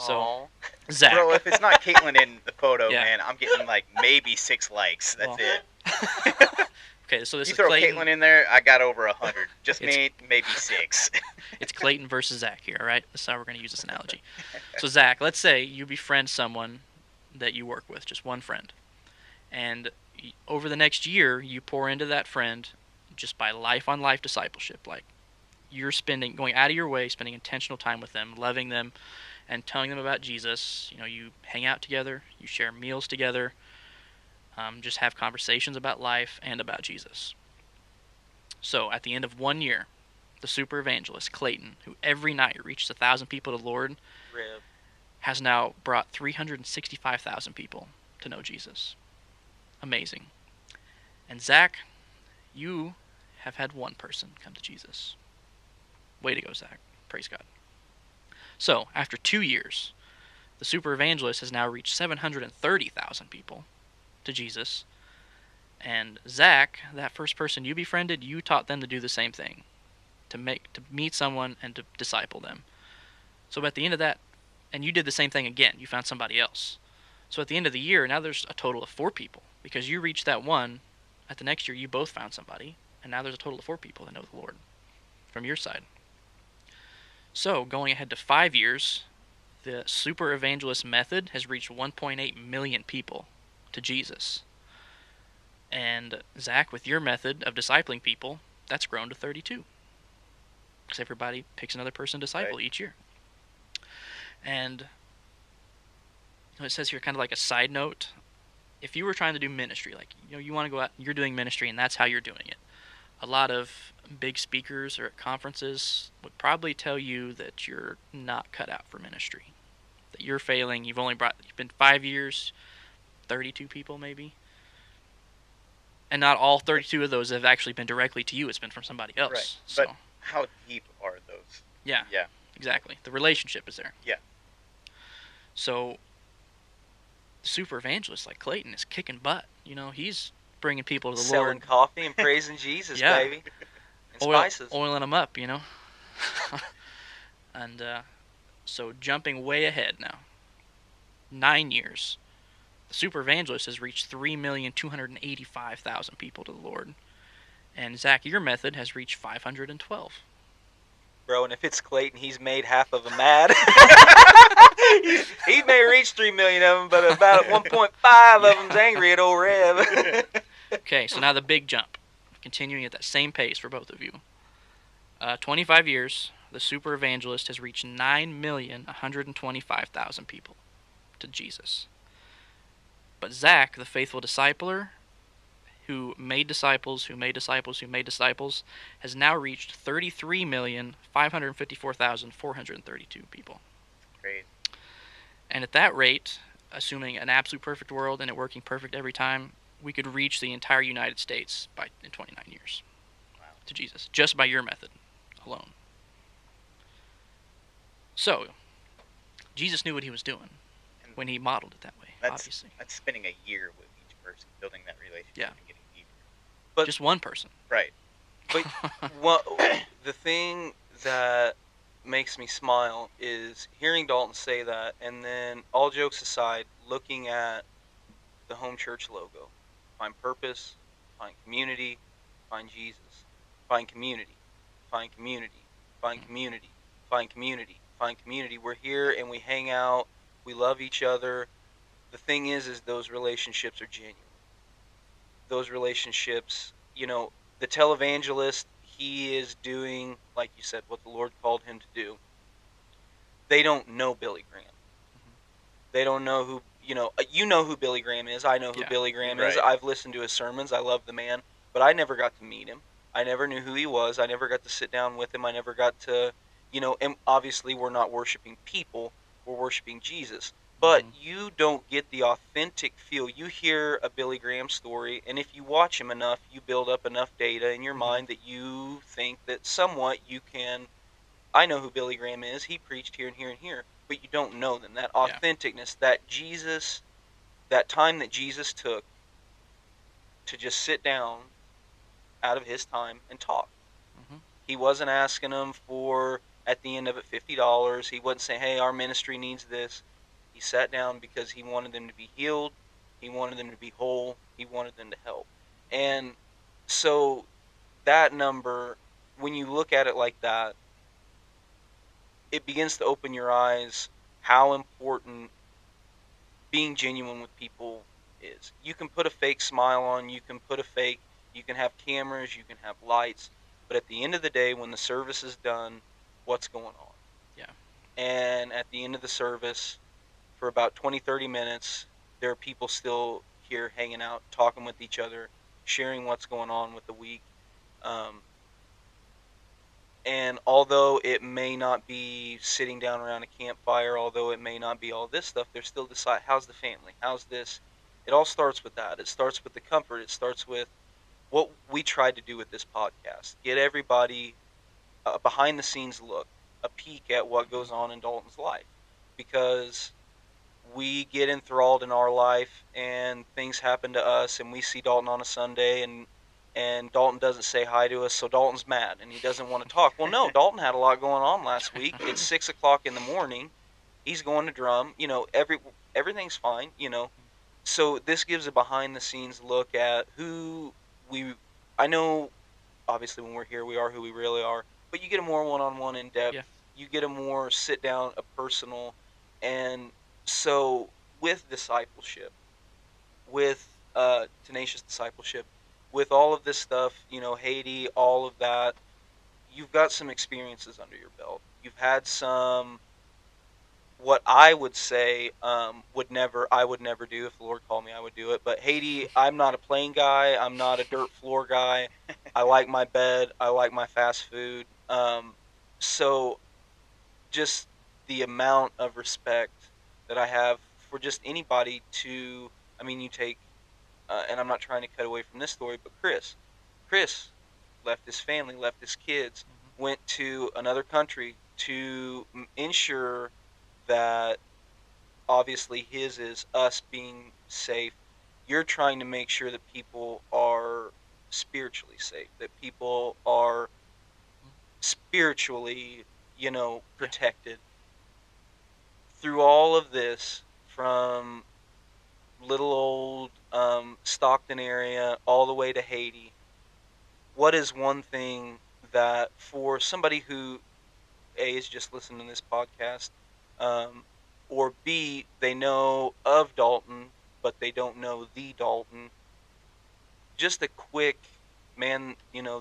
So, Aw. Zach. Bro, if it's not Caitlyn in the photo, Yeah. man, I'm getting like maybe 6 likes. That's Well, it. Okay, so this You is throw Clayton. Caitlyn in there, I got over 100. Just It's- me, maybe 6. It's Clayton versus Zach here, all right? That's how we're going to use this analogy. So, Zach, let's say you befriend someone that you work with, just one friend. And over the next year, you pour into that friend just by life on life discipleship. Like, you're going out of your way, spending intentional time with them, loving them, and telling them about Jesus. You hang out together, you share meals together, just have conversations about life and about Jesus. So, at the end of 1 year, the super evangelist, Clayton, who every night reaches 1,000 people to the Lord, Rib. has now brought 365,000 people to know Jesus. Amazing. And Zach, you have had one person come to Jesus. Way to go, Zach. Praise God. So, after 2 years, the super evangelist has now reached 730,000 people to Jesus. And Zach, that first person you befriended, you taught them to do the same thing. To meet someone and to disciple them. So at the end of that, and you did the same thing again, you found somebody else. So at the end of the year, now there's a total of 4 people. Because you reached that one, at the next year you both found somebody, and now there's a total of 4 people that know the Lord from your side. So going ahead to 5 years, the super evangelist method has reached 1.8 million people to Jesus. And Zach, with your method of discipling people, that's grown to 32. Because everybody picks another person to disciple Right. each year. And it says here, kind of like a side note, if you were trying to do ministry, like you want to go out, you're doing ministry, and that's how you're doing it. A lot of big speakers or at conferences would probably tell you that you're not cut out for ministry, that you're failing. You've been 5 years, 32 people maybe, and not all 32 of those have actually been directly to you. It's been from somebody Right. else. But So how deep are those? yeah, Yeah. exactly. The relationship is there. Yeah. So the super evangelist like Clayton is kicking butt. He's bringing people to the Selling Lord. coffee and praising Jesus, Yeah. baby. And spices. Oiling them up, and so jumping way ahead now, 9 years, the super evangelist has reached 3,285,000 people to the Lord, and Zach, your method has reached 512. Bro, and if it's Clayton, he's made half of them mad. he may reach 3 million of them, but about 1.5 of them's angry at old Rev. Okay, so now the big jump, continuing at that same pace for both of you. 25 years, the super evangelist has reached 9,125,000 people to Jesus. But Zach, the faithful discipler, who made disciples, who made disciples, who made disciples, has now reached 33,554,432 people. Crazy. And at that rate, assuming an absolute perfect world and it working perfect every time, we could reach the entire United States in 29 years. Wow. To Jesus, just by your method alone. So, Jesus knew what he was doing And when he modeled it that way, obviously. That's spending a year with each person, building that relationship Yeah. and getting deeper. But just one person. Right. But the thing that makes me smile is hearing Dalton say that, and then, all jokes aside, looking at the home church logo. Find purpose, find community, find Jesus. Find community, find community, find community, find community, find community. We're here and we hang out. We love each other. The thing is those relationships are genuine. Those relationships, the televangelist, he is doing, like you said, what the Lord called him to do. They don't know Billy Graham. They don't know who, you know who Billy Graham is. I know who Billy Graham is. Right. I've listened to his sermons. I love the man, but I never got to meet him. I never knew who he was. I never got to sit down with him. I never got to, and obviously we're not worshiping people. We're worshiping Jesus. But you don't get the authentic feel. You hear a Billy Graham story, and if you watch him enough, you build up enough data in your mind that you think that somewhat you can, I know who Billy Graham is. He preached here and here and here. But you don't know them. That authenticness, that Jesus, that time that Jesus took to just sit down out of his time and talk. He wasn't asking them for, at the end of it, $50. He wasn't saying, hey, our ministry needs this. He sat down because he wanted them to be healed. He wanted them to be whole. He wanted them to help. And so that number, when you look at it like that, it begins to open your eyes how important being genuine with people is. You can put a fake smile on, you can have cameras, you can have lights, but at the end of the day, when the service is done, what's going on? Yeah. And at the end of the service, for about 20, 30 minutes, there are people still here hanging out, talking with each other, sharing what's going on with the week. And although it may not be sitting down around a campfire, although it may not be all this stuff, there's still decide how's the family, how's this. It all starts with that. It starts with the comfort. It starts with what we tried to do with this podcast. Get everybody a behind the scenes look, a peek at what goes on in Dalton's life. Because we get enthralled in our life and things happen to us and we see Dalton on a Sunday and Dalton doesn't say hi to us, so Dalton's mad and he doesn't want to talk. Well, no, Dalton had a lot going on last week. It's 6 o'clock in the morning. He's going to drum. Everything's fine. So this gives a behind the scenes look at who we. I know, obviously, when we're here, we are who we really are. But you get a more one-on-one, in depth. Yeah. You get a more sit down, a personal, and so with discipleship, with tenacious discipleship. With all of this stuff, Haiti, all of that, you've got some experiences under your belt. You've had some, what I would say, I would never do. If the Lord called me, I would do it. But Haiti, I'm not a plane guy. I'm not a dirt floor guy. I like my bed. I like my fast food. So just the amount of respect that I have for just anybody to, I mean, you take, and I'm not trying to cut away from this story, but Chris left his family, left his kids, went to another country to ensure that obviously his is us being safe. You're trying to make sure that people are spiritually safe, that people are spiritually, Yeah. protected through all of this, from little old Stockton area all the way to Haiti. What is one thing that, for somebody who A is just listening to this podcast, um, or B, they know of Dalton but they don't know the Dalton, just a quick, man,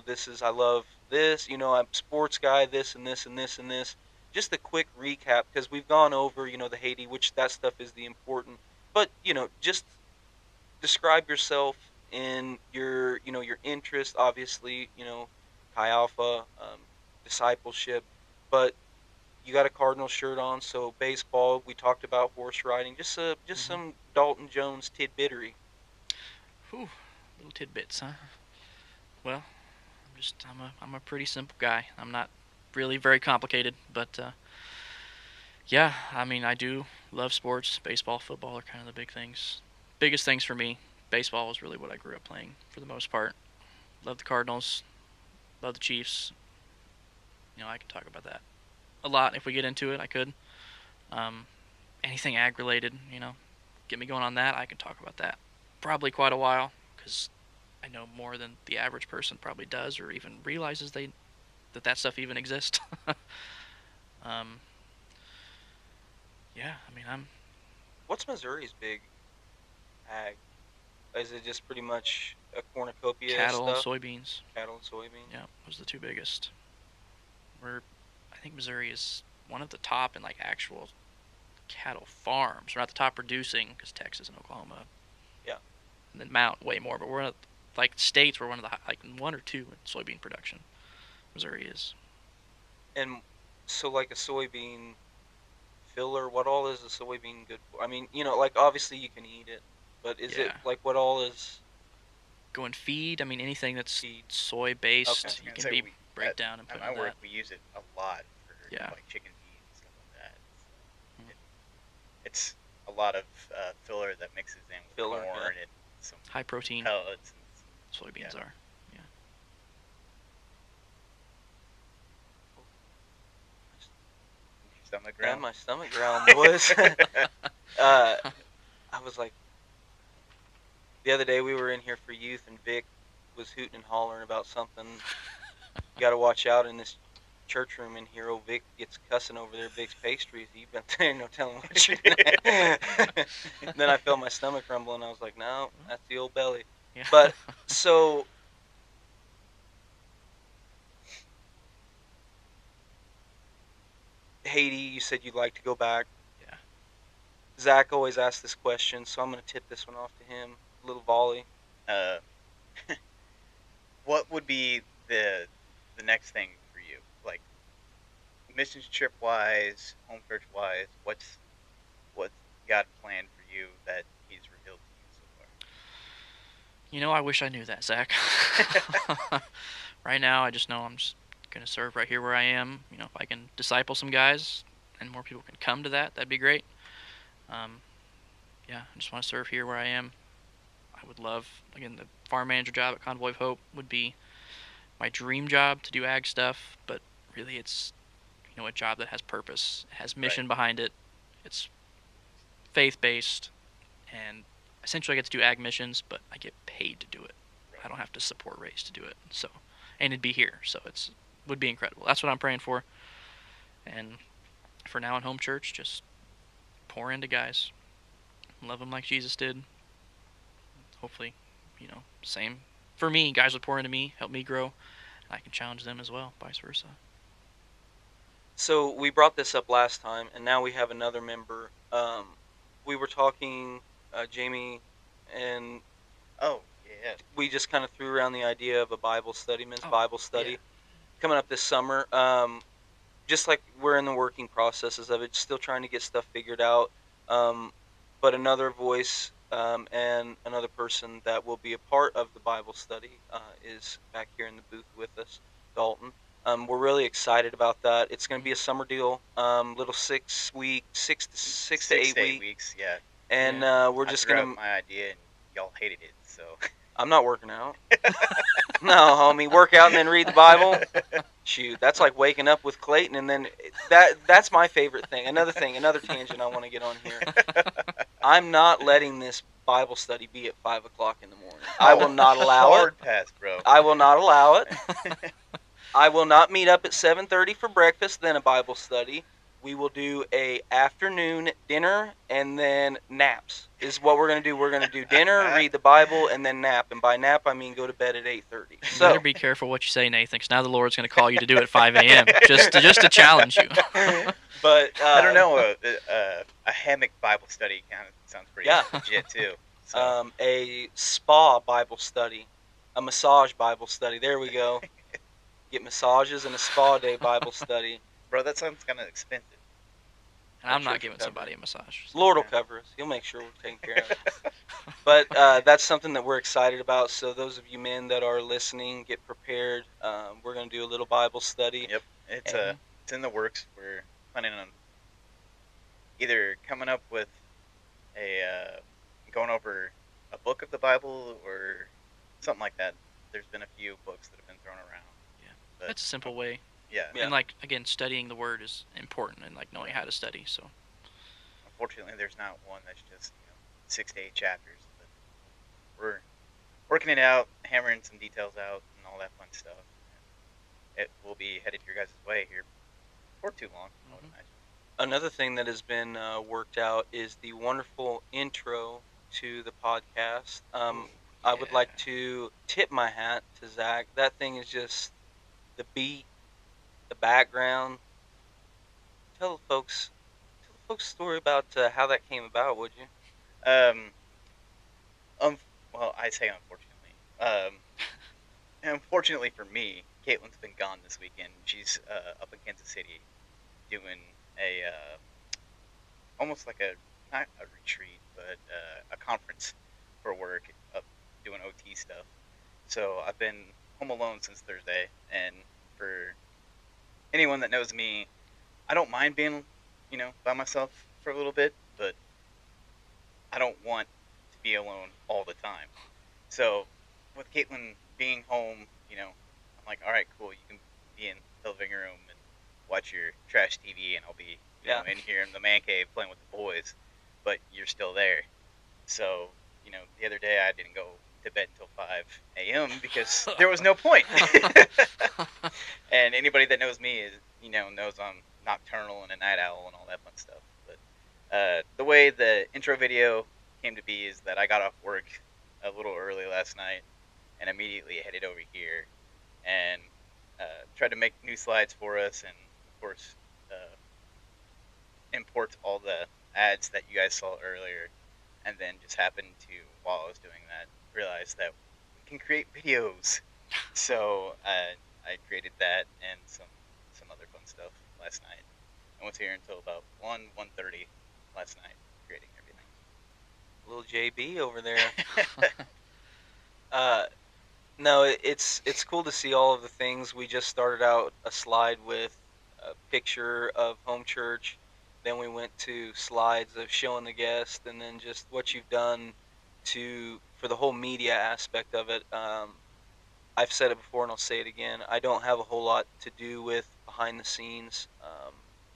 this is, I love this, I'm a sports guy, this and this and this and this. Just a quick recap, because we've gone over, the Haiti, which that stuff is the important. But, just describe yourself in your interest, obviously, Chi Alpha, discipleship, but you got a Cardinal shirt on, so baseball. We talked about horse riding. Just Mm-hmm. some Dalton Jones tidbittery. Whew, little tidbits, huh? Well, I'm a pretty simple guy. I'm not really very complicated, but yeah, I mean, I do love sports. Baseball, football are kind of the big things. Biggest things for me. Baseball was really what I grew up playing for the most part. Love the Cardinals. Love the Chiefs. I can talk about that a lot if we get into it. I could. Um, Anything ag related, get me going on that. I can talk about that probably quite a while because I know more than the average person probably does or even realizes that stuff even exists. um, yeah, I mean, I'm What's Missouri's big ag? Is it just pretty much a cornucopia cattle and stuff? soybeans. Cattle and soybeans? Yeah, those are the two biggest. I think Missouri is one of the top in like actual cattle farms. We're not the top producing because Texas and Oklahoma, Yeah. and then Mount way more. But we're not, like states. We're one of the like one or two in soybean production. Missouri is. And so, like, a soybean filler, what all is a soybean good for? I mean, like, obviously you can eat it, but is it Yeah. like, what all is Going feed. I mean, anything that's feed? soy Okay. I based, was you gonna can say be we break down and at put my into work that. we use it a lot for Yeah. like chicken feed and stuff like that. Mm. It, it's a lot of filler that mixes in with Filler, yeah. corn and some High protein pellets and some, yeah. soybeans are. Yeah. Your stomach Yeah, growl. my stomach growling, boys. uh, I was like, the other day we were in here for youth, and Vic was hooting and hollering about something. You got to watch out in this church room in here. Oh, Vic gets cussing over there, Vic's pastries. You've been there, no telling what you're gonna. Then I felt my stomach rumble, and I was like, no, that's the old belly. Yeah. But so Haiti, you said you'd like to go back. Yeah. Zach always asks this question, so I'm gonna tip this one off to him. A little volley. uh, what would be the next thing for you? Like missions trip wise, home church wise, what's God planned for you that He's revealed to you so I wish I knew that, Zach. Right now, I just know I'm just gonna serve right here where I am. If I can disciple some guys and more people can come to that, that'd be great. Um, yeah, I just want to serve here where I am. I would love, again, the farm manager job at Convoy of Hope would be my dream job to do ag stuff, but really it's, a job that has purpose, has far? mission behind it. It's faith based, and essentially I get to do ag missions, but I get paid to do it. Right. I don't have to support race to do it. So, and it'd be here, so it's would be incredible. That's what I'm praying for. And for now in home church, just pour into guys, love them like Jesus did. hopefully, same for me. Guys would pour into me, help me grow, and I can challenge them as well, vice versa. So we brought this up last time, and now we have another member. We were talking, Jamie, and Oh yeah. we just kind of threw around the idea of a Bible study, men's Oh, Bible yeah. study, coming up this summer. Just like we're in the working processes of it, still trying to get stuff figured out. Um, but another voice and another person that will be a part of the Bible study is back here in the booth with us, Dalton. We're really excited about that. It's going to be a summer deal, little 6 week, 6 to 8 6 to 8 week, weeks. Yeah. and Yeah. we're I just threw out gonna. my idea and y'all hated it. So. I'm not working out. No, homie, work out and then read the Bible. Shoot, that's like waking up with Clayton, and then that's my favorite thing. Another thing, another tangent I want to get on here. I'm not letting this Bible study be at 5 o'clock in the morning. I will not allow it. Hard pass, bro. I will not allow it. I will not meet up at 7:30 for breakfast, then a Bible study. We will do a afternoon dinner and then naps. Is what we're gonna do. We're gonna do dinner, read the Bible, and then nap. And by nap, I mean go to bed at 8:30. You better So, be careful what you say, Nathan, because now the Lord's going to call you to do it at 5 a.m. just to challenge you. but I don't know. A hammock Bible study kind of sounds pretty Yeah. legit too. So. A spa Bible study, a massage Bible study. There we go. Get massages and a spa day Bible study. Bro, that sounds kind of expensive. And I'm I'm sure not she'll giving cover somebody it. a massage. So. Lord will cover us. He'll make sure we're taken care of. But that's something that we're excited about. So those of you men that are listening, get prepared. We're going to do a little Bible study. Yep, it's And- it's in the works. We're planning on either coming up with a going over a book of the Bible or something like that. There's been a few books that have been thrown around. Yeah. But, That's a simple way. Yeah. Yeah. And like again, studying the word is important, and like knowing how to study. So Unfortunately, there's not one that's just 6 to 8 chapters. But we're working it out, hammering some details out, and all that fun stuff. And it will be headed your guys' way here for too long, I would Mhm. imagine. Another thing that has been worked out is the wonderful intro to the podcast. I would like to tip my hat to Zach. That thing is just the beat, the background. Tell the folks a story about how that came about, would you? Um, well, I say unfortunately. Unfortunately for me, Caitlin's been gone this weekend. She's up in Kansas City doing a almost like a not a retreat, but a conference for work, doing OT stuff. So I've been home alone since Thursday, and for anyone that knows me, I don't mind being, by myself for a little bit, but I don't want to be alone all the time. So with Caitlin being home, I'm like, all right, cool. You can be in the living room and watch your trash TV, and I'll be, Yeah. in here in the man cave playing with the boys. But you're still there. So, the other day I didn't go to bed until 5 a.m. because there was no point. And anybody that knows me is, knows I'm nocturnal and a night owl and all that fun stuff. But the way the intro video came to be is that I got off work a little early last night and immediately headed over here and tried to make new slides for us and, of course, import all the ads that you guys saw earlier. And then just happened to, while I was doing that, realize that we can create videos. So I created that and some other fun stuff last night. I was here until about 1:30 last night creating everything. Little JB over there. No, it's cool to see all of the things. We just started out a slide with a picture of home church. Then we went to slides of showing the guest, and then just what you've done for the whole media aspect of it. I've said it before and I'll say it again. I don't have a whole lot to do with behind the scenes.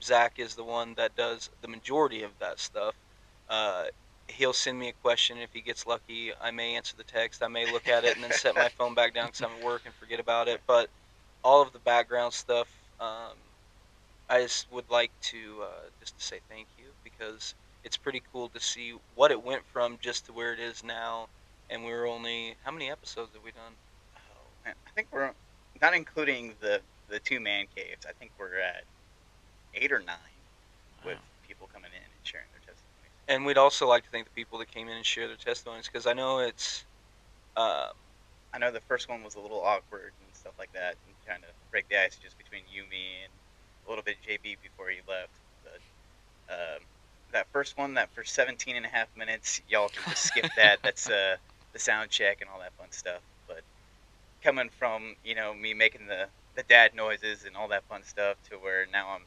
Zach is the one that does the majority of that stuff. Uh, he'll send me a question. If he gets lucky, I may answer the text. I may look at it and then set my phone back down because I'm at work and forget about it. But all of the background stuff, I just would like to just to say thank you because it's pretty cool to see what it went from just to where it is now. and we were only, how many episodes have we done? Oh man, I think we're not including the two man caves. I think we're at 8 or 9 with Wow. people coming in and sharing their testimonies. And we'd also like to thank the people that came in and shared their testimonies, because I know it's, um, I know the first one was a little awkward and stuff like that, and trying to break the ice just between you, me, and a little bit JB before he left. But that first one, that first 17 and a half minutes, y'all can just skip that. That's the sound check and all that fun stuff. But coming from me making the dad noises and all that fun stuff to where now I'm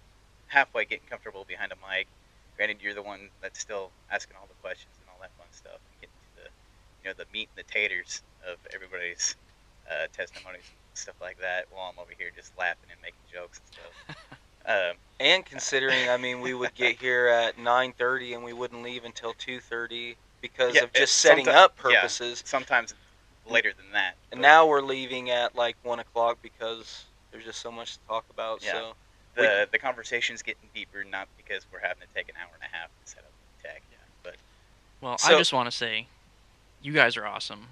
halfway getting comfortable behind a mic. Granted, you're the one that's still asking all the questions and all that fun stuff, and getting to the meat and the taters of everybody's testimonies and stuff like that, while I'm over here just laughing and making jokes and stuff. Um, and considering, I mean, we would get here at 9:30 and we wouldn't leave until 2:30 because yeah, of just setting sometimes up yeah, purposes. sometimes later than that, And but now we're leaving at like 1 o'clock because there's just so much to talk about. yeah, So we, the conversation's getting deeper, not because we're having to take an hour and a half to set up the tech, but Well, I so just want to say, you guys are awesome.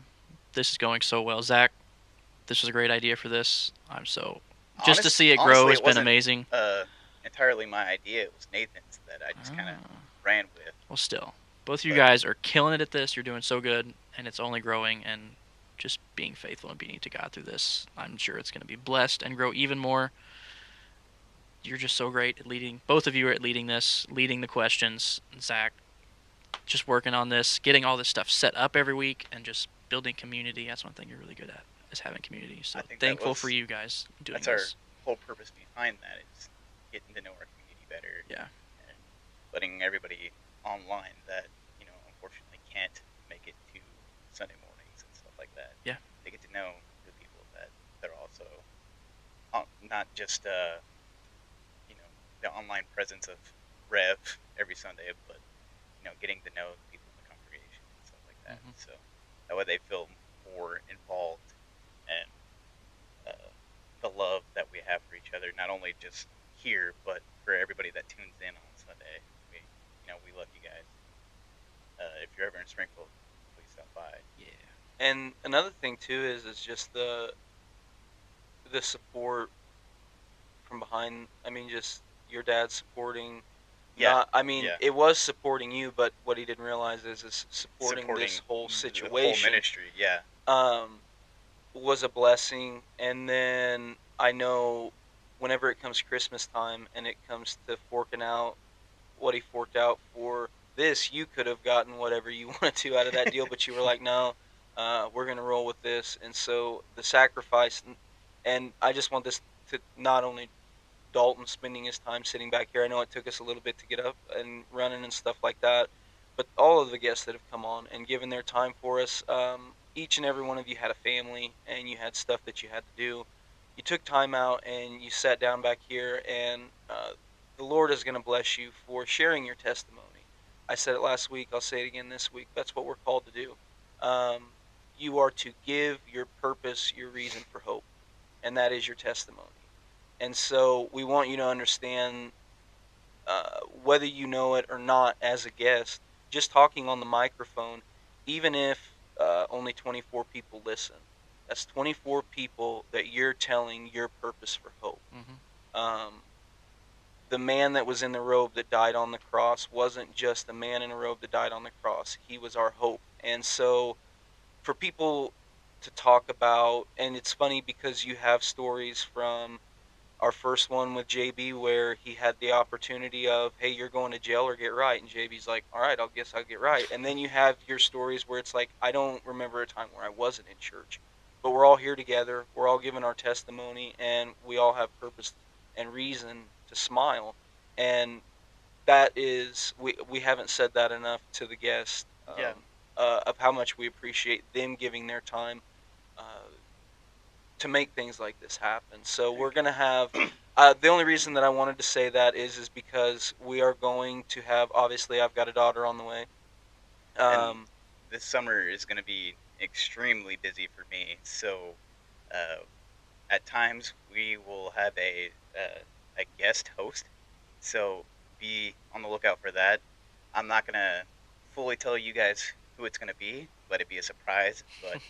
This is going so well. Zach, this was a great idea for this. I'm so. Just to see it grow honestly, has it been wasn't amazing. entirely my idea. It was Nathan's that I just kind of Ah, ran with. well, still. Both of you But guys are killing it at this. You're doing so good, and it's only growing. And just being faithful and obedient to God through this, I'm sure it's going to be blessed and grow even more. You're just so great at leading. Both of you are at leading this, leading the questions. Zach, just working on this, getting all this stuff set up every week, and just building community. That's one thing you're really good at, is having community. So I think thankful for you guys doing that's our this. whole purpose behind that is getting to know our community better. Yeah. And letting everybody online that unfortunately can't make it to Sunday mornings and stuff like that. Yeah. They get to know the people that they're also not just the online presence of Rev every Sunday, but getting to know the people in the congregation and stuff like that. Mm-hmm. So that way they feel more involved, and the love that we have for each other, not only just here, but for everybody that tunes in on Sunday. We love you guys. If you're ever in Springfield, please stop by. Yeah. and another thing too is just the support from behind. I mean, just your dad supporting. Yeah, Not, I mean, yeah. it was supporting you, but what he didn't realize is supporting this whole the whole situation. ministry. Yeah, Um, was a blessing. And then I know whenever it comes Christmas time and it comes to forking out what he forked out for this, you could have gotten whatever you wanted to out of that deal, but you were like, no, we're going to roll with this. And so the sacrifice, and I just want this to not only Dalton spending his time sitting back here. I know it took us a little bit to get up and running and stuff like that, but all of the guests that have come on and given their time for us, each and every one of you had a family and you had stuff that you had to do. You took time out and you sat down back here, and the Lord is going to bless you for sharing your testimony. I said it last week. I'll say it again this week. That's what we're called to do. Um, you are to give your purpose, your reason for hope, and that is your testimony. And so we want you to understand, whether you know it or not, as a guest, just talking on the microphone, even if only 24 people listen, that's 24 people that you're telling your purpose for hope. Mm-hmm. Um, the man that was in the robe that died on the cross wasn't just a man in a robe that died on the cross, he was our hope. And so for people to talk about, and it's funny because you have stories from our first one with JB where he had the opportunity of, hey, you're going to jail or get right. And JB's like, all right, guess I'll get right. And then you have your stories where it's like, I don't remember a time where I wasn't in church. But we're all here together. We're all giving our testimony, and we all have purpose and reason to smile. And that is, we haven't said that enough to the guests, yeah. of how much we appreciate them giving their time uh, to make things like this happen. So we're gonna have. The only reason that I wanted to say that is because we are going to have. Obviously, I've got a daughter on the way. And Um, this summer is going to be extremely busy for me. So, uh, at times we will have a guest host. So be on the lookout for that. I'm not gonna fully tell you guys who it's gonna be let it be a surprise. But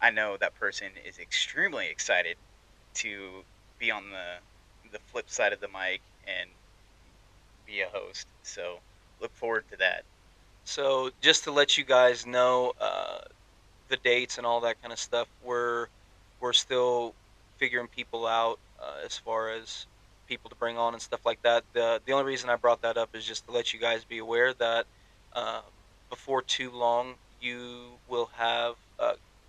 I know that person is extremely excited to be on the flip side of the mic and be a host. So look forward to that. So just to let you guys know, the dates and all that kind of stuff, we're still figuring people out as far as people to bring on and stuff like that. The only reason I brought that up is just to let you guys be aware that um, before too long you will have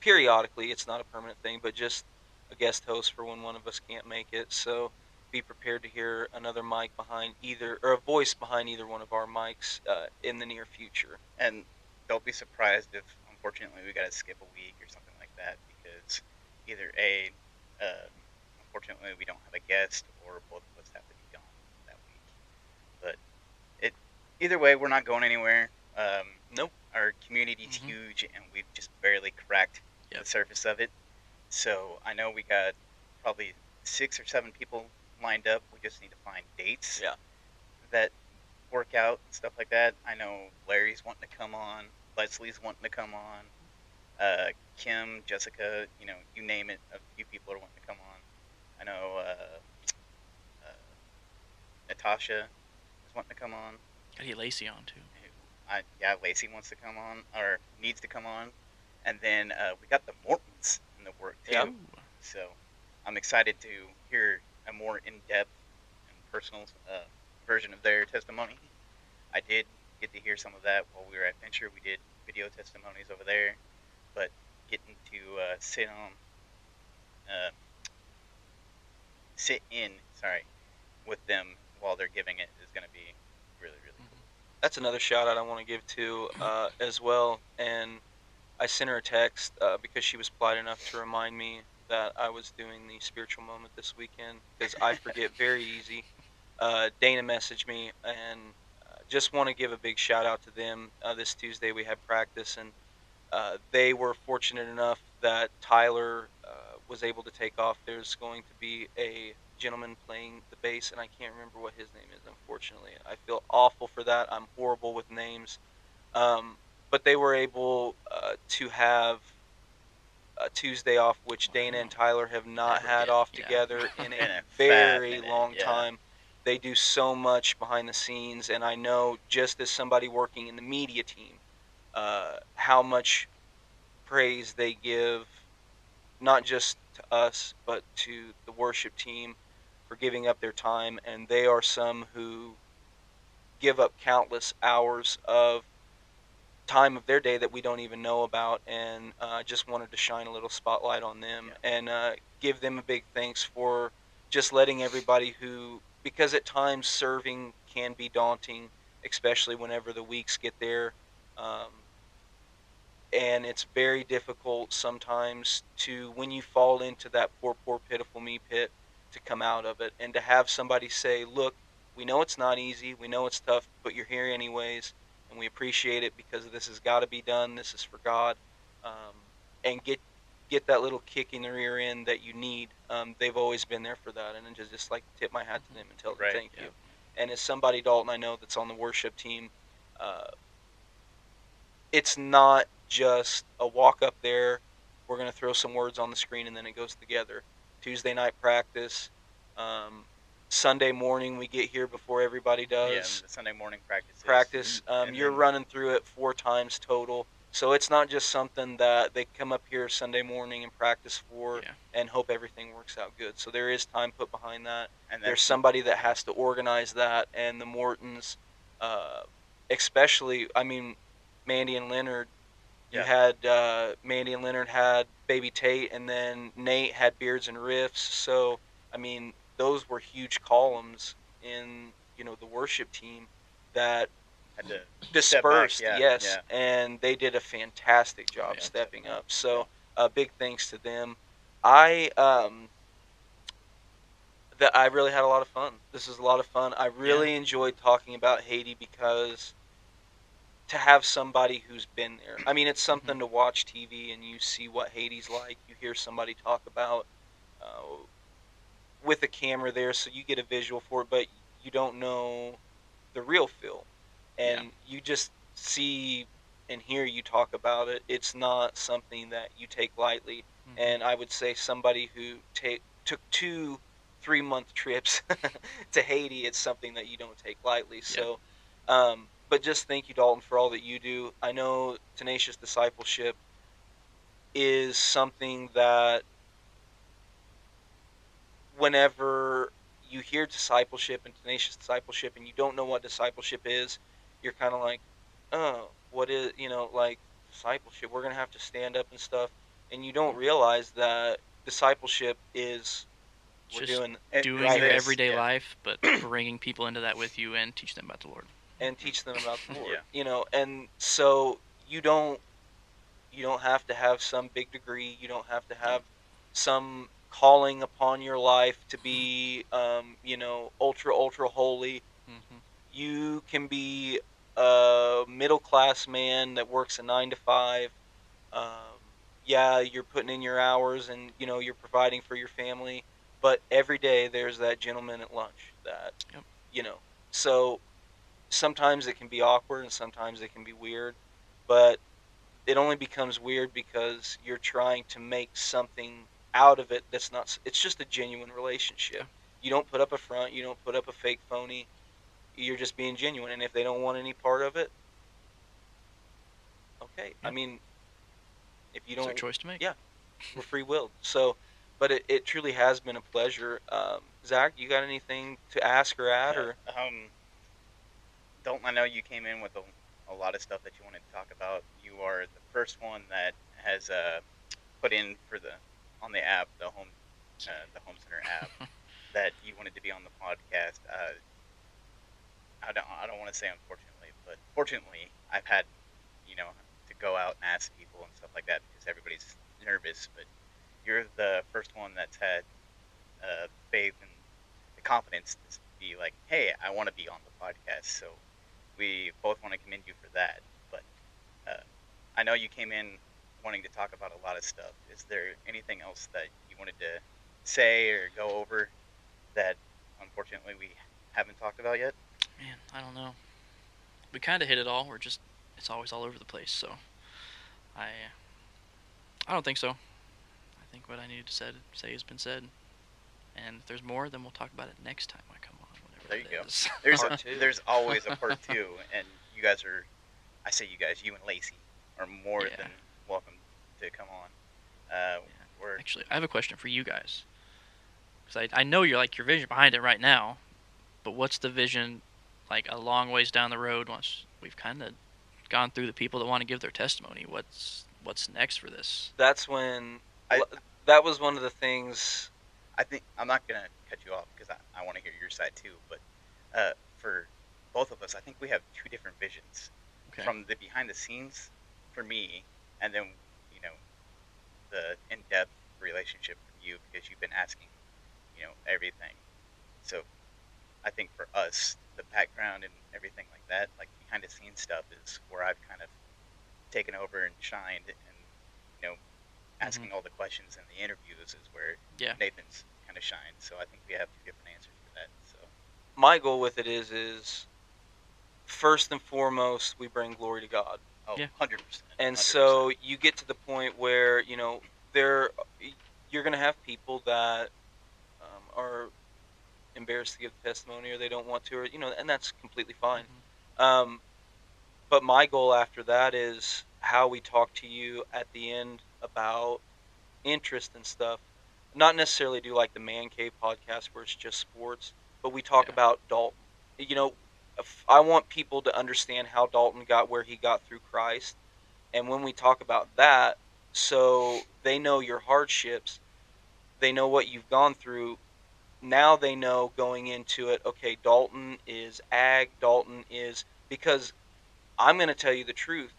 periodically. It's not a permanent thing, but just a guest host for when one of us can't make it. So be prepared to hear another mic behind either, or a voice behind either one of our mics in the near future. And don't be surprised if unfortunately we got to skip a week or something like that because either uh, unfortunately we don't have a guest or both of us have to be gone that week. But it either way we're not going anywhere. Nope. Our community's Mhm. huge and we've just barely cracked the Yep. surface of it. So I know we got probably 6 or 7 people lined up. We just need to find dates Yeah. that work out and stuff like that. I know Larry's wanting to come on, Leslie's wanting to come on, Kim, Jessica, you name it, a few people are wanting to come on. I know uh, Natasha is wanting to come on. Gotta get Lacey on too. Yeah, Lacey wants to come on or needs to come on, and then we got the Mortons in the work Yeah. too. Ooh. So I'm excited to hear a more in-depth and personal version of their testimony. I did get to hear some of that while we were at Venture. We did video testimonies over there, but getting to uh, sit in, sorry, with them while they're giving it is going to be really, really cool. That's another shout out I want to give to as well. And I sent her a text because she was polite enough to remind me that I was doing the spiritual moment this weekend because I forget very easy. Dana messaged me and just want to give a big shout out to them. This Tuesday we had practice and they were fortunate enough that Tyler was able to take off. There's going to be a gentleman playing the bass, and I can't remember what his name is, unfortunately. I feel awful for that. I'm horrible with names. Um, but they were able to have a Tuesday off, which Dana Wow. and Tyler have not Ever had get? off Yeah. together in a In a fat very minute, long yeah. time. They do so much behind the scenes, and I know just as somebody working in the media team, how much praise they give not just to us but to the worship team for giving up their time, and they are some who give up countless hours of time of their day that we don't even know about, and just wanted to shine a little spotlight on them Yeah. and give them a big thanks for just letting everybody who, because at times serving can be daunting, especially whenever the weeks get there. Um, and it's very difficult sometimes to, when you fall into that poor pitiful me pit, to come out of it and to have somebody say, look, we know it's not easy, we know it's tough, but you're here anyways, and we appreciate it because this has got to be done, this is for God. And get that little kick in the rear end that you need. They've always been there for that, and I just like to tip my hat to Mhm. them and tell them Right. thank you. Yep. And as somebody, Dalton, I know that's on the worship team, uh, it's not just a walk up there. We're going to throw some words on the screen and then it goes together. Tuesday night practice. Um, Sunday morning we get here before everybody Yeah, does the Sunday morning practices, practice. and You're then running through it 4 times total. So it's not just something that they come up here Sunday morning and practice for Yeah. and hope everything works out good. So there is time put behind that. and There's that's somebody that has to organize that, and the Mortons, uh, especially. I mean, Mandy and Leonard. You yeah, had Mandy and Leonard had Baby Tate, and then Nate had Beards and Riffs. So I mean, those were huge columns in the worship team that had to step back. dispersed, Yeah, yes, yeah, and they did a fantastic Oh job yeah. stepping up. yeah. So, big thanks to them. I that I really had a lot of fun. This is a lot of fun. I Yeah. really enjoyed talking about Haiti because to have somebody who's been there. I mean, it's Mhm. something to watch TV and you see what Haiti's like. You hear somebody talk about uh, with a camera there, so you get a visual for it, but you don't know the real feel, Yeah. and you just see. and hear you talk about it, it's not something that you take lightly. Mm-hmm. And I would say somebody who took 3 month trips to Haiti, it's something that you don't take lightly. Yeah. So, but just thank you, Dalton, for all that you do. I know Tenacious Discipleship is something that whenever you hear discipleship and Tenacious Discipleship and you don't know what discipleship is, you're kind of like, oh, what is, like discipleship? We're going to have to stand up and stuff. And you don't realize that discipleship is we're Just doing doing right your here everyday Yeah. life, but bringing people into that with you and teach them about the Lord. and teach them about the Lord, Yeah. and so you don't have to have some big degree. You don't have to Nope. have some calling upon your life to be, ultra, ultra holy. Mm-hmm. You can be a middle class man that works a 9 to 5. Um, yeah, you're putting in your hours and, you're providing for your family. But every day there's that gentleman at lunch that, Yep. you know. So sometimes it can be awkward and sometimes it can be weird. But it only becomes weird because you're trying to make something out of it that's not. It's just a genuine relationship. Yeah. You don't put up a front. You don't put up a fake phony. You're just being genuine. And if they don't want any part of it, okay. I Yep. mean, if you It's their don't, choice to make. yeah, we're free willed. So, but it truly has been a pleasure. Zach, you got anything to ask or add or? Dalton, I know you came in with a lot of stuff that you wanted to talk about. You are the first one that has put in for the on the app, the home center app, that you wanted to be on the podcast. I don't want to say unfortunately, but fortunately, I've had to go out and ask people and stuff like that because everybody's nervous. But you're the first one that's had faith and the confidence to be like, hey, I want to be on the podcast. So we both want to commend you for that. But uh, I know you came in wanting to talk about a lot of stuff. Is there anything else that you wanted to say or go over that unfortunately we haven't talked about yet? Man, I don't know. We kind of hit it all. It's always all over the place. So I don't think so. I think what I needed to say has been said. And if there's more, then we'll talk about it next time I come on, There whatever you that go. is. There's Part two. there's always a part two, and you guys are, I say you guys, you and Lacey are more Yeah. than welcome to come on. Yeah. We're Actually, I have a question for you guys. Because I know you're like your vision behind it right now, but what's the vision like a long ways down the road once we've kind of gone through the people that want to give their testimony? What's next for this? That's when. I That was one of the things. I think I'm not gonna cut you off because I want to hear your side too. But for both of us, I think we have two different visions. Okay. From the behind the scenes, for me, and then you know the in-depth relationship from you because you've been asking, everything. So I think for us, the background and everything like that, like behind the scenes stuff, is where I've kind of taken over and shined, and you know, Mhm. asking all the questions in the interviews is where Yeah. Nathan's kind of shined. So I think we have two different answers for that. So My goal with it is first and foremost we bring glory to God. oh, Yeah. 100%, And 100%. so you get to the point where there you're going to have people that are embarrassed to give testimony or they don't want to, or and that's completely fine. Mhm. um, but my goal after that is how we talk to you at the end about interest and stuff. Not necessarily do like the Man Cave podcast where it's just sports, but we talk Yeah. about Dalton. you know I want people to understand how Dalton got where he got through Christ. And when we talk about that, so they know your hardships, they know what you've gone through. Now they know going into it, okay, Dalton is ag, Dalton is, because I'm going to tell you the truth.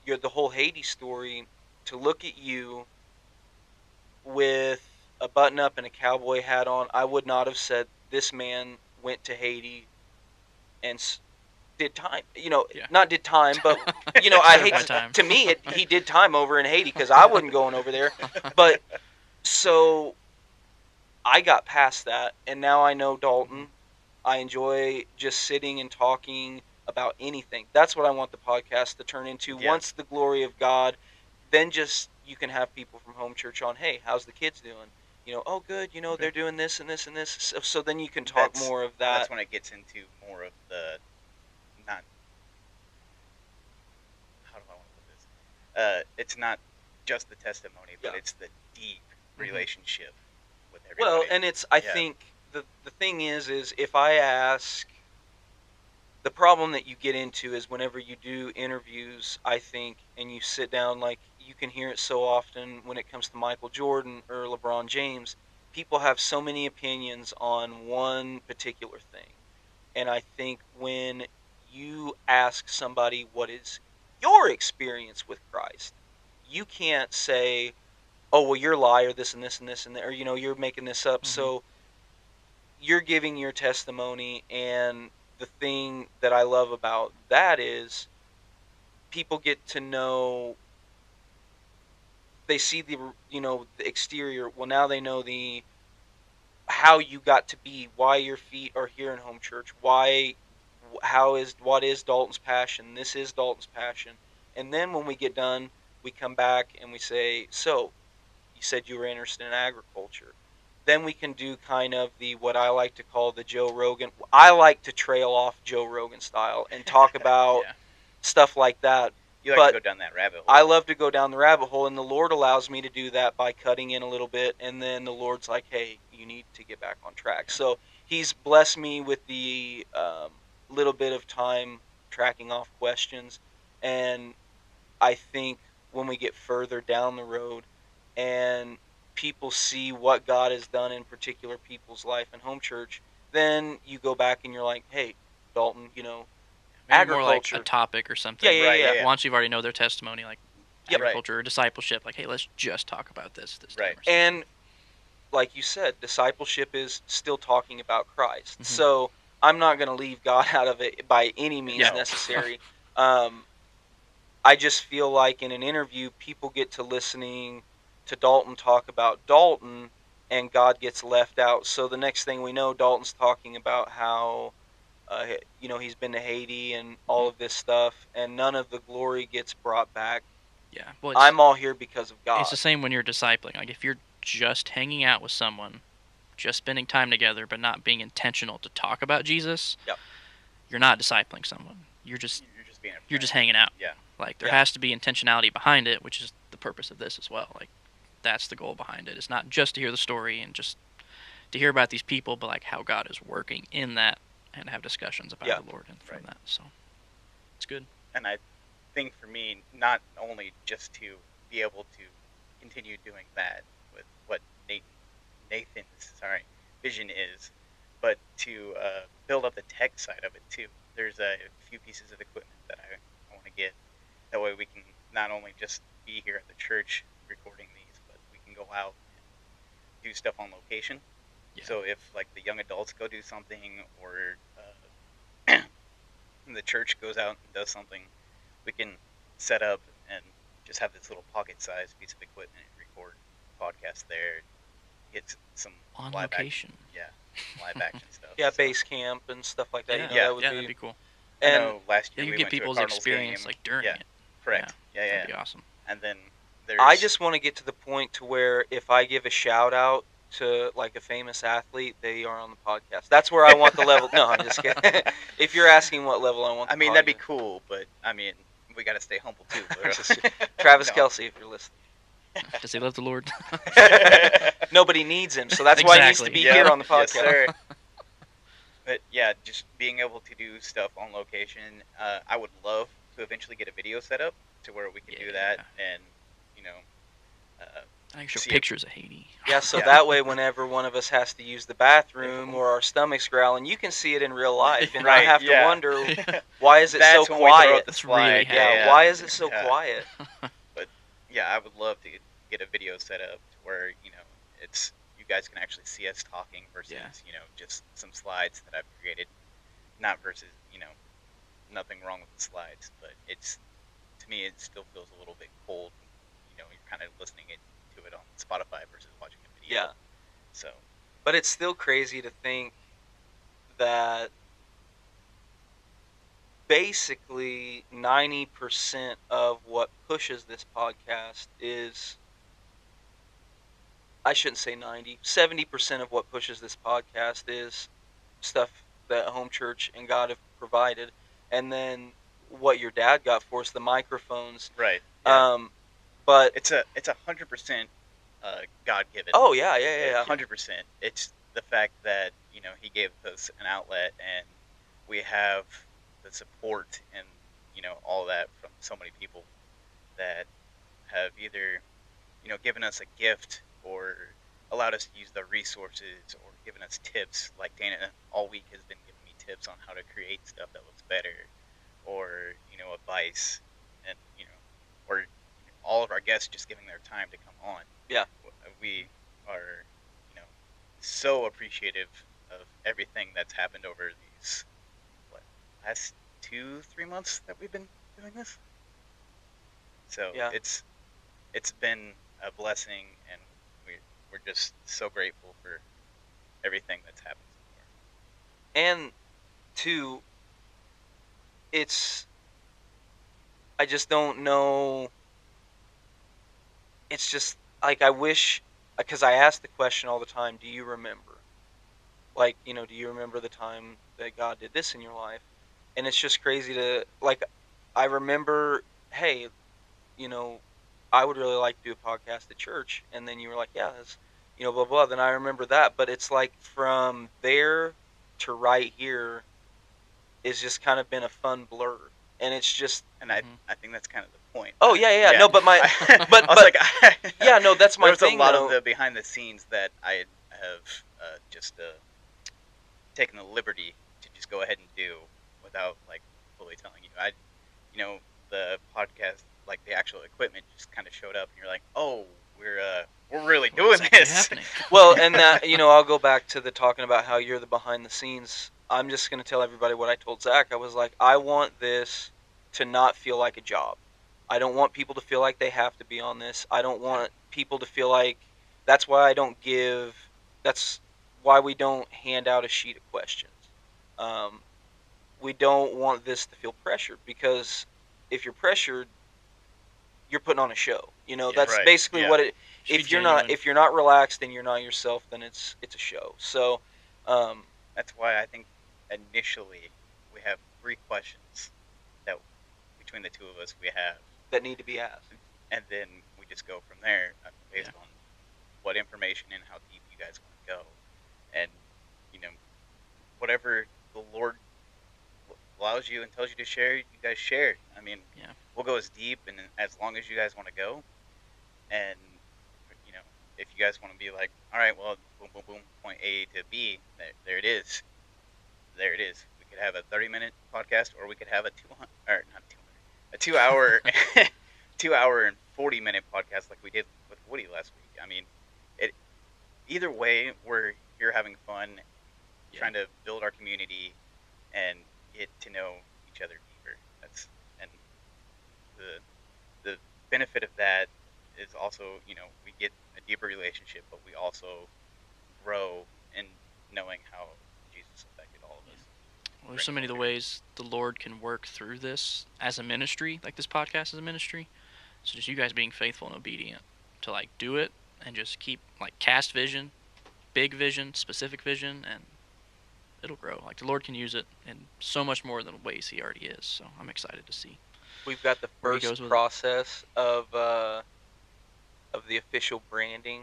You're the whole Haiti story. To look at you with a button up and a cowboy hat on, I would not have said this man went to Haiti and did time. Yeah. Not did time, but I Serve hate my time. to me he did time over in Haiti because I wasn't going over there. But so I got past that, and now I know Mhm. Dalton. I enjoy just sitting and talking. about anything. That's what I want the podcast to turn into. Yeah. Once the glory of God, then just you can have people from home church on, hey, how's the kids doing? Oh, good. Okay. They're doing this and this and this. So then you can talk more of that. That's when it gets into more of the not. How do I want to put this? It's not just the testimony, but Yeah. it's the deep relationship with Well, everybody. and I think the thing is if I ask, the problem that you get into is whenever you do interviews, I think, and you sit down, like you can hear it so often when it comes to Michael Jordan or LeBron James, people have so many opinions on one particular thing. And I think when you ask somebody what is your experience with Christ, you can't say, "Oh, well, you're a liar, this and this and this and that," or you're making this up. So you're giving your testimony, and the thing that I love about that is people get to know. They see the exterior. Well, now they know the how you got to be, why your feet are here in home church, what is Dalton's passion. This is Dalton's passion. And then when we get done, we come back and we say, so you said you were interested in agriculture. Then we can do kind of the what I like to call the Joe Rogan. I like to trail off Joe Rogan style and talk about stuff like that. You like to go down that rabbit hole. I love to go down the rabbit hole, and the Lord allows me to do that by cutting in a little bit, and then the Lord's like, hey, you need to get back on track. So he's blessed me with the little bit of time tracking off questions, and I think when we get further down the road and people see what God has done in particular people's life in home church, then you go back and you're like, hey, Dalton, Maybe agriculture. more like a topic or something. Yeah. Once you've already know their testimony, like agriculture or discipleship, like, hey, let's just talk about this time. And like you said, discipleship is still talking about Christ. So I'm not going to leave God out of it by any means necessary. I just feel like in an interview, people get to listening to Dalton talk about Dalton, and God gets left out. So the next thing we know, Dalton's talking about how he's been to Haiti and all of this stuff, and none of the glory gets brought back. Yeah, well, I'm all here because of God. It's the same when you're discipling. Like, if you're just hanging out with someone, just spending time together, but not being intentional to talk about Jesus, you're not discipling someone. You're just hanging out. Yeah. Like, there has to be intentionality behind it, which is the purpose of this as well. Like, that's the goal behind it. It's not just to hear the story and just to hear about these people, but like how God is working in that and have discussions about the Lord and from that. So it's good. And I think for me, not only just to be able to continue doing that with what Nathan's vision is, but to build up the tech side of it too. There's a few pieces of equipment that I want to get. That way we can not only just be here at the church recording these, but we can go out and do stuff on location. Yeah. So if like the young adults go do something, or the church goes out and does something, we can set up and just have this little pocket-sized piece of equipment and record podcasts there. Get some on location. Live action stuff. Yeah, base camp and stuff like that. That'd be cool. And I know last year you we get went people's to a Cardinals experience game. like during it. Correct. Yeah. That'd be awesome. And then I just want to get to the point to where if I give a shout out to like a famous athlete, they are on the podcast. That's where I want the level. No, I'm just kidding. If you're asking what level I want, that'd be cool, but we got to stay humble too. Travis Kelce, if you're listening. Does he love the Lord? Nobody needs him, so that's why he needs to be here on the podcast. Yes, sir. But yeah, just being able to do stuff on location. I would love to eventually get a video set up to where we can do that, and I can show pictures of Haiti. Yeah, so that way, whenever one of us has to use the bathroom or our stomach's growling, you can see it in real life, and not have to wonder why is it so quiet. That's really why is it so quiet? But yeah, I would love to get a video set up to where it's you guys can actually see us talking versus just some slides that I've created. Not versus nothing wrong with the slides, but it's to me it still feels a little bit cold. You're kind of listening to it on Spotify versus watching a video. Yeah. So. But it's still crazy to think that basically 90% of what pushes this podcast is, I shouldn't say 90, 70% of what pushes this podcast is stuff that home church and God have provided, and then what your dad got for us, the microphones. Right. Yeah. Um, but It's 100% God given. oh yeah, yeah, yeah, yeah. 100%. It's the fact that He gave us an outlet, and we have the support and all that from so many people that have either given us a gift or allowed us to use the resources or given us tips. Like Dana all week has been giving me tips on how to create stuff that looks better, or advice, and or all of our guests just giving their time to come on. Yeah. We are so appreciative of everything that's happened over these what last 2-3 months that we've been doing this. So Yeah. it's been a blessing, and we're just so grateful for everything that's happened so far. And two, it's, I just don't know. It's just like, I wish, because I ask the question all the time, do you remember? Like, do you remember the time that God did this in your life? And it's just crazy to, like, I remember, hey, you know, I would really like to do a podcast at church. And then you were like, yeah, that's, blah, blah. Then I remember that. But it's like, from there to right here is just kind of been a fun blur. And it's just, And I think that's kind of the point. oh, yeah. No, but my, but I was like, yeah, no, that's my there was thing, a lot though. of the behind the scenes that I have just taken the liberty to just go ahead and do without like fully telling you. The podcast, like the actual equipment, just kind of showed up, and you're like, oh, we're really doing What's actually this. happening? Well, and that, I'll go back to the talking about how you're the behind the scenes. I'm just going to tell everybody what I told Zach. I was like, I want this to not feel like a job. I don't want people to feel like they have to be on this. I don't want people to feel like, that's why I don't give, that's why we don't hand out a sheet of questions. Um, we don't want this to feel pressured, because if you're pressured, you're putting on a show. That's Right. basically Yeah. what it. Should be If you're not genuine. if you're not relaxed and you're not yourself, then it's a show. So, That's why I think initially we have 3 questions that between the two of us we have, that need to be asked. and then we just go from there based Yeah. on what information and how deep you guys want to go, and you know whatever the Lord allows you and tells you to share, you guys share. I mean, Yeah. we'll go as deep and as long as you guys want to go, and you know if you guys want to be like, all right, well, boom, boom, boom, point A to B, there it is. There it is. We could have a 30-minute podcast, or we could have a 200, or not 200, a 2 hour, 2 hour and 40-minute podcast like we did with Woody last week. I mean, it. Either way, we're here having fun, trying to build our community and get to know each other deeper. And the benefit of that is also, we get a deeper relationship, but we also grow in knowing how Jesus affected all of us. Well, there's so many of the ways the Lord can work through this as a ministry, like this podcast is a ministry. So just you guys being faithful and obedient to like do it and just keep like cast vision, big vision, specific vision, and it'll grow. Like the Lord can use it in so much more than ways He already is. So I'm excited to see. We've got the Where he goes first with it. process of the official branding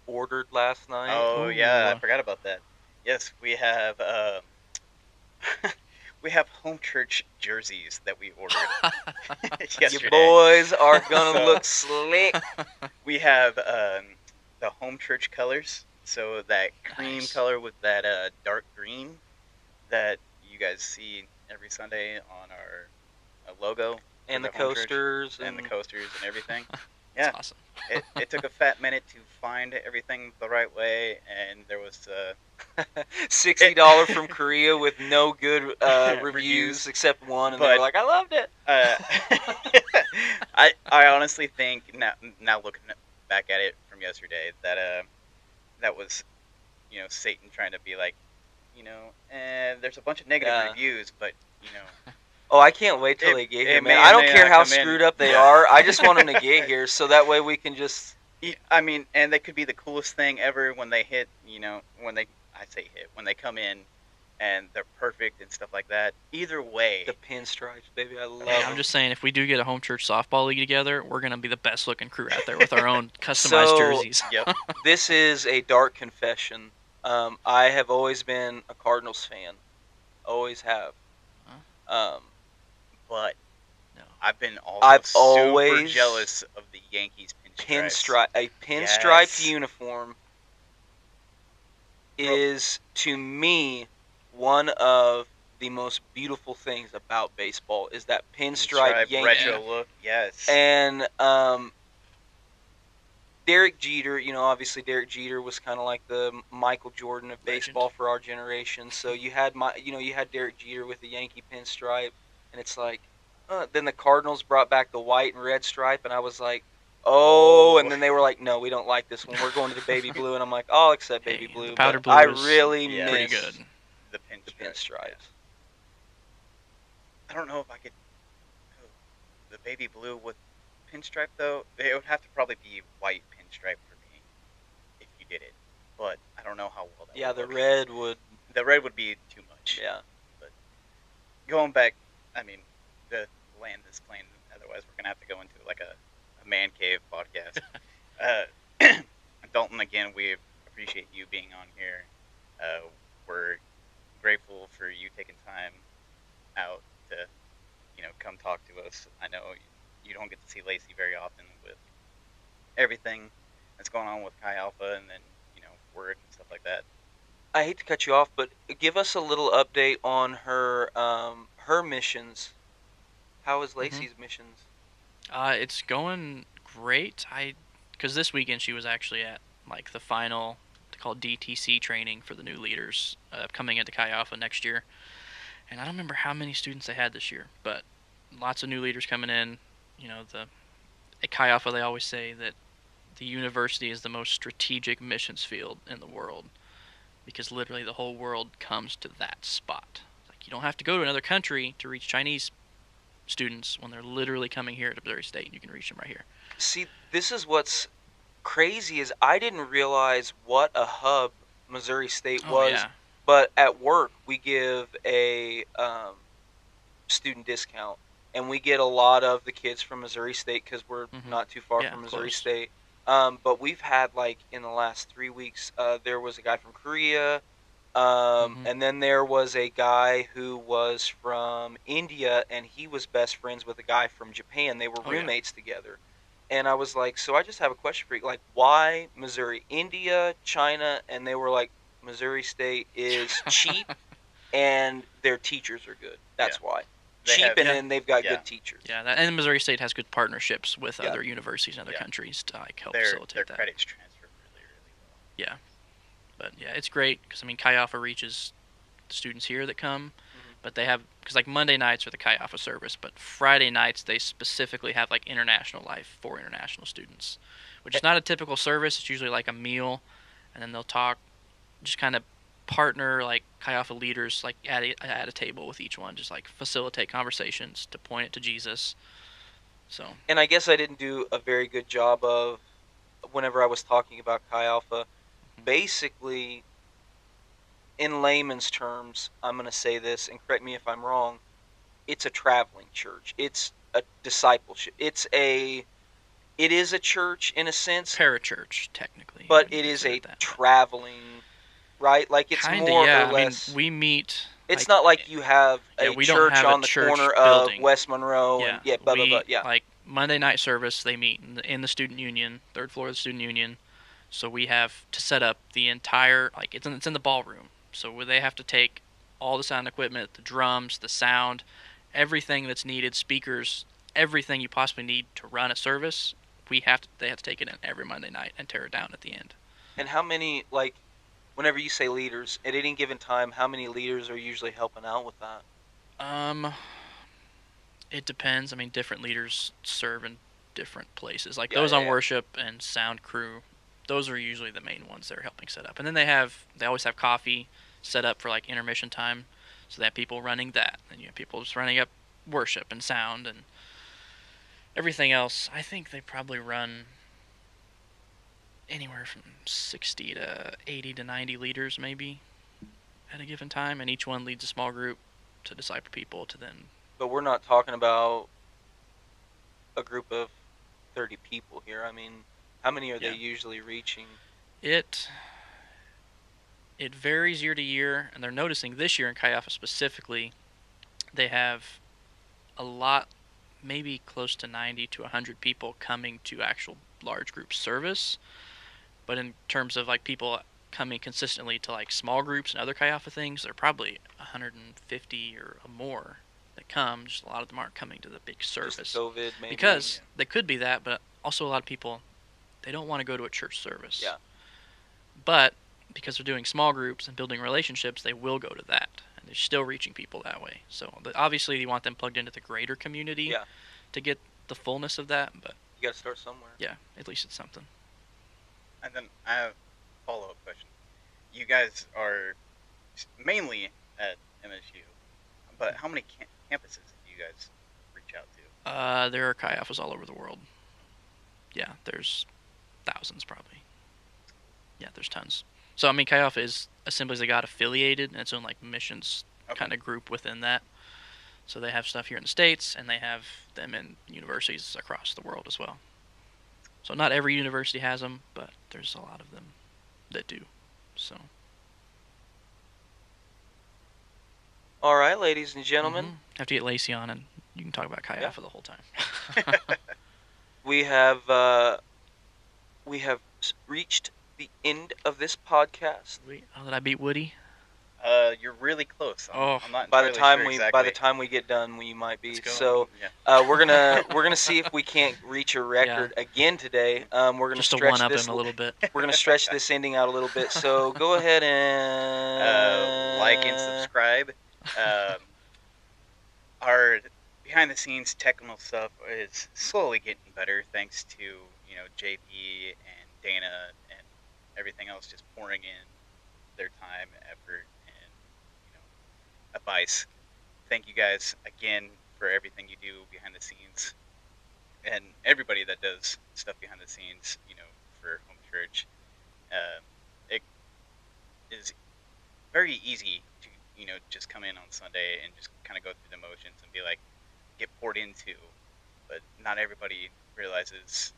ordered last night. Oh yeah, I Ooh. forgot about that. Yes, we have we have home church jerseys that we ordered yesterday. Your boys are gonna So- look slick. We have the home church colors, so that cream Nice. color with that dark green that you guys see every Sunday on our logo, And the for home church, coasters and the and coasters and everything. That's Yeah. awesome. It took a fat minute to find everything the right way, and there was $60 from Korea with no good reviews Reviews. except one, and they were But- like, "I loved it." I honestly think now looking back at it from yesterday that was Satan trying to be like, there's a bunch of negative Yeah. reviews, but Oh, I can't wait till It they get here, it man. may I or don't may care not how come in. screwed up they are. I just want them to get here so that way we can just. I mean, and they could be the coolest thing ever when they hit. When they I say hit when they come in, and they're perfect and stuff like that. Either The way, pinstripes, baby. I Hey, love I'm them. just saying, if we do get a home church softball league together, we're gonna be the best looking crew out there with our own customized So, jerseys. yep. this is a dark confession. I have always been a Cardinals fan. Always have. Huh? Um, But No. I've been also I've super always jealous of the Yankees pinstripes. a pinstriped Yes, uniform bro. is to me one of the most beautiful things about baseball is that pinstripe Pinstripe Yankee Yeah. retro look. Yes. and Derek Jeter, obviously Derek Jeter was kind of like the Michael Jordan of Legend. baseball for our generation. So you had Derek Jeter with the Yankee pinstripe, and it's like, then the Cardinals brought back the white and red stripe, and I was like, oh, and Oh, then they were like, no, we don't like this one. We're going to the baby blue, and I'm like, I'll accept baby Hey, the blue, powder but I blue is really yeah. pretty miss good. The the pinstripes. Yeah. pinstripes. I don't know if I could go the baby blue with pinstripe though. It would have to probably be white pinstripe for me if you did it. But I don't know how well that Yeah, would the look. red would, The red would be too much. yeah. But going back, I mean, the land this plane. Otherwise, we're gonna have to go into like a man cave podcast. Dalton, again, we appreciate you being on here. We're grateful for you taking time out to come talk to us. I know you don't get to see Lacey very often with everything that's going on with Chi Alpha and then Word and stuff like that. I hate to cut you off, but give us a little update on her missions. How is hmm Lacey's missions? It's going great. Because this weekend she was actually at like the final, called DTC training for the new leaders coming into Chi Alpha next year. And I don't remember how many students they had this year, but lots of new leaders coming in. At Chi Alpha they always say that the university is the most strategic missions field in the world because literally the whole world comes to that spot. Like you don't have to go to another country to reach Chinese students when they're literally coming here to Missouri State. You can reach them right here. See, this is what's crazy is I didn't realize what a hub Missouri State Oh was, yeah. but at work we give a student discount, and we get a lot of the kids from Missouri State because we're hmm not too far Yeah, from Missouri close. State. But we've had like in the last 3 weeks, there was a guy from Korea, hmm and then there was a guy who was from India, and he was best friends with a guy from Japan. They were Oh yeah. roommates together. And I was like, so I just have a question for you. Like, why Missouri? India, China, and they were like, Missouri State is cheap and their teachers are good. Yeah, That's why. they Cheap have. and Yeah. then they've got Yeah, good teachers. Yeah, and Missouri State has good partnerships with Yeah. other universities in other Yeah. countries to like help their facilitate that. credits transfer really well. Yeah, but yeah, it's great because I mean Chi Alpha reaches the students here that come, Mhm. but they have because like Monday nights are the Chi Alpha service, but Friday nights they specifically have like international life for international students, which is not a typical service. It's usually like a meal, and then they'll talk, just kind of partner like Chi Alpha leaders like at a table with each one, just like facilitate conversations to point it to Jesus. So And I guess I didn't do a very good job of whenever I was talking about Chi Alpha. Basically, in layman's terms, I'm going to say this, and correct me if I'm wrong. It's a traveling church. It's a discipleship. It is a church in a sense, parachurch technically, but when you it is consider a it that. But traveling, right? Like it's kinda, more or yeah. I mean, less. we meet It's like not like you have yeah, a we don't church have a on the church corner of building. West Monroe and Yeah, yeah, blah blah blah. we Yeah, like Monday night service. They meet in the student union, third floor of the student union. So we have to set up the entire like it's in the ballroom. So where they have to take all the sound equipment, the drums, the sound, everything that's needed, speakers, everything you possibly need to run a service. They have to take it in every Monday night and tear it down at the end. and how many like whenever you say leaders at any given time, how many leaders are usually helping out with that? Um, it depends. I mean, different leaders serve in different places. Like Yeah, those yeah, on yeah. worship and sound crew, those are usually the main ones they're helping set up. And then they always have coffee set up for like intermission time, so they have people running that, and you have people just running up worship and sound and everything else. I think they probably run anywhere from 60 to 80 to 90 leaders maybe at a given time, and each one leads a small group to disciple people to then. But we're not talking about a group of 30 people here. I mean, how many are they usually reaching? It varies year to year, and they're noticing this year in Chi Alpha specifically, they have a lot, maybe close to 90 to 100 people coming to actual large group service. But in terms of like people coming consistently to like small groups and other Chi Alpha things, they're probably 150 or more that come. Just a lot of them aren't coming to the big service. Just COVID, maybe. Because they could be that, but also a lot of people, they don't want to go to a church service. Yeah. But because they're doing small groups and building relationships, they will go to that, and they're still reaching people that way. So obviously, you want them plugged into the greater community to get the fullness of that. But you got to start somewhere. Yeah, at least it's something. And then I have a follow-up question. You guys are mainly at MSU, but how many campuses do you guys reach out to? There are Chi Alphas all over the world. Yeah, there's thousands probably. Yeah, there's tons. So I mean, Chi Alpha is Assemblies of God affiliated, and its own like missions kind of group within that. So they have stuff here in the States, and they have them in universities across the world as well. So not every university has them, but there's a lot of them that do. So. All right, ladies and gentlemen. Have to get Lacey on, and you can talk about Chi Alpha the whole time. We have reached the end of this podcast. Did I beat Woody? You're really close. I'm not by the time sure we exactly. by the time we get done, we might be. So we're gonna see if we can't reach a record again today. We're gonna just stretch to one up this him a little bit. We're gonna stretch this ending out a little bit. So go ahead and like and subscribe. Our behind the scenes technical stuff is slowly getting better thanks to JP and Dana and everything else just pouring in their time, effort, and advice. Thank you guys again for everything you do behind the scenes, and everybody that does stuff behind the scenes. For home church, it is very easy to just come in on Sunday and just kind of go through the motions and be like get poured into, but not everybody realizes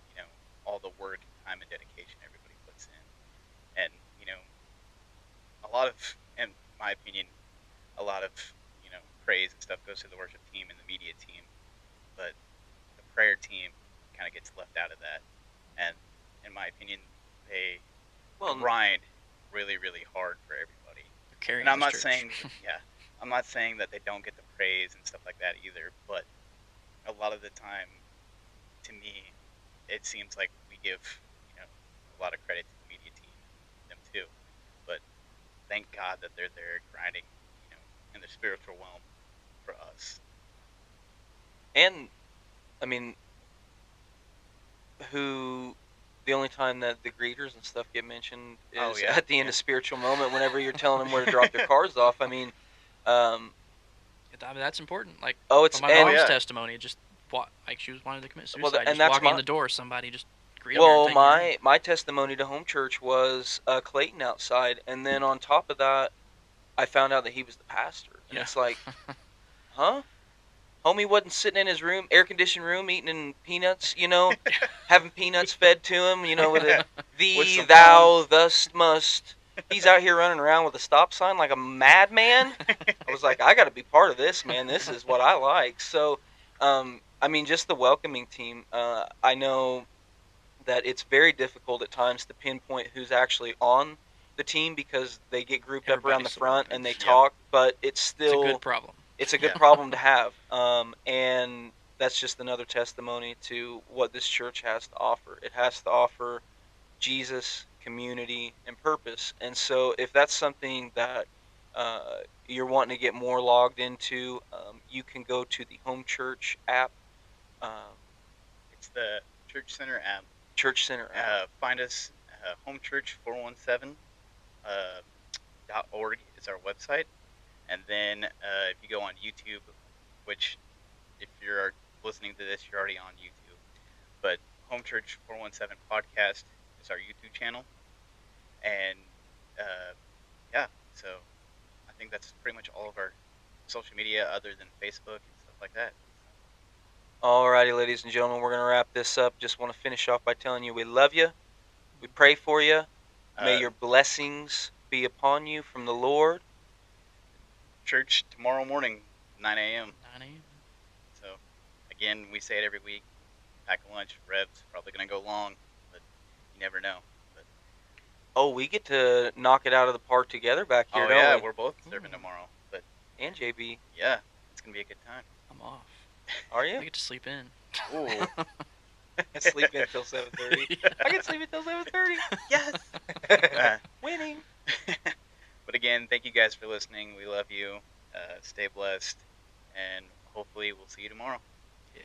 all the work, time, and dedication everybody puts in, and a lot of, in my opinion, a lot of praise and stuff goes to the worship team and the media team, but the prayer team kind of gets left out of that, and in my opinion, they grind really, really hard for everybody. And I'm not saying, I'm not saying that they don't get the praise and stuff like that either, but a lot of the time, to me, it seems like we give a lot of credit to the media team, them too, but thank God that they're there grinding, in the spiritual realm for us. And I mean, the only time that the greeters and stuff get mentioned is at the end of spiritual moment, whenever you're telling them where to drop their cars off. I mean, that's important. Like, it's my mom's testimony. Just like she was wanting to commit suicide. And just that's walking in the door, somebody just greeted her. Well, my testimony to home church was Clayton outside, and then on top of that, I found out that he was the pastor. And it's like, huh? Homie wasn't sitting in his room, air-conditioned room, eating peanuts, having peanuts fed to him, with a thee, thou, thus must. He's out here running around with a stop sign like a madman. I was like, I got to be part of this, man. This is what I like. So, I mean, just the welcoming team. I know that it's very difficult at times to pinpoint who's actually on the team because they get grouped up around the front and they talk, but it's still a good problem. It's a good problem to have, and that's just another testimony to what this church has to offer. It has to offer Jesus, community, and purpose. And so if that's something that you're wanting to get more logged into, you can go to the Home Church app. It's the Church Center app. Church Center app. Find us, homechurch417.org is our website. And then if you go on YouTube, which if you're listening to this, you're already on YouTube. But Home Church 417 Podcast is our YouTube channel. And yeah, so I think that's pretty much all of our social media other than Facebook and stuff like that. Alrighty, ladies and gentlemen, we're going to wrap this up. Just want to finish off by telling you we love you. We pray for you. May Uh, your blessings be upon you from the Lord. Church tomorrow morning, 9 a.m. 9 a.m. So, again, we say it every week. Pack a lunch. Rev's probably going to go long, but you never know. But, Oh, we get to knock it out of the park together back here, oh, don't yeah, we? we're both serving tomorrow. But, And JB. yeah, it's going to be a good time. I'm off. Are I you? get to sleep in. Ooh. Sleep until 7:30. Yeah. I can sleep until 7:30. Yes! Winning. But again, thank you guys for listening. We love you. Stay blessed. And hopefully we'll see you tomorrow. Yeah.